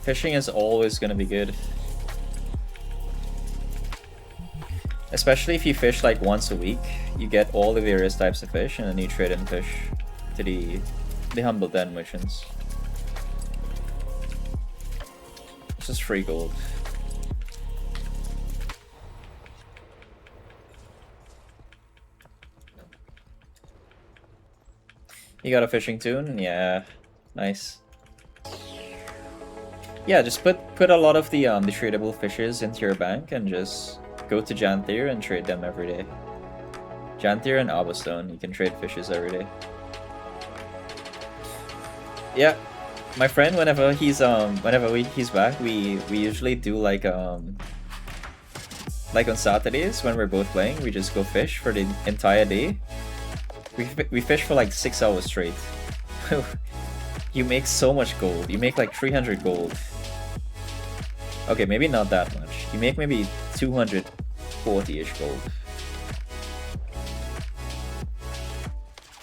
B: Fishing is always gonna be good. Especially if you fish like once a week, you get all the various types of fish and then you trade in fish to the Humble Den missions. This is free gold. You got a fishing tune? Yeah, nice. Yeah, just put a lot of the tradable fishes into your bank and just go to Janthir and trade them every day. Janthir and Abastone, you can trade fishes every day. Yeah, my friend, whenever he's back, we usually do like on Saturdays when we're both playing, we just go fish for the entire day. We fish for like 6 hours straight. You make so much gold. You make like 300 gold. Okay, maybe not that much. You make maybe 240-ish gold.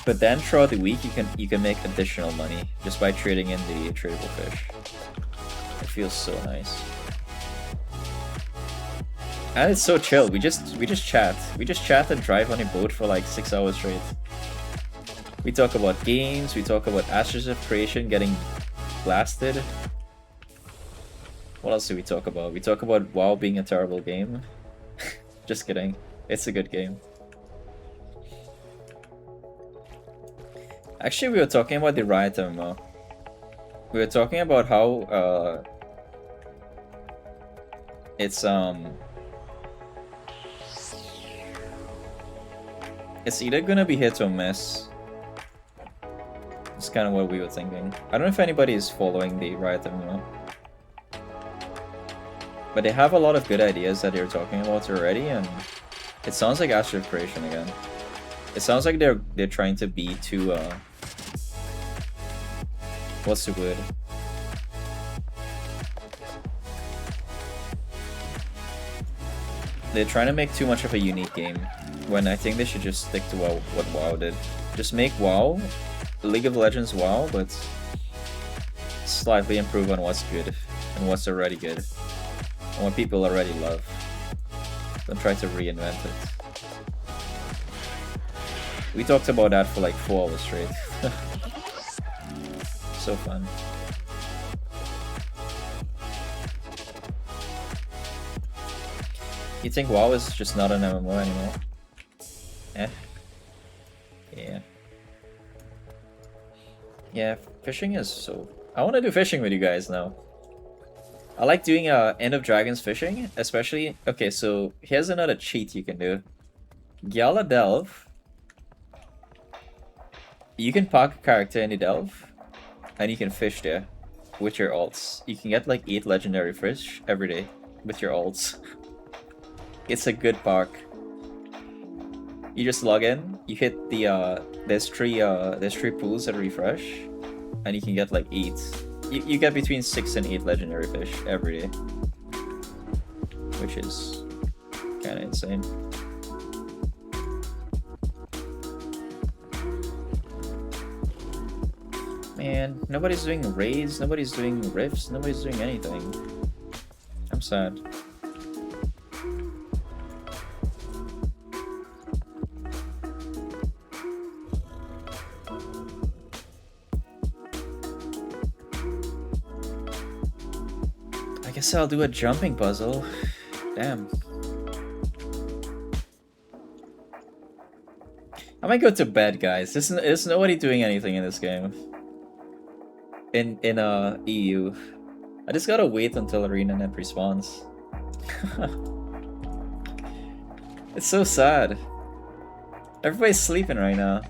B: But then throughout the week you can make additional money just by trading in the tradable fish. It feels so nice. And it's so chill. We just chat. We just chat and drive on a boat for like 6 hours straight. We talk about games, we talk about Ashes of Creation getting blasted. What else do we talk about? We talk about WoW being a terrible game. Just kidding. It's a good game. Actually, we were talking about the Riot MMO. We were talking about how it's either gonna be hit or miss. It's kind of what we were thinking. I don't know if anybody is following the Riot MMO. But they have a lot of good ideas that they're talking about already, and it sounds like Ashes of Creation again. It sounds like they're trying to be too what's the word? They're trying to make too much of a unique game, when I think they should just stick to what WoW did. Just make WoW, League of Legends WoW, but slightly improve on what's good, and what's already good, and what people already love. Don't try to reinvent it. We talked about that for like 4 hours straight. So fun. You think WoW is just not an MMO anymore? Eh? Yeah. Yeah, fishing is so... I want to do fishing with you guys now. I like doing End of Dragons fishing, especially... Okay, so here's another cheat you can do. Gyala Delve. You can park a character in the Delve, and you can fish there with your alts. You can get like 8 legendary fish every day with your alts. It's a good park. You just log in, you hit the there's three pools that refresh, and you can get like 8. You get between 6 and 8 legendary fish every day, which is kind of insane. Man, nobody's doing raids, nobody's doing rifts, nobody's doing anything. I'm sad. I guess I'll do a jumping puzzle. Damn. I might go to bed, guys. There's nobody doing anything in this game. In EU. I just gotta wait until ArenaNet respawns. It's so sad. Everybody's sleeping right now.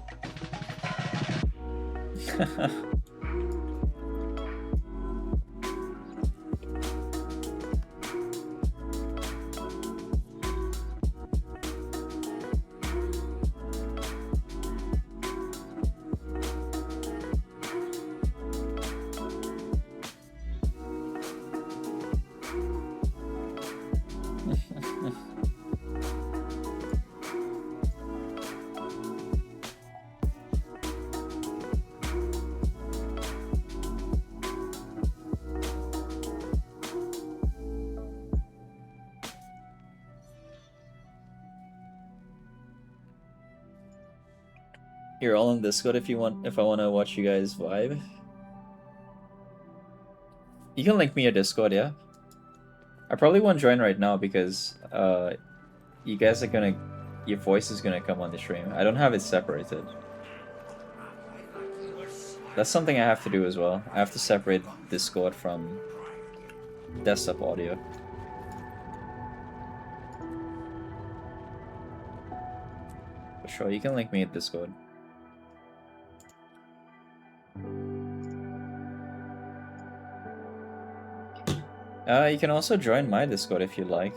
B: You're all on Discord if you want. If I want to watch you guys vibe, you can link me a Discord. Yeah, I probably won't join right now because you guys are gonna, your voice is gonna come on the stream. I don't have it separated. That's something I have to do as well. I have to separate Discord from desktop audio. For sure, you can link me at Discord. You can also join my Discord if you like.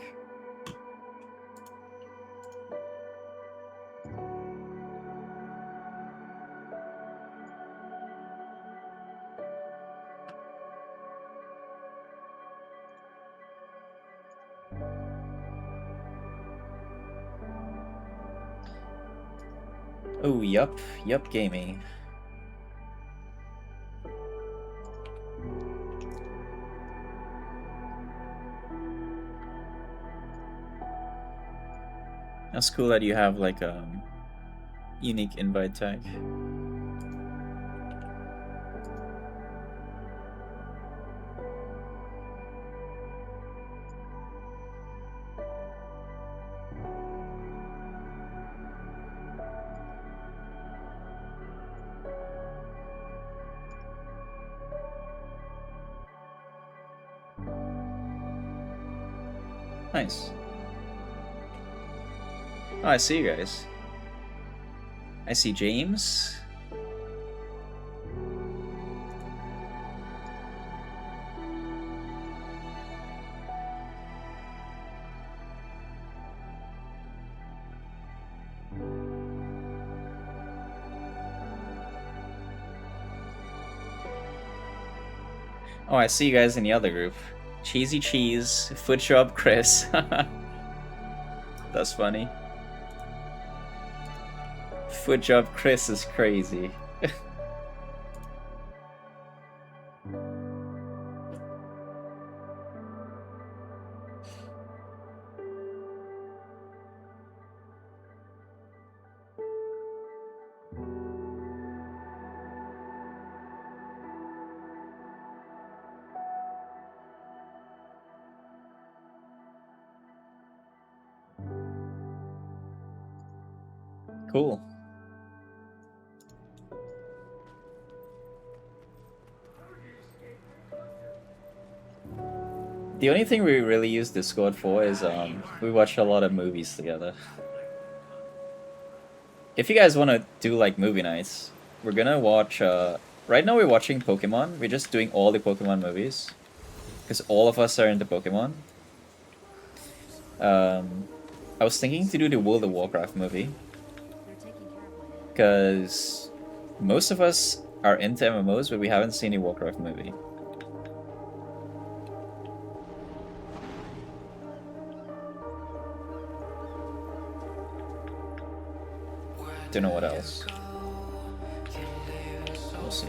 B: Oh, yup gaming. That's cool that you have like a unique invite tag. Nice. Oh, I see you guys. I see James. Oh, I see you guys in the other group. Cheesy Cheese, Foot Job Chris. That's funny. Foot Job Chris is crazy. Cool. The only thing we really use Discord for is we watch a lot of movies together. If you guys want to do like movie nights, we're gonna watch right now we're watching Pokemon. We're just doing all the Pokemon movies because all of us are into Pokemon. I was thinking to do the World of Warcraft movie because most of us are into MMOs, but we haven't seen a Warcraft movie. Don't know what else. We'll see.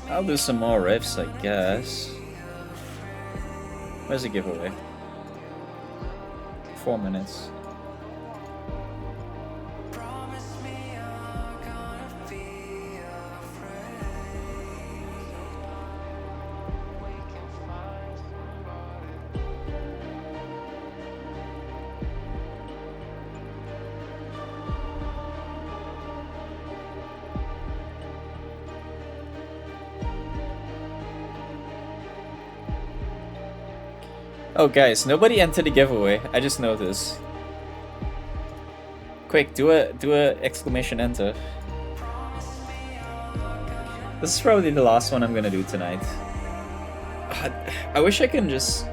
B: I'll do some more riffs, I guess. Where's the giveaway? 4 minutes. Oh guys, nobody entered the giveaway. I just noticed. Quick, do a exclamation enter. This is probably the last one I'm gonna do tonight. I wish I can just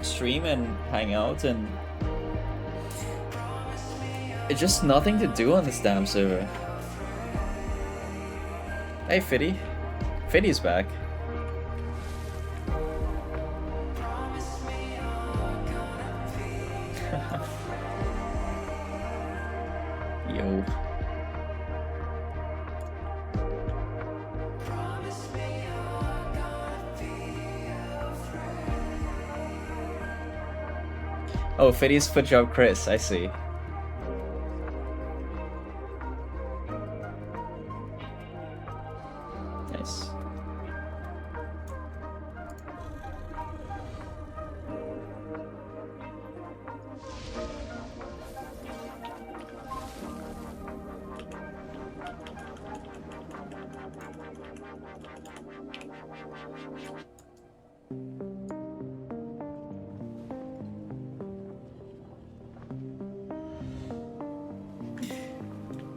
B: stream and hang out and it's just nothing to do on this damn server. Hey Fiddy. Fiddy's back. Yo. Oh, Fiddy's foot job Chris, I see. Nice.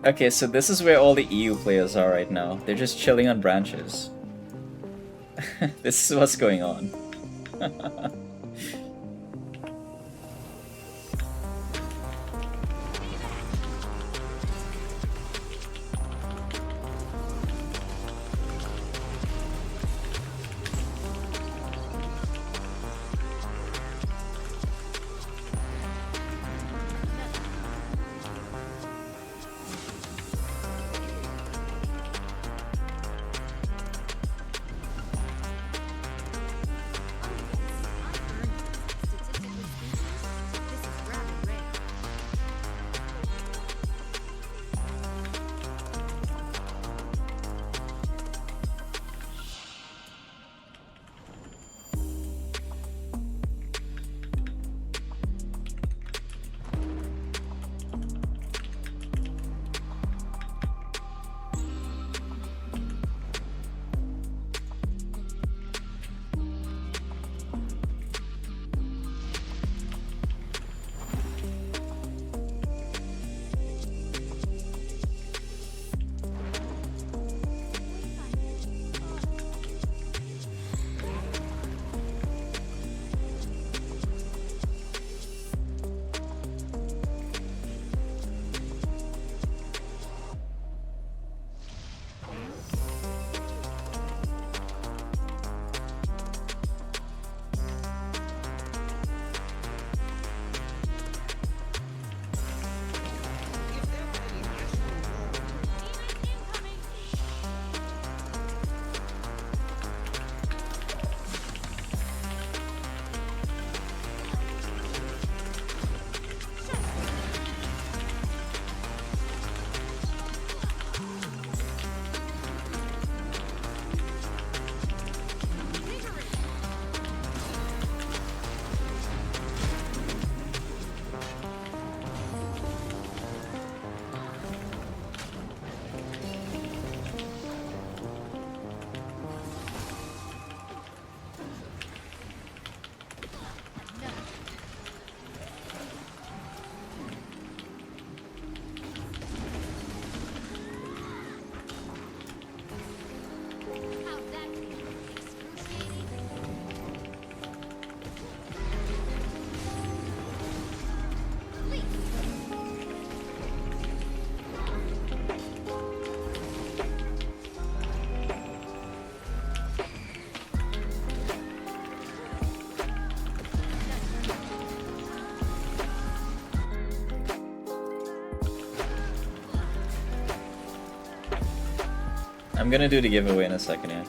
B: Okay, so this is where all the EU players are right now. They're just chilling on branches. This is what's going on.
C: How's that feel? Excruciating?
B: I'm gonna do the giveaway in a second, yeah.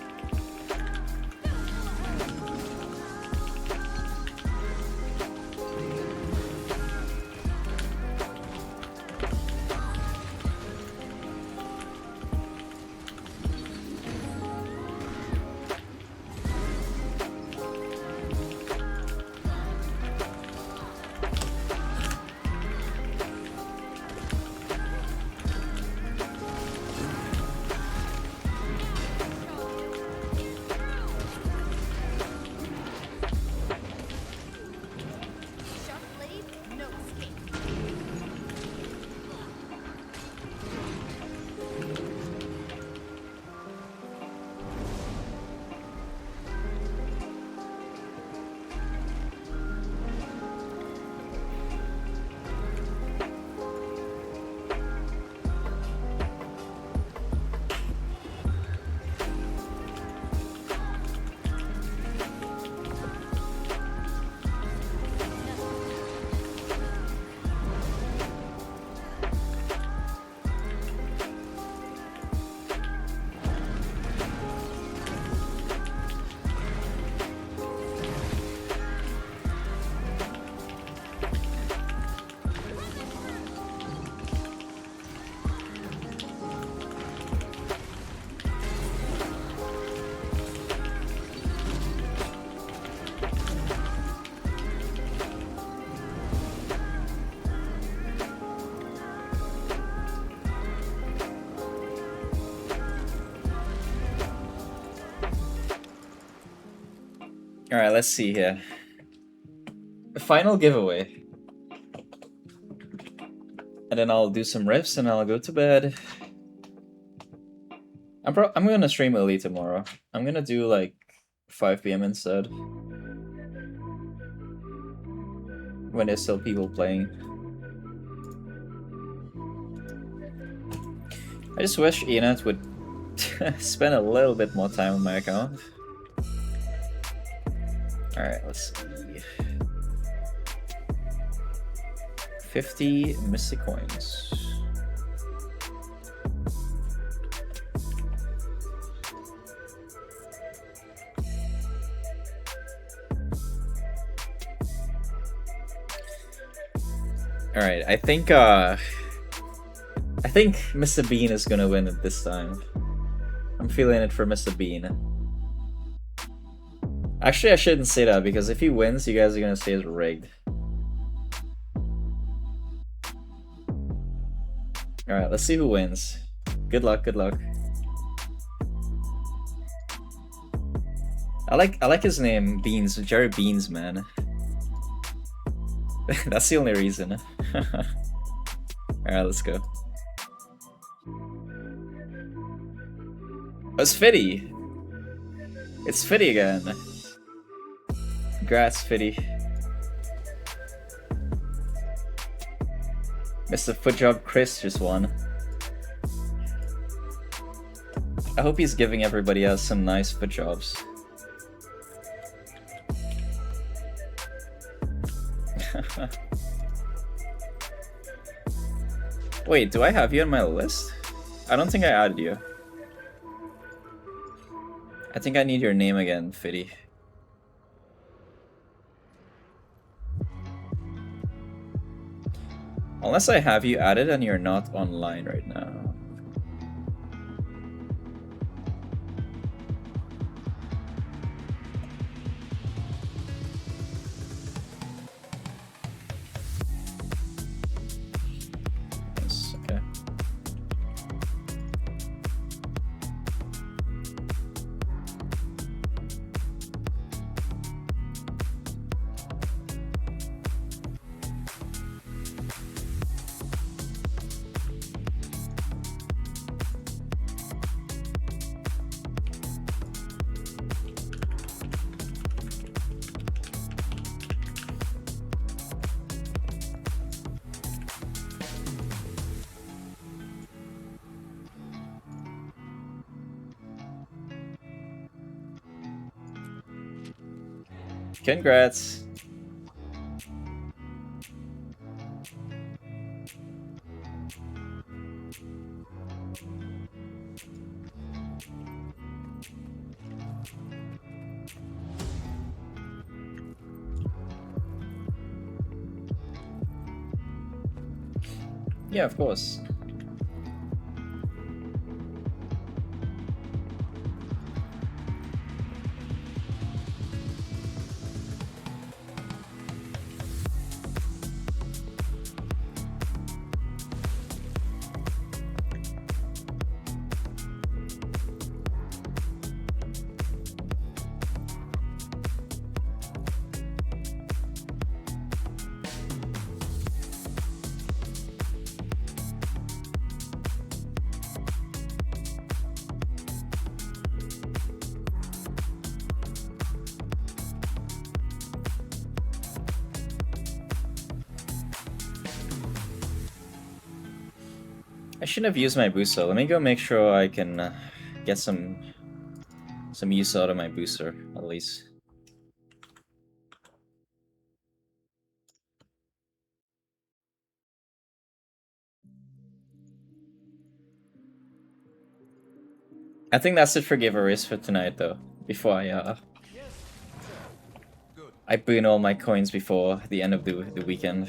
B: Alright, let's see here. Final giveaway. And then I'll do some riffs and I'll go to bed. I'm gonna stream early tomorrow. I'm gonna do like 5 p.m. instead. When there's still people playing. I just wish Enid would spend a little bit more time on my account. Alright, let's see. 50 Mystic Coins. Alright, I think Mr. Bean is gonna win it this time. I'm feeling it for Mr. Bean. Actually, I shouldn't say that because if he wins, you guys are gonna say it's rigged. Alright, let's see who wins. Good luck, good luck. I like his name, Beans, Jerry Beans, man. That's the only reason. Alright, let's go. Oh, it's Fitty! It's Fitty again. Congrats, Fitty. Mr. Footjob Chris just won. I hope he's giving everybody else some nice foot jobs. Wait, do I have you on my list? I don't think I added you. I think I need your name again, Fitty. Unless I have you added and you're not online right now. Yes, okay. Congrats. Yeah, of course. I shouldn't have used my booster. Let me go make sure I can get some use out of my booster, at least. I think that's it for giveaways for tonight, though. Before I burn all my coins before the end of the weekend.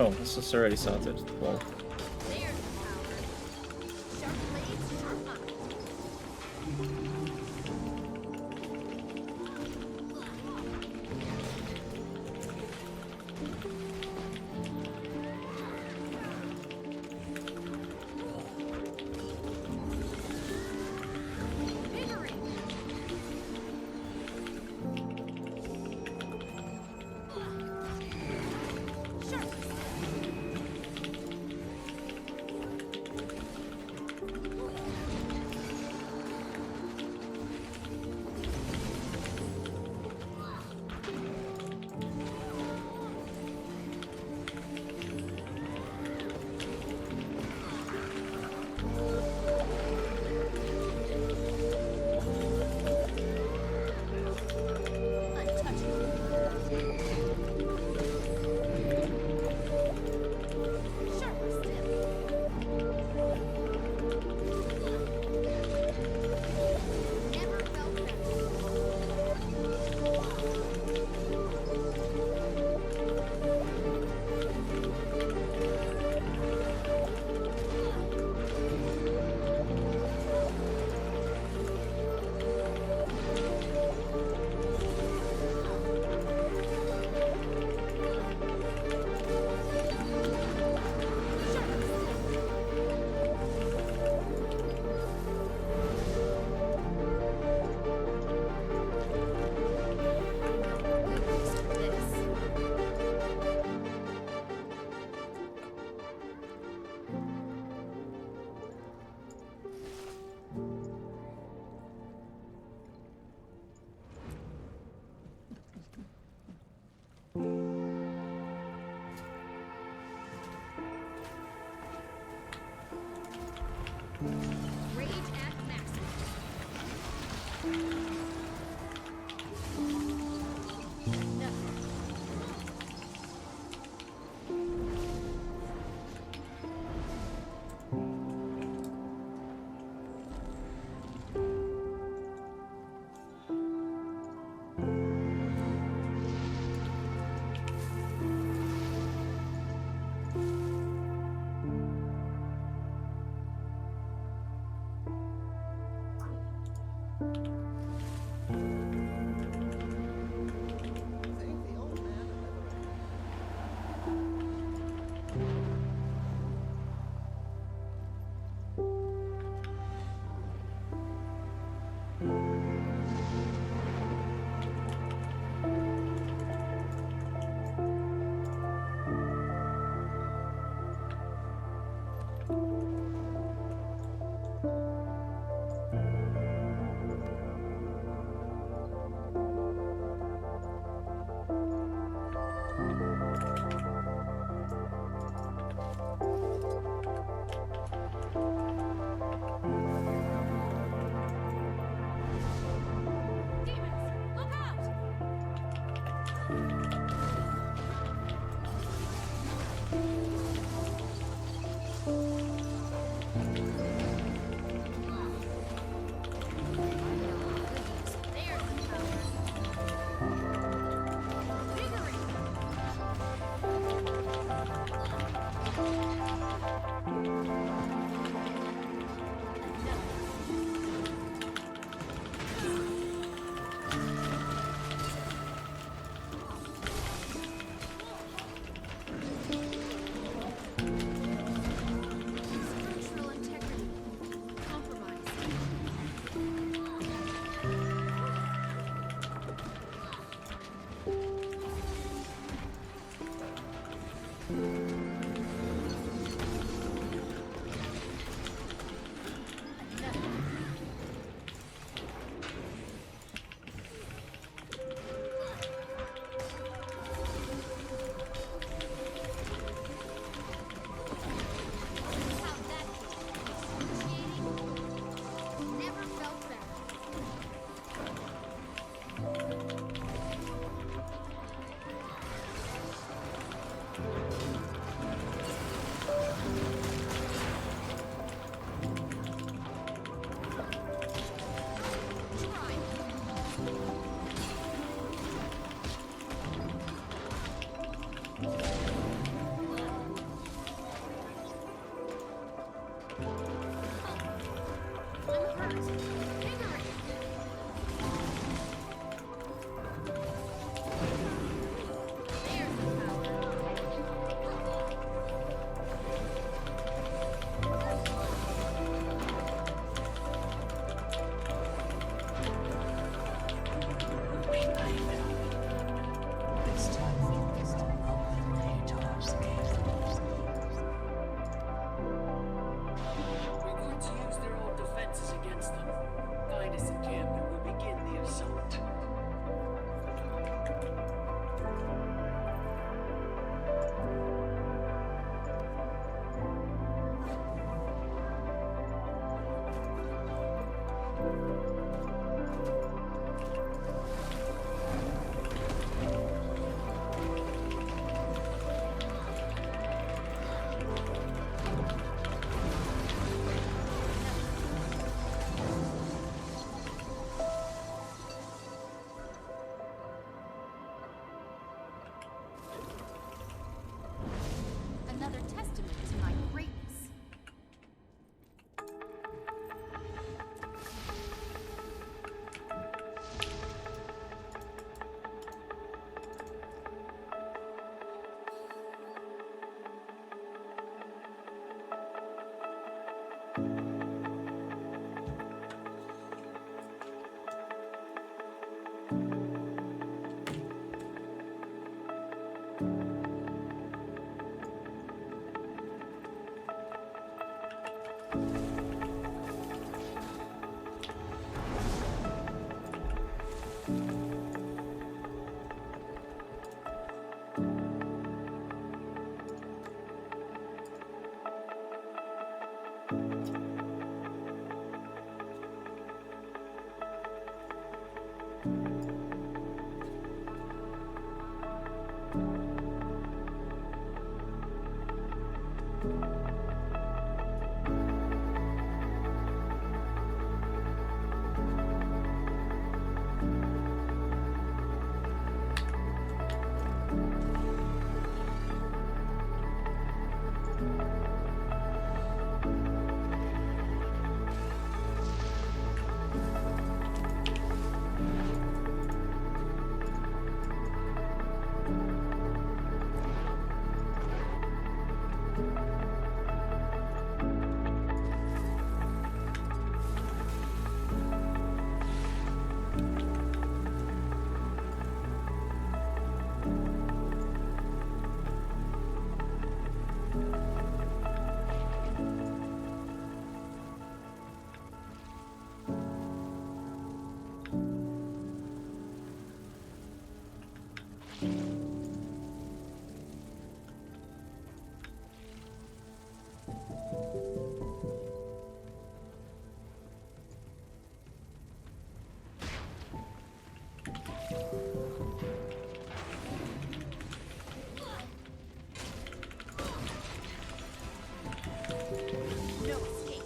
B: Oh, this is already sorted. Well,
C: There's the power. Sharp blades, sharp mind. Vigorous. Sharp. Untouchable. Sharper still. Never felt better. Sharper still. This. Rage at maximum. Nothing. No escape.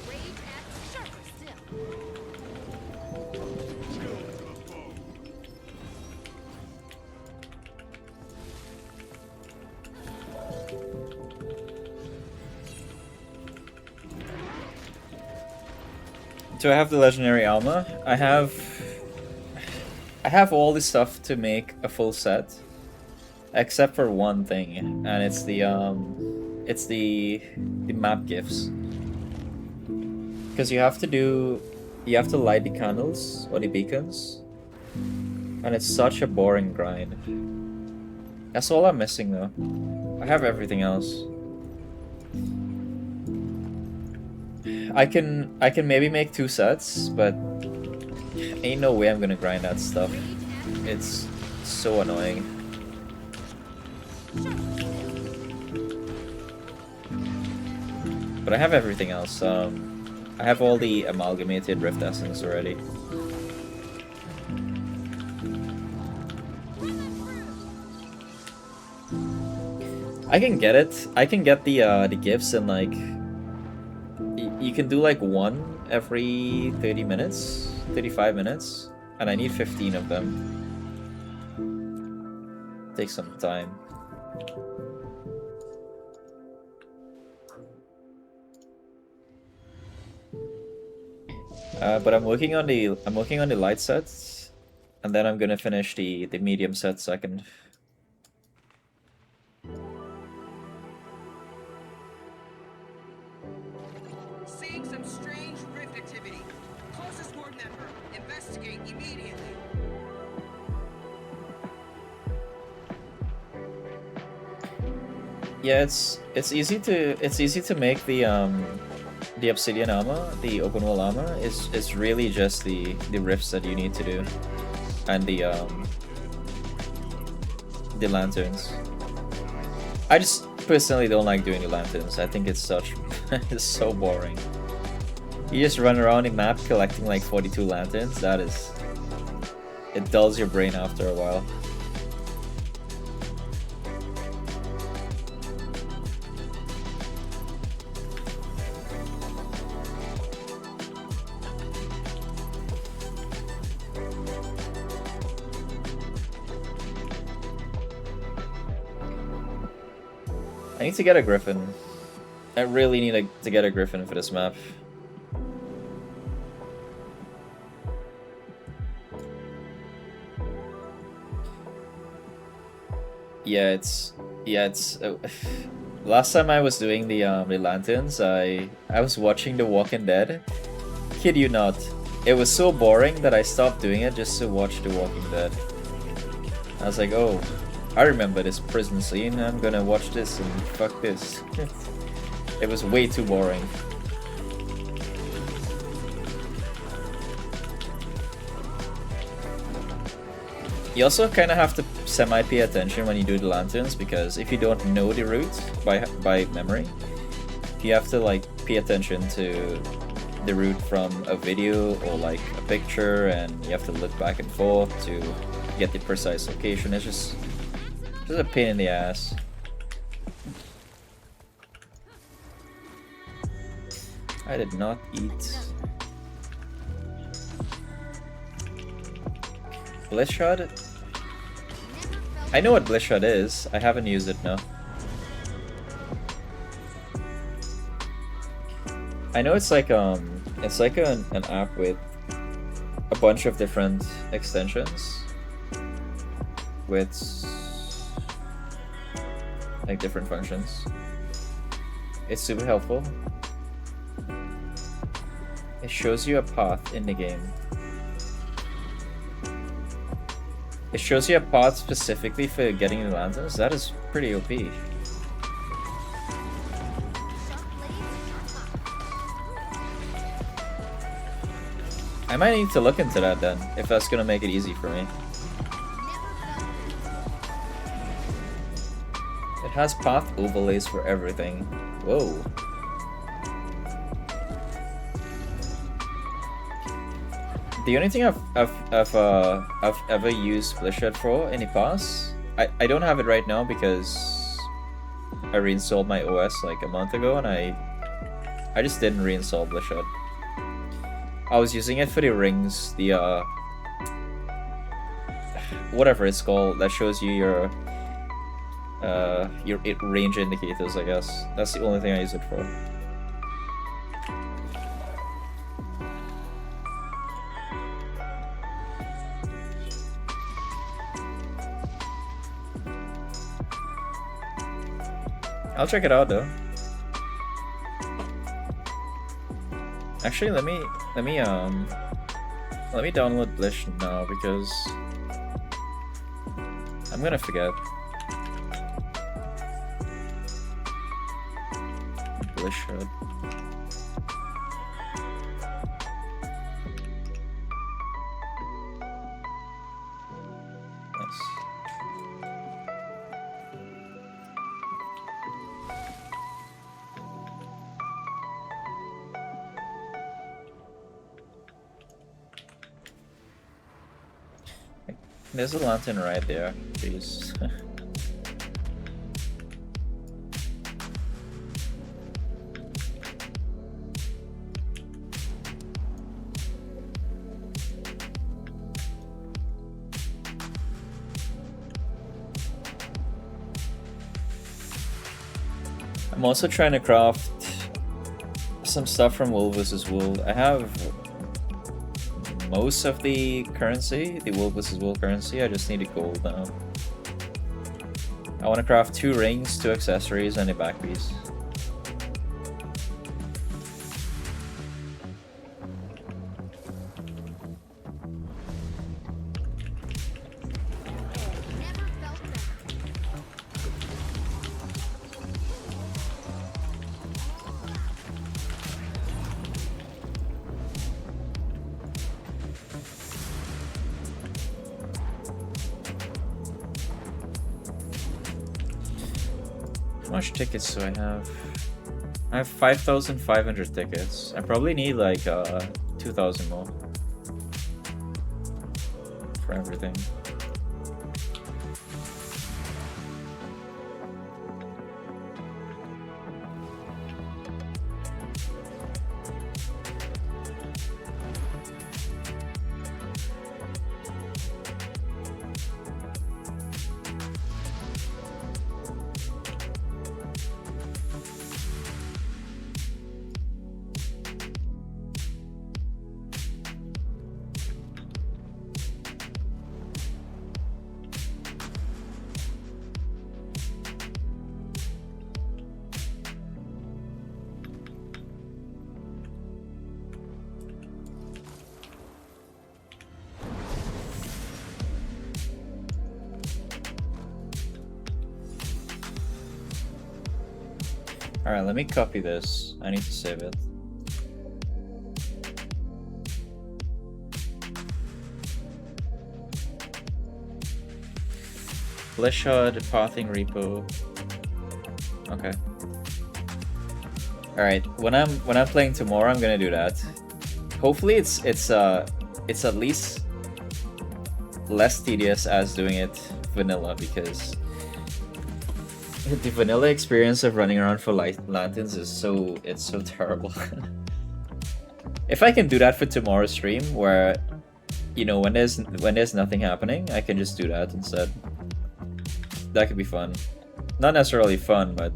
C: Rage acts sharper still.
F: Skill to the foe.
B: Do I have the legendary armor? I have all the stuff to make a full set, except for one thing, and it's the map gifts. Because you have to light the candles or the beacons, and it's such a boring grind. That's all I'm missing though. I have everything else. I can maybe make 2 sets, but ain't no way I'm gonna grind that stuff. It's so annoying. But I have everything else. I have all the amalgamated Rift Essence already. I can get it. I can get the gifts in like you can do like 1 every 30 minutes, 35 minutes, and I need 15 of them. Take some time. But I'm working on the light sets, and then I'm gonna finish the medium set second.
G: Seeing some strange rift activity. Closest board member, investigate immediately.
B: Yeah, it's easy to make the obsidian armor, the open wall armor. It's really just the rifts that you need to do, and the lanterns. I just personally don't like doing the lanterns. I think it's such it's so boring. You just run around the map collecting like 42 lanterns. It dulls your brain after a while. I need to get a griffin. I really need to get a griffin for this map. Yeah, it's last time I was doing the lanterns, I was watching The Walking Dead. Kid you not, it was so boring that I stopped doing it just to watch The Walking Dead. I was like, oh, I remember this prison scene, I'm gonna watch this and fuck this. It was way too boring. You also kind of have to semi-pay attention when you do the lanterns, because if you don't know the route by memory, you have to like pay attention to the route from a video or like a picture, and you have to look back and forth to get the precise location. It's just a pain in the ass. I did not eat. Bliss Shot? I know what Bliss Shot is. I haven't used it, no. I know it's like an app with a bunch of different extensions with like different functions. It's super helpful. It shows you a path in the game. It shows you a path specifically for getting the lanterns. That is pretty OP. I might need to look into that then, if that's gonna make it easy for me. It has path overlays for everything. Whoa. The only thing I've ever used Blizzard for in the past, I don't have it right now because I reinstalled my OS like a month ago, and I just didn't reinstall Blizzard. I was using it for the rings, the whatever it's called, that shows you your range indicators, I guess. That's the only thing I use it for. I'll check it out though. Actually, let me download Blish now because I'm gonna forget. Blish Hood. There's a lantern right there. Jeez. I'm also trying to craft some stuff from Wool vs. Wool. I have most of the currency, the Wool vs. Wool currency. I just need the gold now. I want to craft 2 rings, 2 accessories, and a back piece. How much tickets do I have? I have 5,500 tickets. I probably need like 2,000 more for everything. Alright, let me copy this. I need to save it. Fleshhod, pathing repo. Okay. Alright, when I'm playing tomorrow, I'm gonna do that. Hopefully it's at least less tedious as doing it vanilla, because the vanilla experience of running around for lanterns is so terrible. If I can do that for tomorrow's stream, where you know when there's nothing happening, I can just do that instead. That could be fun. Not necessarily fun, but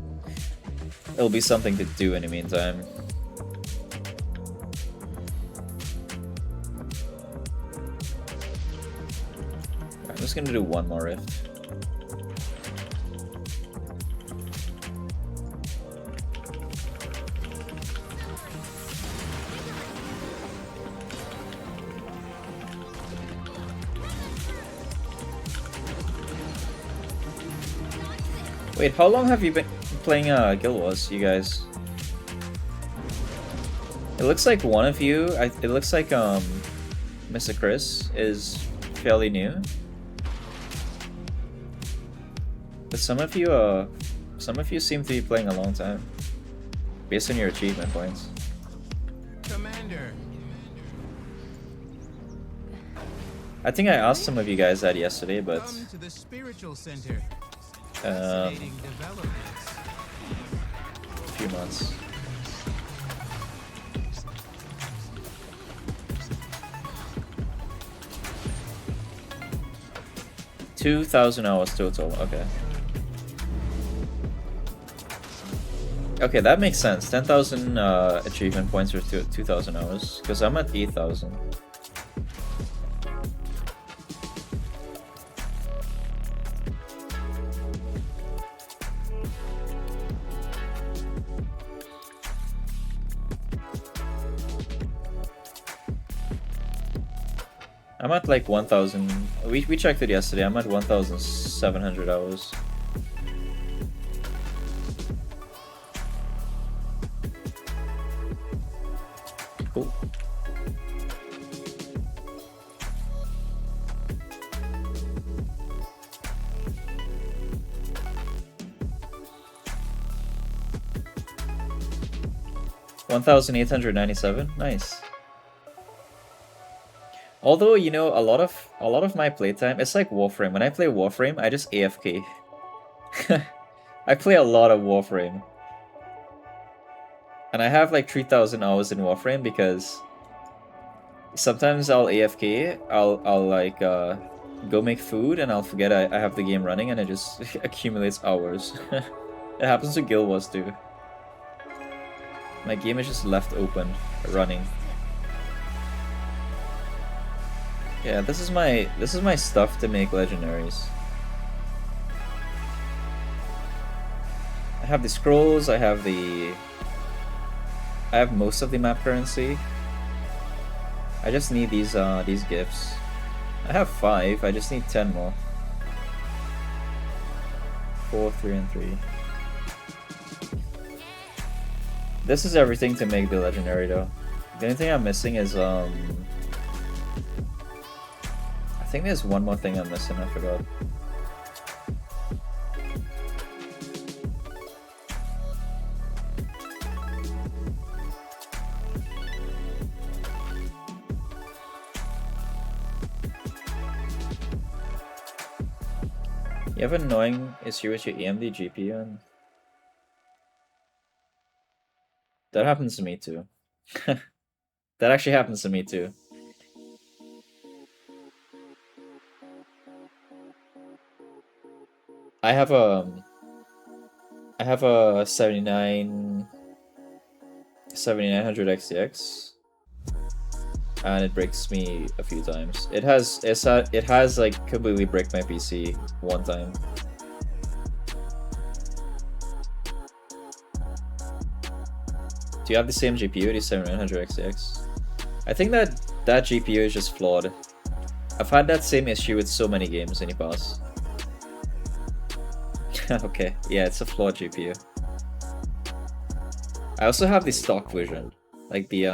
B: it'll be something to do in the meantime. I'm just gonna do one more rift. Wait, how long have you been playing Guild Wars, you guys? It looks like one of you, it looks like Mr. Chris is fairly new. But some of you seem to be playing a long time, based on your achievement points.
E: Commander.
B: I think I asked some of you guys that yesterday, but
E: Come to the spiritual center.
B: a
E: Fascinating developments.
B: few months. $2,000 hours total. Okay. Okay, that makes sense. 10,000 achievement points for 2,000 hours, because I'm at 8,000. I'm at like 1,000. We checked it yesterday. I'm at 1,700 hours. Cool. $1,897. Nice. Although, you know, a lot of my playtime, it's like Warframe. When I play Warframe, I just AFK. I play a lot of Warframe. And I have like 3,000 hours in Warframe because sometimes I'll AFK, I'll like go make food and I'll forget I have the game running and it just accumulates hours. It happens to Guild Wars too. My game is just left open, running. Yeah, this is my stuff to make legendaries. I have the scrolls, I have most of the map currency. I just need these gifts. I have 5, I just need 10 more. 4, 3, and 3. This is everything to make the legendary though. The only thing I'm missing is I think there's one more thing I'm missing, I forgot. You have an annoying issue with your AMD GPU? And that happens to me too. That actually happens to me too. I have a 7900 XTX and it breaks me a few times. It has like completely break my PC one time. Do you have the same GPU, the 7900 XTX? I think that GPU is just flawed. I've had that same issue with so many games in the past. Okay, yeah, it's a flawed GPU. I also have the stock version, like the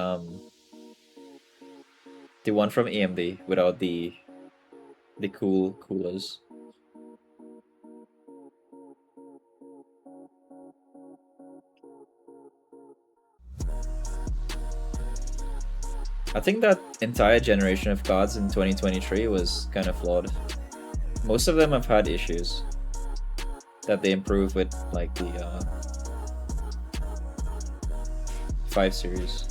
B: one from AMD without the coolers. I think that entire generation of cards in 2023 was kind of flawed. Most of them have had issues that they improve with, like the 5 series.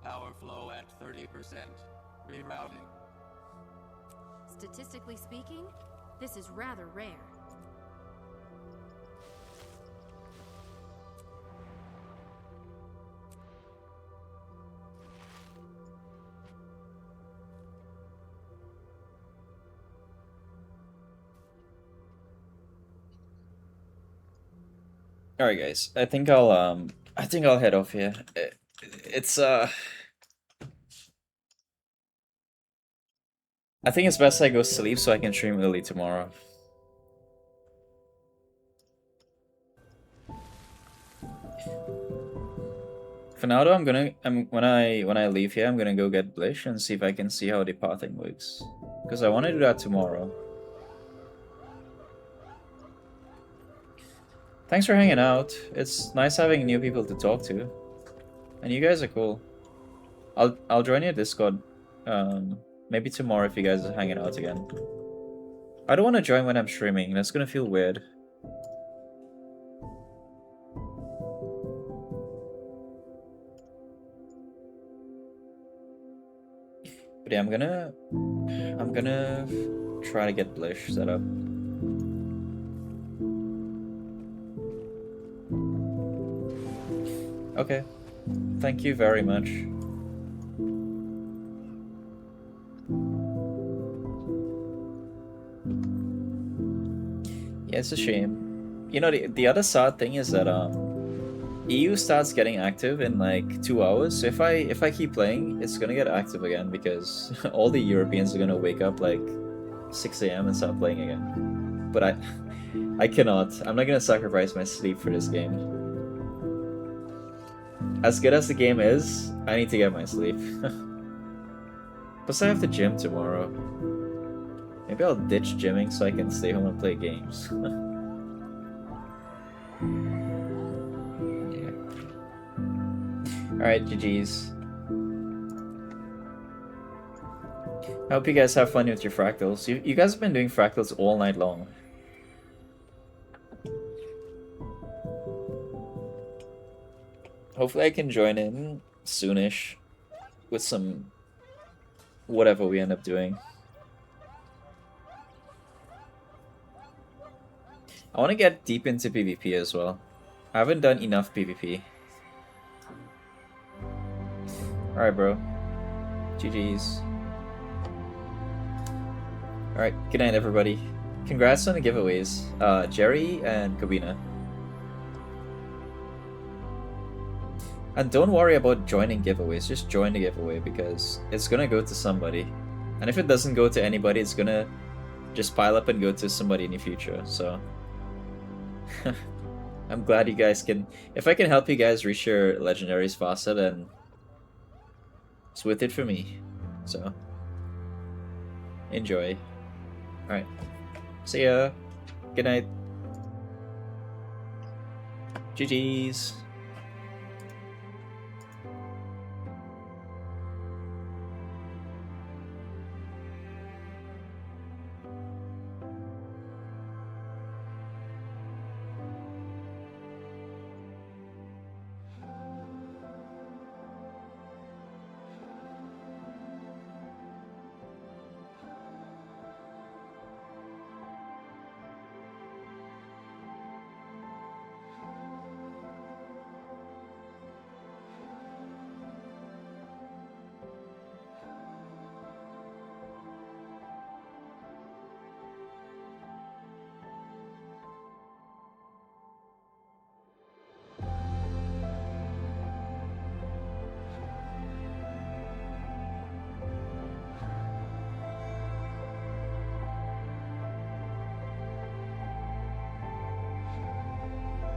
E: Power flow at 30%. Rerouting.
C: Statistically speaking, this is rather rare.
B: All right, guys. I think I'll head off here. It's I think it's best I go sleep so I can stream early tomorrow. For now though, when I leave here, I'm gonna go get Blish and see if I can see how the pathing works. Because I want to do that tomorrow. Thanks for hanging out. It's nice having new people to talk to. And you guys are cool. I'll join your Discord maybe tomorrow if you guys are hanging out again. I don't want to join when I'm streaming. That's gonna feel weird. But yeah, I'm gonna try to get Blish set up. Okay. Thank you very much. Yeah, it's a shame. You know, the other sad thing is that EU starts getting active in like 2 hours. So if I keep playing, it's gonna get active again because all the Europeans are gonna wake up like 6 AM and start playing again. But I cannot. I'm not gonna sacrifice my sleep for this game. As good as the game is, I need to get my sleep. Plus I have to gym tomorrow. Maybe I'll ditch gymming so I can stay home and play games. Yeah. Alright, GG's. I hope you guys have fun with your fractals. You guys have been doing fractals all night long. Hopefully I can join in soonish with some whatever we end up doing. I want to get deep into PvP as well. I haven't done enough PvP. Alright, bro. GG's. Alright, good night, everybody. Congrats on the giveaways. Jerry and Kabina. And don't worry about joining giveaways, just join the giveaway because it's gonna go to somebody. And if it doesn't go to anybody, it's gonna just pile up and go to somebody in the future, so... I'm glad you guys can... If I can help you guys reach your legendaries faster, then... it's worth it for me. So... enjoy. Alright. See ya. Good night. GG's.